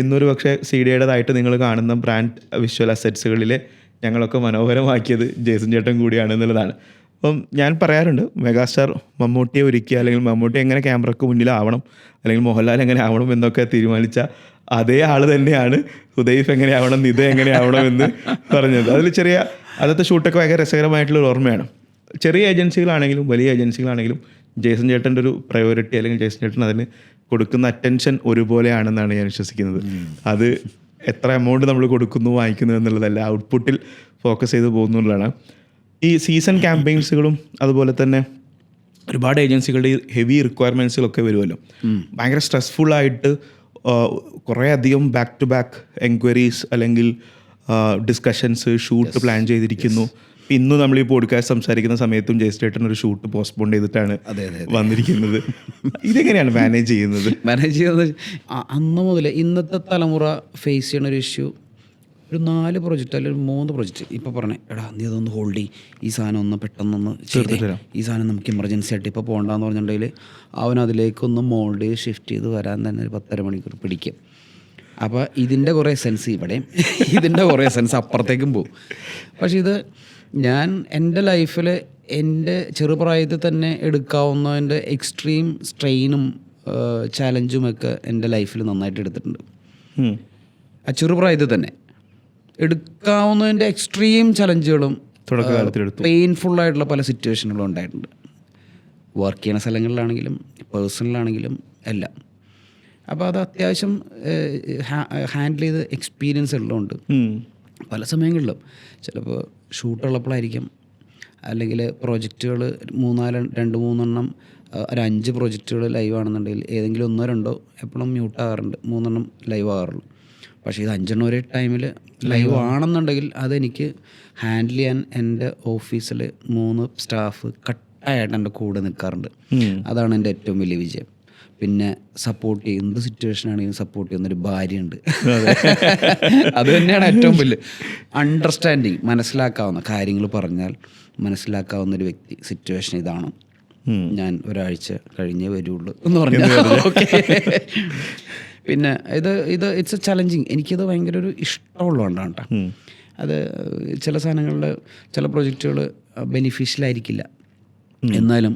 [SPEAKER 2] ഇന്നൊരു പക്ഷേ CDയുടേതായിട്ട് നിങ്ങൾ കാണുന്ന ബ്രാൻഡ് വിഷ്വൽ അസറ്റ്സുകളിലെ ഞങ്ങളൊക്കെ മനോഹരമാക്കിയത് ജേസൺ ചേട്ടൻ കൂടിയാണ് എന്നുള്ളതാണ്. അപ്പം ഞാൻ പറയാറുണ്ട്, മെഗാസ്റ്റാർ മമ്മൂട്ടിയെ ഒരുക്കുക അല്ലെങ്കിൽ മമ്മൂട്ടി എങ്ങനെ ക്യാമറയ്ക്ക് മുന്നിലാവണം അല്ലെങ്കിൽ മോഹൻലാൽ എങ്ങനെ ആവണം എന്നൊക്കെ തീരുമാനിച്ച അതേ ആൾ തന്നെയാണ് ഹുദൈഫ് എങ്ങനെയാവണം, നിത എങ്ങനെയാവണം എന്ന് പറഞ്ഞത്. അതിൽ ചെറിയ അന്നത്തെ ഷൂട്ടൊക്കെ ഭയങ്കര രസകരമായിട്ടുള്ള ഓർമ്മയാണ്. ചെറിയ ഏജൻസികളാണെങ്കിലും വലിയ ഏജൻസികളാണെങ്കിലും ജേസൺ ചേട്ടൻ്റെ ഒരു പ്രയോറിറ്റി അല്ലെങ്കിൽ ജേസൺ ചേട്ടൻ അതിന് കൊടുക്കുന്ന അറ്റൻഷൻ ഒരുപോലെയാണെന്നാണ് ഞാൻ വിശ്വസിക്കുന്നത്. അത് എത്ര എമൗണ്ട് നമ്മൾ കൊടുക്കുന്നു വാങ്ങിക്കുന്നു എന്നുള്ളതല്ല, ഔട്ട്പുട്ടിൽ ഫോക്കസ് ചെയ്ത് പോകുന്നതാണ്. ഈ സീസൺ ക്യാമ്പയിൻസുകളും അതുപോലെ തന്നെ ഒരുപാട് ഏജൻസികളുടെ ഹെവി റിക്വയർമെൻറ്റ്സുകളൊക്കെ വരുമല്ലോ. ഭയങ്കര സ്ട്രെസ്ഫുള്ളായിട്ട് കുറേ അധികം ബാക്ക് ടു ബാക്ക് എൻക്വയറീസ് അല്ലെങ്കിൽ ഡിസ്കഷൻസ് ഷൂട്ട് പ്ലാൻ ചെയ്തിരിക്കുന്നു. ഇന്നും നമ്മൾ ഈ പോഡ്കാസ്റ്റ് സംസാരിക്കുന്ന സമയത്തും ജേസൺ ചേട്ടൻ ഒരു ഷൂട്ട് പോസ്റ്റ്പോൺ ചെയ്തിട്ടാണ് വന്നിരിക്കുന്നത്. ഇതെങ്ങനെയാണ് മാനേജ് ചെയ്യുന്നത്?
[SPEAKER 1] അന്ന് മുതൽ ഇന്നത്തെ തലമുറ ഫേസ് ചെയ്യുന്ന ഒരു ഇഷ്യൂ, ഒരു 4 പ്രൊജക്റ്റ് അല്ലെങ്കിൽ 3 പ്രൊജക്റ്റ് ഇപ്പോൾ പറഞ്ഞേ, എടാ നീ അതൊന്ന് ഹോൾഡ് ചെയ്യും, ഈ സാധനം ഒന്ന് പെട്ടെന്നൊന്ന് ചെയ്തേ, ഈ സാധനം നമുക്ക് എമർജൻസി ആയിട്ട് ഇപ്പോൾ പോകണ്ടെന്ന് പറഞ്ഞിട്ടുണ്ടെങ്കിൽ അവൻ അതിലേക്കൊന്ന് മോൾഡ് ചെയ്ത് ഷിഫ്റ്റ് ചെയ്ത് വരാൻ തന്നെ ഒരു 10-12 മണിക്കൂർ പിടിക്കും. അപ്പോൾ ഇതിൻ്റെ കുറേ എസെൻസ് ഇവിടെയും ഇതിൻ്റെ കുറേ എസെൻസ് അപ്പുറത്തേക്കും പോകും. പക്ഷേ ഇത് ഞാൻ എൻ്റെ ലൈഫിൽ എൻ്റെ ചെറുപ്രായത്തിൽ തന്നെ എടുക്കാവുന്നതിൻ്റെ എക്സ്ട്രീം സ്ട്രെയിനും ചാലഞ്ചുമൊക്കെ എൻ്റെ ലൈഫിൽ നന്നായിട്ട് എടുത്തിട്ടുണ്ട്. ആ ചെറുപ്രായത്തിൽ തന്നെ എടുക്കാവുന്നതിൻ്റെ എക്സ്ട്രീം ചലഞ്ചുകളും പെയിൻഫുള്ളായിട്ടുള്ള പല സിറ്റുവേഷനുകളും ഉണ്ടായിട്ടുണ്ട്. വർക്ക് ചെയ്യുന്ന സ്ഥലങ്ങളിലാണെങ്കിലും പേഴ്സണലാണെങ്കിലും എല്ലാം. അപ്പോൾ അത് അത്യാവശ്യം ഹാൻഡിൽ ചെയ്ത് എക്സ്പീരിയൻസ് ഉള്ളതുകൊണ്ട് പല സമയങ്ങളിലും ചിലപ്പോൾ ഷൂട്ടുള്ളപ്പോഴായിരിക്കും, അല്ലെങ്കിൽ പ്രോജക്റ്റുകൾ 2-3 ഒരു 5 പ്രോജക്റ്റുകൾ ലൈവ് ആണെന്നുണ്ടെങ്കിൽ ഏതെങ്കിലും 1-2 എപ്പോഴും മ്യൂട്ട് ആകാറുണ്ട്, 3 ലൈവ് ആകാറുള്ളൂ. പക്ഷേ ഇത് 5 ഒരേ ടൈമിൽ ലൈവ് ആണെന്നുണ്ടെങ്കിൽ അതെനിക്ക് ഹാൻഡിൽ ചെയ്യാൻ എൻ്റെ ഓഫീസിൽ 3 സ്റ്റാഫ് കട്ടായിട്ട് എൻ്റെ കൂടെ നിൽക്കാറുണ്ട്. അതാണ് എൻ്റെ ഏറ്റവും വലിയ വിജയം. പിന്നെ സപ്പോർട്ട് ചെയ്യും, എന്ത് സിറ്റുവേഷൻ ആണെങ്കിലും സപ്പോർട്ട് ചെയ്യുന്നൊരു ഭാര്യയുണ്ട്. അത് തന്നെയാണ് ഏറ്റവും വലിയ അണ്ടർസ്റ്റാൻഡിങ്. മനസ്സിലാക്കാവുന്ന കാര്യങ്ങൾ പറഞ്ഞാൽ മനസ്സിലാക്കാവുന്നൊരു വ്യക്തി, സിറ്റുവേഷൻ ഇതാണ്, ഞാൻ ഒരാഴ്ച കഴിഞ്ഞേ വരുള്ളൂ എന്ന് പറഞ്ഞാൽ ഓക്കെ. പിന്നെ ഇത് ഇറ്റ്സ് എ ചലഞ്ചിങ്. എനിക്കത് ഭയങ്കര ഒരു ഇഷ്ടമുള്ളതുകൊണ്ടാണ് കേട്ടോ. അത് ചില സാധനങ്ങളിൽ ചില പ്രൊജക്റ്റുകൾ ബെനിഫിഷ്യലായിരിക്കില്ല, എന്നാലും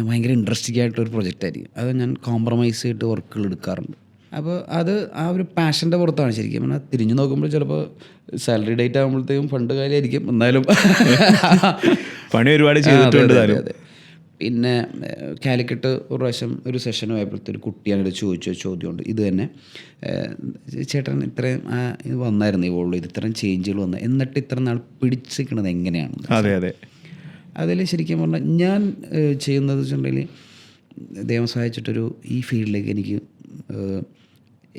[SPEAKER 1] ഭയങ്കര ഇൻട്രസ്റ്റിംഗ് ആയിട്ടൊരു പ്രൊജക്റ്റായിരിക്കും. അത് ഞാൻ കോംപ്രമൈസ് ചെയ്തിട്ട് വർക്കുകൾ എടുക്കാറുണ്ട്. അപ്പോൾ അത് ആ ഒരു പാഷൻ്റെ പുറത്താണ് ശരിക്കും. എന്നാൽ തിരിഞ്ഞു നോക്കുമ്പോൾ ചിലപ്പോൾ സാലറി ഡേറ്റ് ആകുമ്പോഴത്തേക്കും ഫണ്ട് കാര്യമായിരിക്കും, എന്നാലും
[SPEAKER 2] പണി ഒരുപാട് ചെയ്തിട്ടുണ്ട്.
[SPEAKER 1] അതെ. പിന്നെ കാലിക്കറ്റ് ഒരു പ്രാവശ്യം ഒരു സെഷൻ പോയപ്പോഴത്തെ ഒരു കുട്ടിയാണ് ചോദിച്ച ചോദ്യമുണ്ട്. ഇത് തന്നെ, ചേട്ടൻ ഇത്രയും വന്നായിരുന്നു ഇവോൾവ് ചെയ്ത് ഇത്രയും ചേഞ്ചുകൾ വന്ന്, എന്നിട്ട് ഇത്ര നാൾ പിടിച്ചിരിക്കണത് എങ്ങനെയാണ്?
[SPEAKER 2] അതെ അതെ.
[SPEAKER 1] അതിൽ ശരിക്കും പറഞ്ഞാൽ ഞാൻ ചെയ്യുന്നത് വെച്ചിട്ടുണ്ടെങ്കിൽ ദൈവം സഹായിച്ചിട്ടൊരു ഈ ഫീൽഡിലേക്ക് എനിക്ക്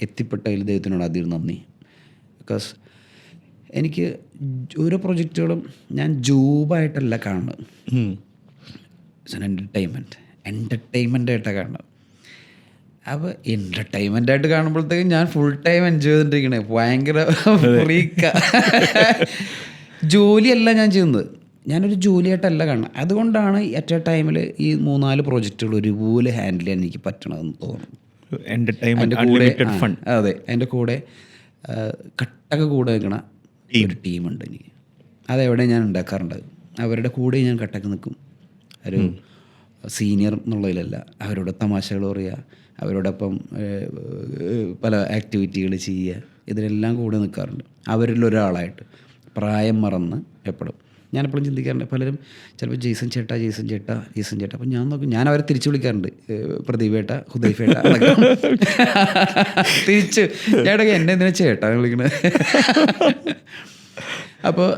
[SPEAKER 1] എത്തിപ്പെട്ടതിൽ ദൈവത്തിനോട് അധികം നന്ദി. ബിക്കോസ് എനിക്ക് ഓരോ പ്രൊജക്റ്റുകളും ഞാൻ ജോബായിട്ടല്ല കാണുന്നത്, എൻ്റർടൈൻമെൻ്റായിട്ടാണ് കാണുന്നത്. അപ്പോൾ എൻ്റർടൈൻമെൻ്റായിട്ട് കാണുമ്പോഴത്തേക്കും ഞാൻ ഫുൾ ടൈം എൻജോയ് ചെയ്തിട്ടിരിക്കണേ, ഭയങ്കര ഫ്രീക്ക. ജോലിയല്ല ഞാൻ ചെയ്യുന്നത്, ഞാനൊരു ജോലിയായിട്ടല്ല കാണുന്നത്. അതുകൊണ്ടാണ് അറ്റ് എ ടൈമിൽ ഈ 3-4 പ്രോജക്റ്റുകൾ ഒരുപോലെ ഹാൻഡിൽ ചെയ്യാൻ എനിക്ക് പറ്റണമെന്ന് തോന്നുന്നു. അതെ, എൻ്റെ കൂടെ കട്ടൊക്കെ കൂടെ നിൽക്കണ ഒരു ടീമുണ്ട് എനിക്ക്. അതെവിടെ ഞാൻ ഉണ്ടാക്കാറുണ്ട്, അവരുടെ കൂടെ ഞാൻ കട്ടക്ക് നിൽക്കും. ഒരു സീനിയർ എന്നുള്ളതിലല്ല, അവരോട് തമാശകൾ പറയുക, അവരോടൊപ്പം പല ആക്ടിവിറ്റികൾ ചെയ്യുക, ഇതിനെല്ലാം കൂടെ നിൽക്കാറുണ്ട്. അവരിലൊരാളായിട്ട് പ്രായം മറന്ന് എപ്പോഴും ഞാനെപ്പോഴും ചിന്തിക്കാറുണ്ട്. പലരും ചിലപ്പോൾ ജെയ്സൺ ചേട്ടാ. അപ്പോൾ ഞാൻ നോക്കും, ഞാൻ അവരെ തിരിച്ചു വിളിക്കാറുണ്ട്, പ്രദീപേട്ട, ഹുദൈഫേട്ട അതൊക്കെ തിരിച്ച്. ചേട്ടൊക്കെ എന്നെ എന്തിനാ ചേട്ടാ വിളിക്കണത്? അപ്പോൾ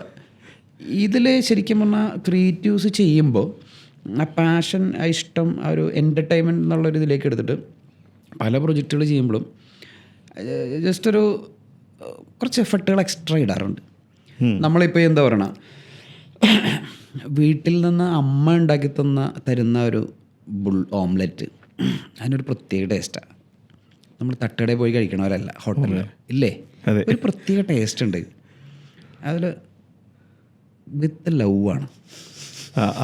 [SPEAKER 1] ഇതിൽ ശരിക്കും പറഞ്ഞാൽ ക്രിയേറ്റീവ്സ് ചെയ്യുമ്പോൾ ആ പാഷൻ, ആ ഇഷ്ടം, ആ ഒരു എൻ്റർടൈൻമെൻറ്റ് എന്നുള്ളൊരു ഇതിലേക്ക് എടുത്തിട്ട് പല പ്രൊജക്റ്റുകൾ ചെയ്യുമ്പോഴും ജസ്റ്റ് കുറച്ച് എഫർട്ടുകൾ എക്സ്ട്രാ ഇടാറുണ്ട്. നമ്മളിപ്പോൾ എന്താ പറയണ, വീട്ടിൽ നിന്ന് അമ്മ ഉണ്ടാക്കി തരുന്ന ഒരു ഓംലെറ്റ്, അതിനൊരു പ്രത്യേക ടേസ്റ്റാണ്. നമ്മൾ തട്ടുകടയിൽ പോയി കഴിക്കണ പോലെയല്ല, ഹോട്ടലിൽ ഇല്ലേ, ഒരു പ്രത്യേക ടേസ്റ്റ് ഉണ്ട് അതിൽ. വിത്ത് ലവ് ആണ്,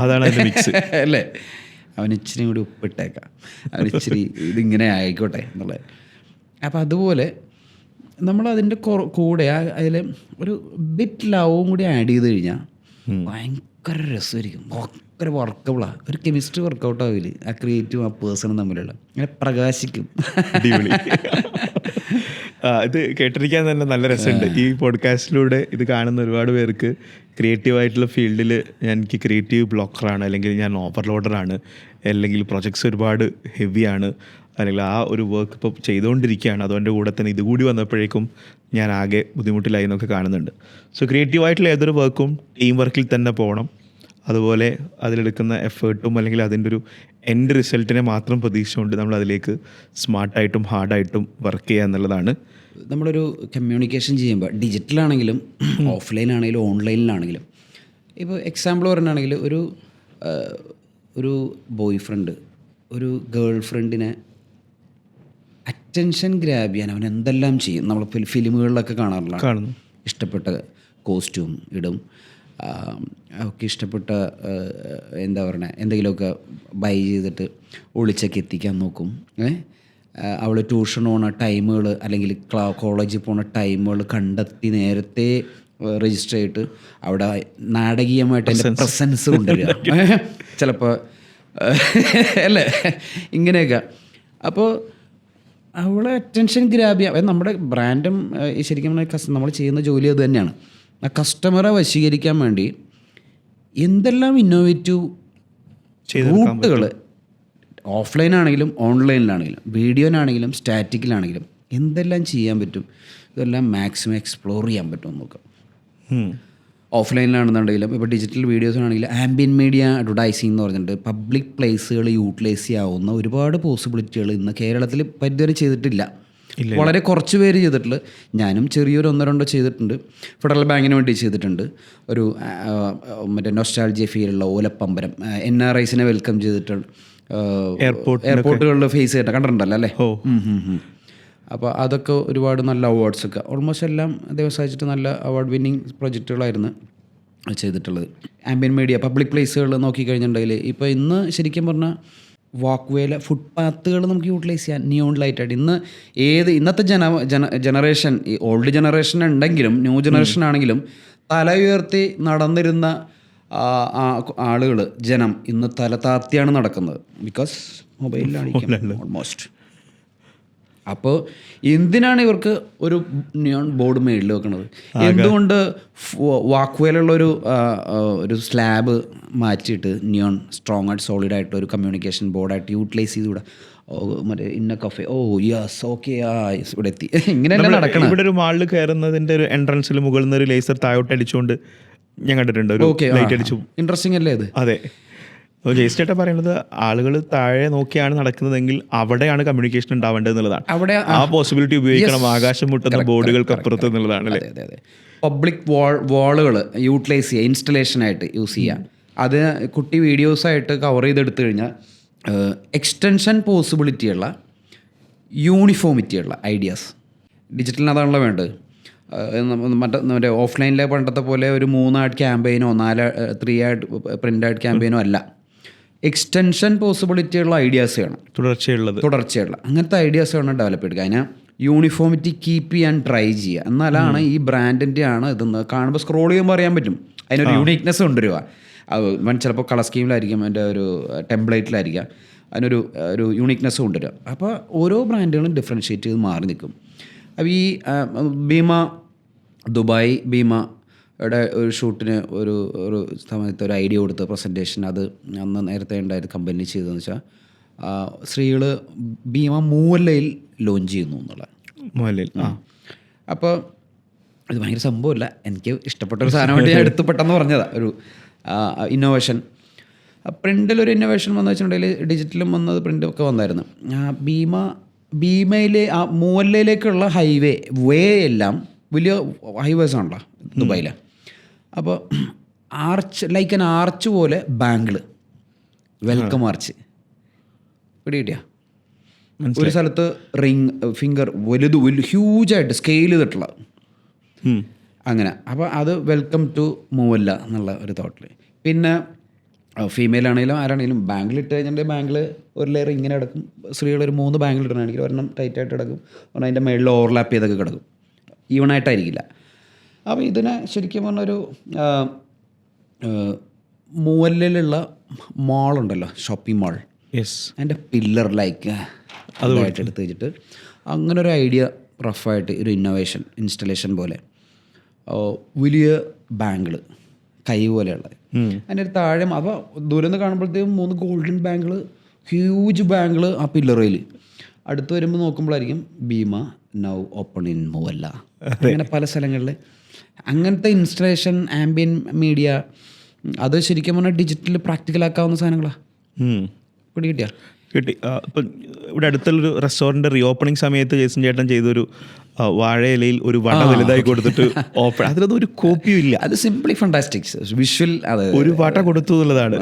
[SPEAKER 2] അതാണ് മിക്സ്
[SPEAKER 1] അല്ലേ. അവൻ ഇച്ചിരി കൂടി ഉപ്പിട്ടേക്കാം, അവൻ ഇച്ചിരി ഇതിങ്ങനെ ആയിക്കോട്ടെ എന്നുള്ളത്. അപ്പം അതുപോലെ നമ്മൾ അതിൻ്റെ കൂടെ അതിൽ ഒരു ബിറ്റ് ലവും കൂടി ആഡ് ചെയ്ത് കഴിഞ്ഞാൽ ഭയങ്കര രസമായിരിക്കും, ഭയങ്കര വർക്കബിളാണ്. ഒരു കെമിസ്ട്രി വർക്കൗട്ട് ആവില്ല ആ ക്രിയേറ്റീവും ആ പേഴ്സണും തമ്മിലുള്ള, അങ്ങനെ പ്രകാശിക്കും.
[SPEAKER 2] ഇത് കേട്ടിരിക്കാൻ തന്നെ നല്ല രസമുണ്ട്. ഈ പോഡ്കാസ്റ്റിലൂടെ ഇത് കാണുന്ന ഒരുപാട് പേർക്ക് ക്രിയേറ്റീവായിട്ടുള്ള ഫീൽഡിൽ എനിക്ക് ക്രിയേറ്റീവ് ബ്ലോക്കറാണ്, അല്ലെങ്കിൽ ഞാൻ ഓവർലോഡറാണ്, അല്ലെങ്കിൽ പ്രൊജക്ട്സ് ഒരുപാട് ഹെവിയാണ്, അല്ലെങ്കിൽ ആ ഒരു വർക്ക് ഇപ്പോൾ ചെയ്തുകൊണ്ടിരിക്കുകയാണ്, അതുകൊണ്ട് കൂടെ തന്നെ ഇതുകൂടി വന്നപ്പോഴേക്കും ഞാൻ ആകെ ബുദ്ധിമുട്ടിലായി എന്നൊക്കെ കാണുന്നുണ്ട്. സോ ക്രിയേറ്റീവായിട്ടുള്ള ഏതൊരു വർക്കും ടീം വർക്കിൽ തന്നെ പോകണം. അതുപോലെ അതിലെടുക്കുന്ന എഫേർട്ടും അല്ലെങ്കിൽ അതിൻ്റെ ഒരു എൻഡ് റിസൾട്ടിനെ മാത്രം പ്രതീക്ഷിച്ചുകൊണ്ട് നമ്മൾ അതിലേക്ക് സ്മാർട്ടായിട്ടും ഹാർഡായിട്ടും വർക്ക് ചെയ്യുക എന്നുള്ളതാണ്.
[SPEAKER 1] നമ്മളൊരു കമ്മ്യൂണിക്കേഷൻ ചെയ്യുമ്പോൾ ഡിജിറ്റലാണെങ്കിലും ഓഫ്ലൈനാണെങ്കിലും ഓൺലൈനിലാണെങ്കിലും, ഇപ്പോൾ എക്സാമ്പിൾ പറയുകയാണെങ്കിൽ ഒരു ബോയ് ഫ്രണ്ട് ഒരു ഗേൾ ഫ്രണ്ടിനെ അറ്റൻഷൻ ഗ്രാബ് ചെയ്യാൻ അവൻ എന്തെല്ലാം ചെയ്യും. നമ്മൾ ഫിലിമുകളിലൊക്കെ കാണാറുള്ള ഇഷ്ടപ്പെട്ട കോസ്റ്റ്യൂം ഇടും, അവർക്ക് ഇഷ്ടപ്പെട്ട എന്താ പറയുക എന്തെങ്കിലുമൊക്കെ ബൈ ചെയ്തിട്ട് ഒളിച്ചൊക്കെ എത്തിക്കാൻ നോക്കും. അവൾ ട്യൂഷൻ പോണ ടൈമുകൾ അല്ലെങ്കിൽ കോളേജിൽ പോണ ടൈമുകൾ കണ്ടെത്തി നേരത്തെ രജിസ്റ്റർ ചെയ്തിട്ട് അവിടെ നാടകീയമായിട്ട് എൻ്റെ പ്രസൻസ് കൊണ്ടുവരിക ചിലപ്പോൾ, അല്ലേ, ഇങ്ങനെയൊക്കെ. അപ്പോൾ അവളെ അറ്റൻഷൻ ഗ്രാബ് ചെയ്യാം. നമ്മുടെ ബ്രാൻഡും ശരിക്കും നമ്മൾ ചെയ്യുന്ന ജോലി അത് തന്നെയാണ്. ആ കസ്റ്റമറെ വശീകരിക്കാൻ വേണ്ടി എന്തെല്ലാം ഇന്നോവേറ്റീവ് റൂട്ടുകൾ ഓഫ്ലൈനാണെങ്കിലും ഓൺലൈനിലാണെങ്കിലും വീഡിയോനാണെങ്കിലും സ്റ്റാറ്റിക്കിലാണെങ്കിലും എന്തെല്ലാം ചെയ്യാൻ പറ്റും, ഇതെല്ലാം മാക്സിമം എക്സ്പ്ലോർ ചെയ്യാൻ പറ്റുമെന്ന് നോക്കാം. ഓഫ്ലൈനിലാണെന്നുണ്ടെങ്കിലും ഇപ്പോൾ ഡിജിറ്റൽ വീഡിയോസിനാണെങ്കിലും ആംബിയൻ മീഡിയ അഡ്വർടൈസിംഗ് എന്ന് പറഞ്ഞിട്ട് പബ്ലിക് പ്ലേസുകൾ യൂട്ടിലൈസ് ചെയ്യാവുന്ന ഒരുപാട് പോസിബിലിറ്റികൾ ഇന്ന് കേരളത്തിൽ പരിധി ചെയ്തിട്ടില്ല. വളരെ കുറച്ച് പേര് ചെയ്തിട്ടുള്ളൂ. ഞാനും ചെറിയൊരു 1-2 ചെയ്തിട്ടുണ്ട്. ഫെഡറൽ ബാങ്കിന് വേണ്ടി ചെയ്തിട്ടുണ്ട്. ഒരു മറ്റേ നൊസ്റ്റാൾജിയ ഫീലുള്ള ഓലപ്പമ്പരം NRIസിനെ വെൽക്കം ചെയ്തിട്ടുള്ള എയർപോർട്ടുകളിൽ ഫേസ് ചെയ്തിട്ട് കണ്ടിട്ടുണ്ടല്ലോ അല്ലേ. അപ്പോൾ അതൊക്കെ ഒരുപാട് നല്ല അവാർഡ്സൊക്കെ ഓൾമോസ്റ്റ് എല്ലാം ദൈവം സഹായിച്ചിട്ട് നല്ല അവാർഡ് വിന്നിങ് പ്രൊജക്റ്റുകളായിരുന്നു ചെയ്തിട്ടുള്ളത്. ആംബിയൻ മീഡിയ പബ്ലിക് പ്ലേസുകൾ നോക്കിക്കഴിഞ്ഞിട്ടുണ്ടെങ്കിൽ ഇപ്പോൾ ഇന്ന് ശരിക്കും പറഞ്ഞാൽ വാക്ക് വേല ഫുട്പാത്തുകൾ നമുക്ക് യൂട്ടിലൈസ് ചെയ്യാൻ നിയോൺ ലൈറ്റായിട്ട് ഇന്നത്തെ ജനറേഷൻ ഈ ഓൾഡ് ജനറേഷൻ ഉണ്ടെങ്കിലും ന്യൂ ജനറേഷൻ ആണെങ്കിലും തല ഉയർത്തി നടന്നിരുന്ന ആളുകൾ ജനം ഇന്ന് തല താഴ്ത്തിയാണ് നടക്കുന്നത്. ബിക്കോസ് മൊബൈലിലാണ് ഓൾമോസ്റ്റ്. അപ്പോൾ എന്തിനാണ് ഇവർക്ക് ഒരു നിയോൺ ബോർഡ് മേളിൽ വെക്കുന്നത്? എന്തുകൊണ്ട് വാക്വേലുള്ളൊരു സ്ലാബ് മാറ്റിയിട്ട് നിയോൺ സ്ട്രോങ് ആയിട്ട് സോളിഡ് ആയിട്ട് ഒരു കമ്മ്യൂണിക്കേഷൻ ബോർഡായിട്ട് യൂട്ടിലൈസ് ചെയ്തുകൂടെ? മറ്റേ ഇന്ന കഫേ, യെസ് ഓക്കെ ഇവിടെ എത്തി, ഇങ്ങനെയല്ല നടക്കണം.
[SPEAKER 2] ഇവിടെ ഒരു മാളിൽ കയറുന്നതിൻ്റെ ഒരു എൻട്രൻസിൽ മുകളിൽ നിന്ന് ഒരു ലേസർ താഴോട്ട് അടിച്ചുകൊണ്ട് ഞാൻ കണ്ടിട്ടുണ്ട്.
[SPEAKER 1] ഇൻട്രസ്റ്റിംഗ് അല്ലേ ഇത്?
[SPEAKER 2] അതെ. ജയിസ്റ്റേട്ട പറയുന്നത് ആളുകൾ താഴെ നോക്കിയാണ് നടക്കുന്നതെങ്കിൽ അവിടെയാണ് കമ്മ്യൂണിക്കേഷൻ ഉണ്ടാവേണ്ടത് എന്നുള്ളതാണ്. അവിടെ ആ പോസിബിലിറ്റി ഉപയോഗിക്കണം, ആകാശം മുട്ടുന്ന ബോർഡുകൾക്ക് അപ്പുറത്ത് എന്നുള്ളതാണ്.
[SPEAKER 1] അതെ. പബ്ലിക് വാളുകൾ യൂട്ടിലൈസ് ചെയ്യുക, ഇൻസ്റ്റലേഷനായിട്ട് യൂസ് ചെയ്യുക. അത് കുട്ടി വീഡിയോസായിട്ട് കവർ ചെയ്തെടുത്തു കഴിഞ്ഞാൽ എക്സ്റ്റൻഷൻ പോസിബിലിറ്റിയുള്ള യൂണിഫോമിറ്റിയുള്ള ഐഡിയാസ് ഡിജിറ്റലിന് അതാണല്ലോ വേണ്ടത്. മറ്റേ ഓഫ്ലൈനിലെ പണ്ടത്തെ പോലെ ഒരു 3 ആഡ് ക്യാമ്പയിനോ 3 ആഡ് പ്രിൻ്റ് ആഡ് ക്യാമ്പയിനോ അല്ല. എക്സ്റ്റൻഷൻ പോസിബിലിറ്റിയുള്ള ഐഡിയാസ് വേണം, തുടർച്ചയുള്ള അങ്ങനത്തെ ഐഡിയാസ് വേണം ഡെവലപ്പ് എടുക്കുക. അതിനെ യൂണിഫോമിറ്റി കീപ്പ് ചെയ്യാൻ ട്രൈ ചെയ്യുക. എന്നാലാണ് ഈ ബ്രാൻഡിൻ്റെ ആണ് ഇതെന്ന് കാണുമ്പോൾ സ്ക്രോൾ ചെയ്യുമ്പോൾ അറിയാൻ പറ്റും. അതിനൊരു യൂണീക്നെസ് കൊണ്ടുവരിക. ചിലപ്പോൾ കളർ സ്കീമിലായിരിക്കും, അതിൻ്റെ ഒരു ടെംപ്ലേറ്റിലായിരിക്കാം, അതിനൊരു യൂണീക്നെസ് കൊണ്ടുവരിക. അപ്പോൾ ഓരോ ബ്രാൻഡുകളും ഡിഫറൻഷ്യേറ്റ് ചെയ്ത് മാറി നിൽക്കും. അപ്പോൾ ഈ ദുബായ് ഭീമയുടെ ഒരു ഷൂട്ടിന് ഒരു സമയത്ത് ഒരു ഐഡിയ കൊടുത്ത് പ്രസൻറ്റേഷൻ, അത് അന്ന് നേരത്തെ ഉണ്ടായത് കമ്പനി ചെയ്തതെന്ന് വെച്ചാൽ സ്ത്രീകൾ ഭീമ മൂവല്ലയിൽ ലോഞ്ച് ചെയ്യുന്നു എന്നുള്ളത്. അപ്പോൾ ഇത് ഭയങ്കര സംഭവമല്ല, എനിക്ക് ഇഷ്ടപ്പെട്ട ഒരു സാധനമായിട്ട് ഞാൻ എടുത്ത് പെട്ടെന്ന് പറഞ്ഞതാണ്. ഒരു ഇന്നോവേഷൻ പ്രിൻ്റിലൊരു ഇന്നോവേഷൻ വന്നു വെച്ചിട്ടുണ്ടെങ്കിൽ ഡിജിറ്റലും വന്നത് പ്രിൻ്റൊക്കെ വന്നായിരുന്നു. ഭീമയിലെ ആ മൂവല്ലയിലേക്കുള്ള വേ എല്ലാം വലിയ ഹൈവേസ് ആണല്ലോ ദുബായിലെ. അപ്പോൾ ലൈക്ക് ആൻ ആർച്ച് പോലെ ബാങ്കിൾ, വെൽക്കം ആർച്ച് പിടികിട്ടിയ ഒരു സ്ഥലത്ത് റിങ് ഫിംഗർ വലുത് ഹ്യൂജായിട്ട് സ്കെയിൽ ചെയ്തിട്ടുള്ള അങ്ങനെ. അപ്പോൾ അത് വെൽക്കം ടു മൂവല്ല എന്നുള്ള ഒരു തോട്ടിൽ. പിന്നെ ഫീമെയിൽ ആണെങ്കിലും ആരാണെങ്കിലും ബാങ്കിൾ ഇട്ട് കഴിഞ്ഞിട്ടുണ്ടെങ്കിൽ ബാങ്കിൾ ഒരു ലെയർ ഇങ്ങനെ കിടക്കും. സ്ത്രീകൾ ഒരു 3 ബാങ്കിൾ ഇടണമെങ്കിൽ ഒരെണ്ണം ടൈറ്റായിട്ട് കിടക്കും, ഒരെണ്ണം അതിൻ്റെ മേളിൽ ഓവർലാപ്പ് ചെയ്തൊക്കെ കിടക്കും, ഈവണായിട്ടായിരിക്കില്ല. അപ്പോൾ ഇതിനെ ശരിക്കും പറഞ്ഞൊരു മൂവല്ലിലുള്ള മാളുണ്ടല്ലോ, ഷോപ്പിംഗ് മാൾ, അതിൻ്റെ പില്ലർ ലൈക്ക് അതുമായിട്ട് എടുത്ത് വെച്ചിട്ട് അങ്ങനെ ഒരു ഐഡിയ റഫായിട്ട് ഒരു ഇന്നോവേഷൻ ഇൻസ്റ്റലേഷൻ പോലെ വലിയ ബാങ്കിൾ കൈ പോലെയുള്ളത്. അതിൻ്റെ ഒരു താഴെ അപ്പോൾ ദൂരം നിന്ന് കാണുമ്പോഴത്തേക്കും 3 ഗോൾഡൻ ബാങ്കിൾ, ഹ്യൂജ് ബാങ്കിൾ ആ പില്ലറയിൽ. അടുത്ത് വരുമ്പോൾ നോക്കുമ്പോഴായിരിക്കും ഭീമ നൗ ഓപ്പൺ ഇൻ മൂവല്ല. അങ്ങനെ പല സ്ഥലങ്ങളിൽ അങ്ങനത്തെ ഇൻസ്റ്റലേഷൻ, ആംബിയൻ മീഡിയ, അത് ശരിക്കും പറഞ്ഞാൽ ഡിജിറ്റൽ പ്രാക്ടിക്കലാക്കാവുന്ന സാധനങ്ങളാണ്. പിടികിട്ടിയ
[SPEAKER 2] കിട്ടി. ഇപ്പം ഇവിടെ അടുത്തുള്ളൊരു റെസ്റ്റോറൻറ്റ് റീ ഓപ്പണിംഗ് സമയത്ത് ജേസൺ ചേട്ടൻ ചെയ്തൊരു വാഴയിലയിൽ ഒരു വട വലുതായി കൊടുത്തിട്ട് ഓപ്പൺ, അതിലൊന്നും ഒരു കോപ്പിയും ഇല്ല.
[SPEAKER 1] അത് സിംപ്ലി ഫണ്ടാസ്റ്റിക് വിഷ്വൽ.
[SPEAKER 2] ഒരു വട കൊടുത്തു എന്നുള്ളതാണ്.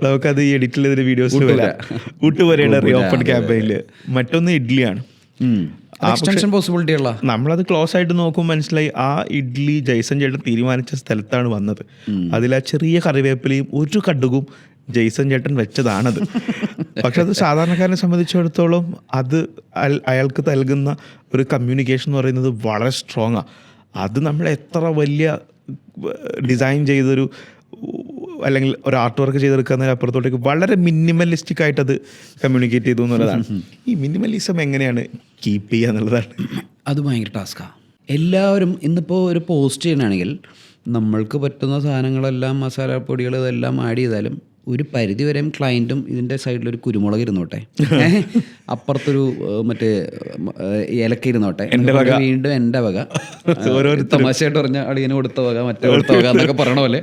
[SPEAKER 2] നമുക്കത് ഈ എഡിറ്റിൽ ഇതിന്റെ വീഡിയോസിൽ വരാം. ഊട്ടുവരയുടെ റീ ഓപ്പൺ ക്യാമ്പയിനിൽ. മറ്റൊന്ന് ഇഡ്ഡലിയാണ്.
[SPEAKER 1] എക്സ്റ്റൻഷൻ പോസിബിലിറ്റി ഉള്ള.
[SPEAKER 2] നമ്മളത് ക്ലോസ് ആയിട്ട് നോക്കുമ്പോൾ മനസ്സിലായി ആ ഇഡ്ഡലി ജയ്സൺ ചേട്ടൻ തീരുമാനിച്ച സ്ഥലത്താണ് വന്നത്. അതിൽ ആ ചെറിയ കറിവേപ്പിലയും ഒരു കടുകും ജയ്സൺ ചേട്ടൻ വെച്ചതാണത്. പക്ഷെ അത് സാധാരണക്കാരനെ സംബന്ധിച്ചിടത്തോളം അത് അയാൾക്ക് നൽകുന്ന ഒരു കമ്മ്യൂണിക്കേഷൻ എന്ന് പറയുന്നത് വളരെ സ്ട്രോങ്ങാണ്. അത് നമ്മൾ എത്ര വലിയ ഡിസൈൻ ചെയ്തൊരു അല്ലെങ്കിൽ ഒരു ആർട്ട് വർക്ക് ചെയ്തെടുക്കുന്നതിന് അപ്പുറത്തോട്ടേക്ക് വളരെ മിനിമലിസ്റ്റിക് ആയിട്ട് അത് കമ്മ്യൂണിക്കേറ്റ് ചെയ്തു എന്നുള്ളതാണ്. ഈ മിനിമലിസം എങ്ങനെയാണ് കീപ്പ് ചെയ്യുക എന്നുള്ളതാണ്.
[SPEAKER 1] അത് ഭയങ്കര ടാസ്ക്കാണ്. എല്ലാവരും ഇന്നിപ്പോൾ ഒരു പോസ്റ്റ് ചെയ്യണമെങ്കിൽ നമ്മൾക്ക് പറ്റുന്ന സാധനങ്ങളെല്ലാം, മസാലപ്പൊടികൾ ഇതെല്ലാം ആഡ് ചെയ്താലും ഒരു പരിധി വരെയും ക്ലയൻറ്റും ഇതിൻ്റെ സൈഡിലൊരു കുരുമുളക് ഇരുന്നോട്ടെ, അപ്പുറത്തൊരു മറ്റേ ഏലക്ക ഇരുന്നോട്ടെ, വീണ്ടും എൻ്റെ വക, തമാശയായിട്ട് പറഞ്ഞ അളിയന് കൊടുത്ത വക, മറ്റേ കൊടുത്ത വക എന്നൊക്കെ പറയണ പോലെ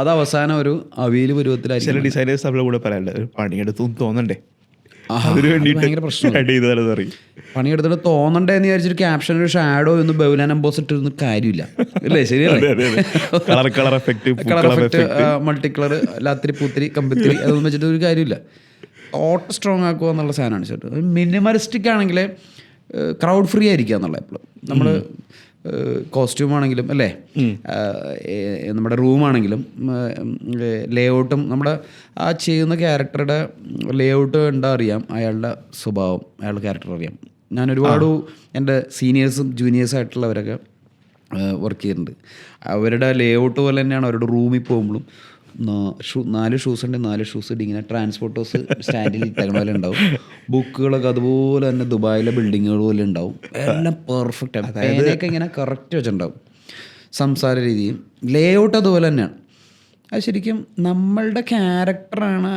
[SPEAKER 1] അത് അവസാനം ഒരു അവിയൽ പരുവത്തിലായിരിക്കും.
[SPEAKER 2] ചില ഡിസൈനേഴ്സ് നമ്മുടെ കൂടെ പറയാനുണ്ട്, പണിയെടുത്തു തോന്നണ്ടേ,
[SPEAKER 1] ഭയങ്കര പ്രശ്നം. പണിയെടുത്തിട്ട് തോന്നണ്ടേ എന്ന് വിചാരിച്ചൊരു ക്യാപ്ഷൻ, ഒരു ഷാഡോ ഒന്ന് ബൗലാൻ എംബോസിറ്റ് ഒന്നും കാര്യമില്ല അല്ലേ? ശരിയല്ലേ? കളർ എഫക്റ്റ്, മൾട്ടി കളർ, ലാത്തിരി പൂത്തിരി കമ്പിത്തിരി, അതൊന്നും വെച്ചിട്ട് ഒരു കാര്യമില്ല. ഓട്ട് സ്ട്രോങ് ആക്കുക എന്നുള്ള സാധനമാണ് ചേട്ടൻ. മിനിമലിസ്റ്റിക് ആണെങ്കിൽ ക്രൗഡ് ഫ്രീ ആയിരിക്കുക എന്നുള്ള. എപ്പോഴും നമ്മൾ കോസ്റ്റ്യൂം ആണെങ്കിലും അല്ലേ, നമ്മുടെ റൂമാണെങ്കിലും ലേഔട്ടും നമ്മുടെ ആ ചെയ്യുന്ന ക്യാരക്ടറുടെ ലേഔട്ട് കണ്ടാൽ അറിയാം അയാളുടെ സ്വഭാവം, അയാളുടെ ക്യാരക്ടർ അറിയാം. ഞാൻ ഒരുപാട് എൻ്റെ സീനിയേഴ്സും ജൂനിയേഴ്സും ആയിട്ടുള്ളവരൊക്കെ വർക്ക് ചെയ്യുന്നുണ്ട്. അവരുടെ ലേഔട്ട് പോലെ തന്നെയാണ് അവരുടെ റൂമിൽ പോകുമ്പോഴും 4 ഷൂസ് ഉണ്ട്, 4 ഷൂസ് ഇങ്ങനെ ട്രാൻസ്പോർട്ടേഴ്സ് സ്റ്റാൻഡിൽ ഇട്ടേക്കണ പോലെ ഉണ്ടാവും. ബുക്കുകളൊക്കെ അതുപോലെ തന്നെ ദുബായിലെ ബിൽഡിങ്ങുകൾ പോലെ ഉണ്ടാവും. എല്ലാം പെർഫെക്റ്റ് ആണ്. പേനയൊക്കെ ഇങ്ങനെ കറക്റ്റ് വെച്ചിട്ടുണ്ടാവും. സംസാര രീതിയും ലേഔട്ട് അതുപോലെ തന്നെയാണ്. അത് ശരിക്കും നമ്മളുടെ ക്യാരക്ടറാണ്.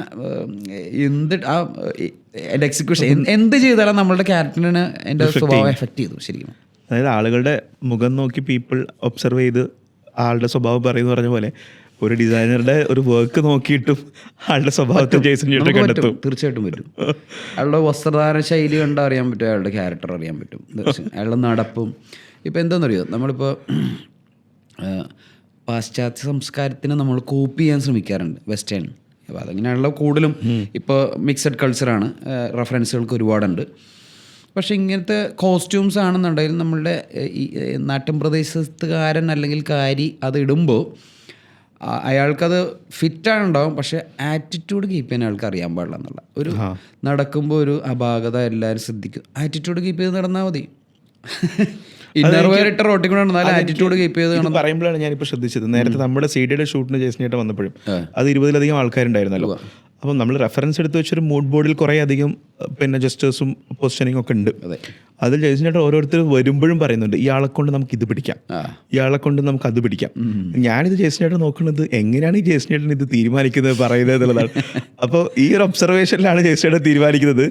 [SPEAKER 1] എൻ്റെ എക്സിക്യൂഷൻ എന്ത് ചെയ്താലും നമ്മളുടെ ക്യാരക്ടറിന് എൻ്റെ സ്വഭാവം എഫക്റ്റ് ചെയ്തു ശരിക്കും.
[SPEAKER 2] അതായത് ആളുകളുടെ മുഖം നോക്കി പീപ്പിൾ ഒബ്സർവ് ചെയ്ത് ആളുടെ സ്വഭാവം പറയുന്നു പറഞ്ഞ പോലെ ഒരു ഡിസൈനറുടെ ഒരു വർക്ക് നോക്കിയിട്ടും ആളുടെ സ്വഭാവത്തെ ജയ്സൺ ചേട്ടൻ കണ്ടെത്തും.
[SPEAKER 1] തീർച്ചയായിട്ടും പറ്റും. അയാളുടെ വസ്ത്രധാരണ ശൈലി കണ്ടാൽ അറിയാൻ പറ്റും, അയാളുടെ ക്യാരക്ടർ അറിയാൻ പറ്റും, അയാളുടെ നടപ്പും. ഇപ്പോൾ എന്താണെന്നറിയോ, നമ്മളിപ്പോൾ പാശ്ചാത്യ സംസ്കാരത്തിന് നമ്മൾ കോപ്പി ചെയ്യാൻ ശ്രമിക്കാറുണ്ട്, വെസ്റ്റേൺ. അപ്പോൾ അതങ്ങനെയാണല്ലോ കൂടുതലും. ഇപ്പോൾ മിക്സഡ് കൾച്ചറാണ്, റെഫറൻസുകൾക്ക് ഒരുപാടുണ്ട്. പക്ഷേ ഇങ്ങനത്തെ കോസ്റ്റ്യൂംസ് ആണെന്നുണ്ടെങ്കിൽ നമ്മളുടെ ഈ നാട്ടിൻ പ്രദേശത്തുകാരൻ അല്ലെങ്കിൽ കാരി അത് ഇടുമ്പോൾ അയാൾക്കത് ഫിറ്റാണുണ്ടാവും, പക്ഷേ ആറ്റിറ്റ്യൂഡ് കീപ്പ് ചെയ്യാൻ അയാൾക്ക് അറിയാൻ പാടില്ല എന്നുള്ള ഒരു. നടക്കുമ്പോൾ ഒരു അപാകത എല്ലാവരും ശ്രദ്ധിക്കും. ആറ്റിറ്റ്യൂഡ് കീപ്പ് ചെയ്ത് നടന്നാൽ മതി. ഇന്നർവെയർ ഇട്ട റോട്ടിൽ കൂടെ നടന്നാൽ ആറ്റിറ്റ്യൂഡ് കീപ്പ് ചെയ്ത്
[SPEAKER 2] പറയുമ്പോഴാണ് ഞാനിപ്പോൾ ശ്രദ്ധിച്ചത്. നേരത്തെ നമ്മുടെ CD-യുടെ ഷൂട്ടിന് ജയ്സൺ ചേട്ടൻ വന്നപ്പോഴും അത് 20-ലധികം ആൾക്കാരുണ്ടായിരുന്നല്ലോ. അപ്പം നമ്മൾ റെഫറൻസ് എടുത്ത് വെച്ചൊരു മൂഡ് ബോർഡിൽ കുറേ അധികം പിന്നെ ജസ്റ്റേഴ്സും പൊസിഷനിങ്ങും ഒക്കെ ഉണ്ട്. അതിൽ ജയ്സൺ ചേട്ടൻ ഓരോരുത്തർ വരുമ്പോഴും പറയുന്നുണ്ട്, ഇയാളെ കൊണ്ട് നമുക്ക് ഇത് പിടിക്കാം, ഇയാളെ കൊണ്ട് നമുക്ക് അത് പിടിക്കാം. ഞാനിത് ജയ്സൺ ചേട്ടൻ നോക്കുന്നത് എങ്ങനെയാണ് ഈ ജയ്സൺ ചേട്ടൻ ഇത് തീരുമാനിക്കുന്നത് പറയുന്നത് എന്നുള്ളതാണ്. അപ്പോൾ ഈ ഒരു ഒബ്സർവേഷനിലാണ് ജയ്സൺ ചേട്ടൻ തീരുമാനിക്കുന്നത്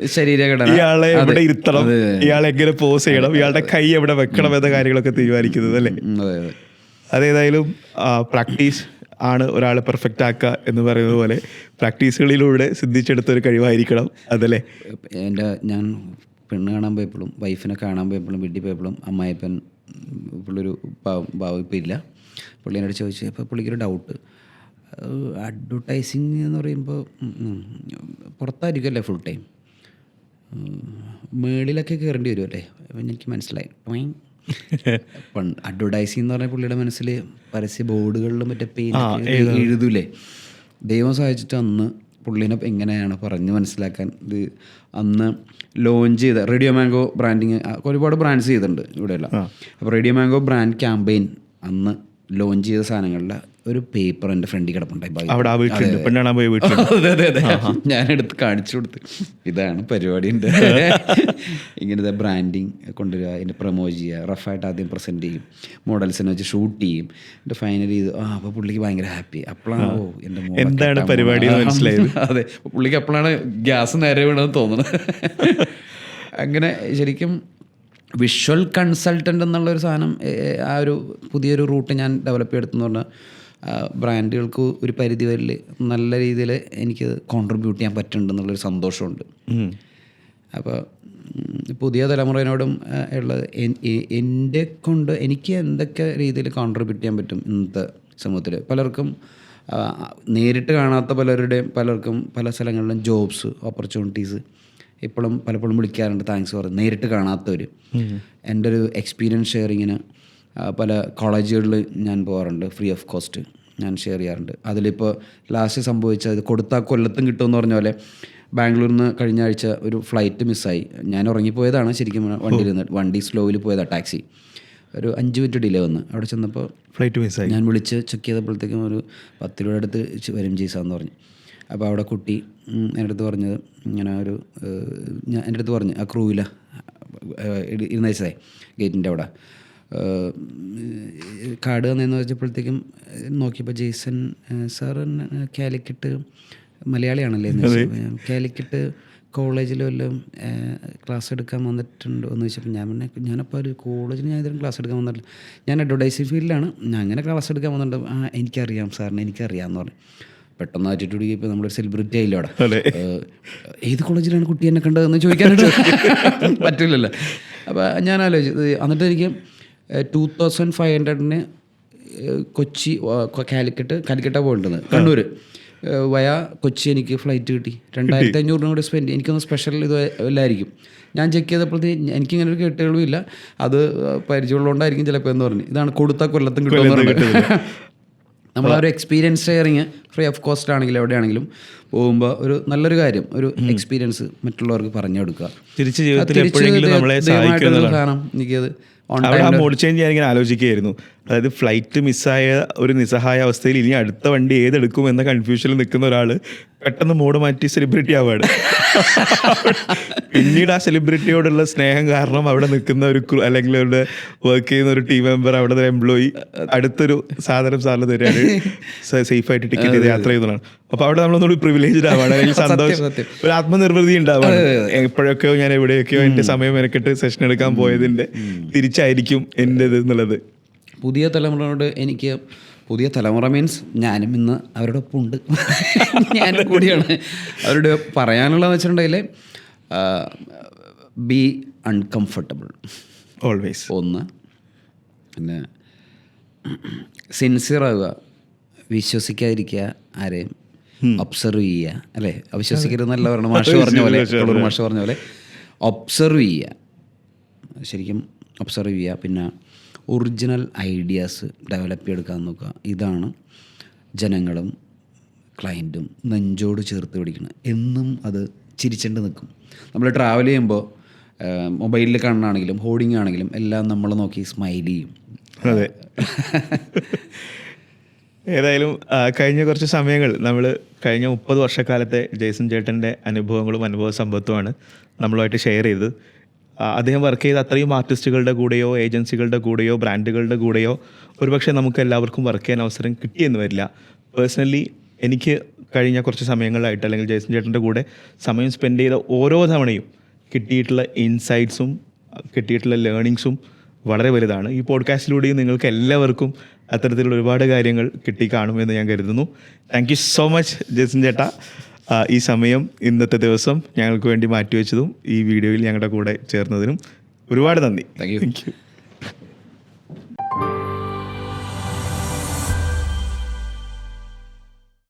[SPEAKER 2] ഇയാളെ എവിടെ ഇരുത്തണം, ഇയാളെ എങ്ങനെ പോസ് ചെയ്യണം, ഇയാളുടെ കൈ എവിടെ വെക്കണം എന്ന കാര്യങ്ങളൊക്കെ തീരുമാനിക്കുന്നത് അല്ലേ. അതേതായാലും പ്രാക്ടീസ് ആണ് ഒരാളെ പെർഫെക്റ്റ് ആക്കുക എന്ന് പറയുന്നത് പോലെ പ്രാക്ടീസുകളിലൂടെ സിദ്ധിച്ചെടുത്തൊരു കഴിവായിരിക്കണം അതല്ലേ.
[SPEAKER 1] ഞാൻ പെണ്ണ് കാണാൻ പോയപ്പോഴും വൈഫിനെ കാണാൻ പോയപ്പോഴും വീട്ടിൽ പോയപ്പോഴും അമ്മായിപ്പൻ ഇപ്പോഴൊരു ഭാവം ഇപ്പം ഇല്ല. പുള്ളീനോട് ചോദിച്ചു. അപ്പോൾ പുള്ളിക്കൊരു ഡൗട്ട്, അഡ്വർടൈസിങ് എന്ന് പറയുമ്പോൾ പുറത്തായിരിക്കുമല്ലേ ഫുൾ ടൈം, മേളിലൊക്കെ കയറേണ്ടി വരുമല്ലേ? അപ്പം എനിക്ക് മനസ്സിലായി. അഡ്വർടൈസിങ് എന്ന് പറഞ്ഞാൽ പുള്ളിയുടെ മനസ്സിൽ പരസ്യ ബോർഡുകളിലും മറ്റേ പെയിൻ എഴുതൂലേ. ദൈവം സഹായിച്ചിട്ട് അന്ന് പുള്ളീനെ എങ്ങനെയാണ് പറഞ്ഞ് മനസ്സിലാക്കാൻ, ഇത് അന്ന് ലോഞ്ച് ചെയ്ത റേഡിയോ മാംഗോ ബ്രാൻഡിങ് ഒരുപാട് ബ്രാൻഡ്സ് ചെയ്തിട്ടുണ്ട് ഇവിടെയെല്ലാം. അപ്പോൾ റേഡിയോ മാംഗോ ബ്രാൻഡ് ക്യാമ്പയിൻ അന്ന് ലോഞ്ച് ചെയ്ത സാധനങ്ങളുടെ ഒരു പേപ്പർ എൻ്റെ ഫ്രണ്ടിൽ കിടപ്പുണ്ടായി. അതെ അതെ, ഞാനെടുത്ത് കാണിച്ചു കൊടുത്ത്, ഇതാണ് പരിപാടി ഉണ്ട്, ഇങ്ങനത്തെ ബ്രാൻഡിങ് കൊണ്ടുവരിക, അതിൻ്റെ പ്രൊമോട്ട് ചെയ്യുക, റഫായിട്ട് ആദ്യം പ്രസൻറ്റ് ചെയ്യും, മോഡൽസിനെ വെച്ച് ഷൂട്ട് ചെയ്യും, എൻ്റെ ഫൈനൽ ചെയ്ത് അപ്പോൾ പുള്ളിക്ക് ഭയങ്കര ഹാപ്പി. അപ്പോഴാണ് എൻ്റെ
[SPEAKER 2] എന്താണ് പരിപാടി മനസ്സിലായത്.
[SPEAKER 1] അതെ, പുള്ളിക്ക് അപ്പോഴാണ് ഗ്യാസ് നേരെ വീണെന്ന് തോന്നുന്നത്. അങ്ങനെ ശരിക്കും വിഷ്വൽ കൺസൾട്ടൻ്റ് എന്നുള്ളൊരു സാധനം, ആ ഒരു പുതിയൊരു റൂട്ട് ഞാൻ ഡെവലപ്പ് ചെയ്തെടുത്തെന്ന് പറഞ്ഞാൽ ബ്രാൻഡുകൾക്ക് ഒരു പരിധി വരെ നല്ല രീതിയിൽ എനിക്ക് കോൺട്രിബ്യൂട്ട് ചെയ്യാൻ പറ്റുന്നുണ്ടെന്നുള്ളൊരു സന്തോഷമുണ്ട്. അപ്പോൾ പുതിയ തലമുറയോടും ഉള്ളത് എൻ്റെ കൊണ്ട് എനിക്ക് എന്തൊക്കെ രീതിയിൽ കോൺട്രിബ്യൂട്ട് ചെയ്യാൻ പറ്റും ഇന്നത്തെ സമൂഹത്തിൽ. പലർക്കും നേരിട്ട് കാണാത്ത പലർക്കും പല സ്ഥലങ്ങളിലും ജോബ്സ് ഓപ്പർച്യൂണിറ്റീസ് ഇപ്പോഴും പലപ്പോഴും വിളിക്കാറുണ്ട്, താങ്ക്സ് പറയും, നേരിട്ട് കാണാത്തവർ. എൻ്റെ ഒരു എക്സ്പീരിയൻസ് ഷെയറിങ്ങിന് പല കോളേജുകളിൽ ഞാൻ പോകാറുണ്ട്, ഫ്രീ ഓഫ് കോസ്റ്റ് ഞാൻ ഷെയർ ചെയ്യാറുണ്ട്. അതിലിപ്പോൾ ലാസ്റ്റ് സംഭവിച്ചത് കൊടുത്താൽ കൊല്ലത്തും കിട്ടുമെന്ന് പറഞ്ഞ പോലെ ബാംഗ്ലൂരിൽ നിന്ന് കഴിഞ്ഞ ആഴ്ച ഒരു ഫ്ലൈറ്റ് മിസ്സായി. ഞാൻ ഉറങ്ങിപ്പോയതാണ് ശരിക്കും, വണ്ടി സ്ലോവിൽ പോയതാണ്, ടാക്സി. ഒരു 5 മിനിറ്റ് ഡിലേ വന്ന് അവിടെ ചെന്നപ്പോൾ
[SPEAKER 2] ഫ്ലൈറ്റ് മിസ്സായി.
[SPEAKER 1] ഞാൻ വിളിച്ച് ചെക്ക് ചെയ്തപ്പോഴത്തേക്കും ഒരു 10 രൂപയുടെ അടുത്ത് വരും ജീസാന്ന് പറഞ്ഞു. അപ്പോൾ അവിടെ കുട്ടി എൻ്റെ അടുത്ത് പറഞ്ഞത് ഇങ്ങനെ എൻ്റെ അടുത്ത് പറഞ്ഞു, ആ ക്രൂവില ഇരുന്ന ദിവസമായി ഗേറ്റിൻ്റെ അവിടെ കാർഡ് തന്നെയെന്ന് വെച്ചപ്പോഴത്തേക്കും നോക്കിയപ്പോൾ ജെയ്സൺ സാർ കാലിക്കറ്റ് മലയാളിയാണല്ലേ എന്ന് വെച്ചാൽ, കാലിക്കറ്റ് കോളേജിൽ വല്ലതും ക്ലാസ് എടുക്കാൻ വന്നിട്ടുണ്ടോ എന്ന് ചോദിച്ചപ്പോൾ ഞാനപ്പോൾ ഒരു കോളേജിൽ ഞാൻ ഇതിലും ക്ലാസ് എടുക്കാൻ വന്നിട്ടില്ല, ഞാൻ അഡ്വർടൈസിങ് ഫീൽഡിലാണ്, ഞാൻ അങ്ങനെ ക്ലാസ് എടുക്കാൻ വന്നിട്ടുണ്ട്. എനിക്കറിയാം സാറിന്, എനിക്കറിയാമെന്ന് പറഞ്ഞു. പെട്ടെന്ന് ആറ്റിറ്റ്യൂഡ് ഇപ്പോൾ നമ്മളൊരു സെലിബ്രിറ്റി ആയില്ല അവിടെ. ഏത് കോളേജിലാണ് കുട്ടി എന്നെ കണ്ടതെന്ന് ചോദിക്കാനായിട്ട് പറ്റില്ലല്ലോ. അപ്പോൾ ഞാൻ ആലോചിച്ചു. എന്നിട്ട് എനിക്ക് 2500 കൊച്ചി കാലിക്കറ്റാണ് പോകേണ്ടത്, കണ്ണൂർ വയ കൊച്ചി എനിക്ക് ഫ്ലൈറ്റ് കിട്ടി. 2500 കൂടെ സ്പെൻഡ്. എനിക്കൊന്ന് സ്പെഷ്യൽ ഇത് എല്ലായിരിക്കും. ഞാൻ ചെക്ക് ചെയ്തപ്പോഴത്തേക്ക് എനിക്കിങ്ങനെ ഒരു കേട്ടുകളും ഇല്ല, അത് പരിചയമുള്ളതുകൊണ്ടായിരിക്കും ചിലപ്പോൾ എന്ന് പറഞ്ഞു. ഇതാണ് കൊടുത്താൽ കൊല്ലത്തും കിട്ടുമെന്ന് പറഞ്ഞിട്ട്. നമ്മൾ ആ ഒരു experience sharing free of cost ആണെങ്കിലും എവിടെയാണെങ്കിലും പോകുമ്പോൾ ഒരു നല്ലൊരു കാര്യം, ഒരു എക്സ്പീരിയൻസ് മറ്റുള്ളവർക്ക് പറഞ്ഞു കൊടുക്കുക.
[SPEAKER 2] തിരിച്ച് ജീവിതത്തിൽ എപ്പോഴെങ്കിലും നമ്മളെ
[SPEAKER 1] സാധനം എനിക്കത്
[SPEAKER 2] അവിടെ ആ മോഡ് ചേഞ്ച് ഞാൻ ഇങ്ങനെ ആലോചിക്കുകയായിരുന്നു. അതായത് ഫ്ലൈറ്റ് മിസ്സായ ഒരു നിസ്സഹായ അവസ്ഥയിൽ ഇനി അടുത്ത വണ്ടി ഏതെടുക്കും എന്ന കൺഫ്യൂഷനിൽ നിൽക്കുന്ന ഒരാൾ പെട്ടെന്ന് മോഡ് മാറ്റി സെലിബ്രിറ്റി ആവാണ്. പിന്നീട് ആ സെലിബ്രിറ്റിയോടുള്ള സ്നേഹം കാരണം അവിടെ നിൽക്കുന്ന ഒരു അല്ലെങ്കിൽ അവിടെ വർക്ക് ചെയ്യുന്ന ഒരു ടീം മെമ്പർ, അവിടെ ഒരു എംപ്ലോയി അടുത്തൊരു സാധനം സാറിന് തരാണ്, സേഫായിട്ട് ടിക്കറ്റ് ചെയ്ത് യാത്ര ചെയ്യുന്നതാണ്. അപ്പോൾ അവിടെ നമ്മളൊന്നുകൂടി പ്രിവിലേജ്ഡ് ആവാണ്, അല്ലെങ്കിൽ സന്തോഷം, ഒരു ആത്മനിർവൃതി ഉണ്ടാവാണ്. എപ്പോഴൊക്കെയോ ഞാൻ എവിടെയൊക്കെയോ എൻ്റെ സമയം മെനക്കെട്ട് സെഷൻ എടുക്കാൻ പോയതിൻ്റെ തിരിച്ചായിരിക്കും എൻ്റെത് എന്നുള്ളത്.
[SPEAKER 1] പുതിയ തലമുറയോട് എനിക്ക്, പുതിയ തലമുറ മീൻസ് ഞാനും ഇന്ന് അവരുടെ ഒപ്പം ഉണ്ട്, ഞാനും കൂടിയാണ് അവരോട് പറയാനുള്ളതെന്ന് വെച്ചിട്ടുണ്ടെങ്കിൽ ബി അൺകംഫർട്ടബിൾ
[SPEAKER 2] ഓൾവേസ്.
[SPEAKER 1] ഒന്ന്, പിന്നെ സിൻസിയർ ആവുക, വിശ്വസിക്കാതിരിക്കുക, ആരെയും ഒബ്സർവ് ചെയ്യുക, അല്ലേ? അവിശ്വസിക്കരുതെന്നല്ല പറയണം, മാഷ് പറഞ്ഞ പോലെ ഒബ്സർവ് ചെയ്യുക, ശരിക്കും ഒബ്സർവ് ചെയ്യുക. പിന്നെ ഒറിജിനൽ ഐഡിയാസ് ഡെവലപ്പ് ചെയ്തെടുക്കാൻ നോക്കുക. ഇതാണ് ജനങ്ങളും ക്ലയൻറ്റും നെഞ്ചോട് ചേർത്ത് പിടിക്കണം. എന്നും അത് ചിരിച്ചുകൊണ്ട് നിൽക്കും. നമ്മൾ ട്രാവൽ ചെയ്യുമ്പോൾ മൊബൈലിൽ കാണുകയാണെങ്കിലും ഹോർഡിംഗ് ആണെങ്കിലും എല്ലാം നമ്മൾ നോക്കി സ്മൈൽ ചെയ്യും.
[SPEAKER 2] അതെ. ഏതായാലും കഴിഞ്ഞ കുറച്ച് സമയങ്ങൾ നമ്മൾ കഴിഞ്ഞ 30 വർഷക്കാലത്തെ ജെയ്സൺ ചേട്ടൻ്റെ അനുഭവങ്ങളും അനുഭവ സമ്പത്തുമാണ് നമ്മളുമായിട്ട് ഷെയർ ചെയ്തത്. അദ്ദേഹം വർക്ക് ചെയ്ത അത്രയും ആർട്ടിസ്റ്റുകളുടെ കൂടെയോ ഏജൻസികളുടെ കൂടെയോ ബ്രാൻഡുകളുടെ കൂടെയോ ഒരുപക്ഷെ നമുക്ക് എല്ലാവർക്കും വർക്ക് ചെയ്യാൻ അവസരം കിട്ടിയെന്ന് വരില്ല. പേഴ്സണലി എനിക്ക് കഴിഞ്ഞ കുറച്ച് സമയങ്ങളായിട്ട്, അല്ലെങ്കിൽ ജെയ്സൺ ചേട്ടൻ്റെ കൂടെ സമയം സ്പെൻഡ് ചെയ്ത ഓരോ തവണയും കിട്ടിയിട്ടുള്ള ഇൻസൈറ്റ്സും കിട്ടിയിട്ടുള്ള ലേണിങ്സും വളരെ വലുതാണ്. ഈ പോഡ്കാസ്റ്റിലൂടെയും നിങ്ങൾക്ക് എല്ലാവർക്കും അത്തരത്തിലുള്ള ഒരുപാട് കാര്യങ്ങൾ കിട്ടിക്കാണുമെന്ന് ഞാൻ കരുതുന്നു. Thank you so much Jason ചേട്ടാ. ഈ സമയം ഇന്നത്തെ ദിവസം ഞങ്ങൾക്ക് വേണ്ടി മാറ്റിവെച്ചതും ഈ വീഡിയോയിൽ ഞങ്ങളുടെ കൂടെ ചേർന്നതിനും ഒരുപാട് നന്ദി.
[SPEAKER 1] Thank you.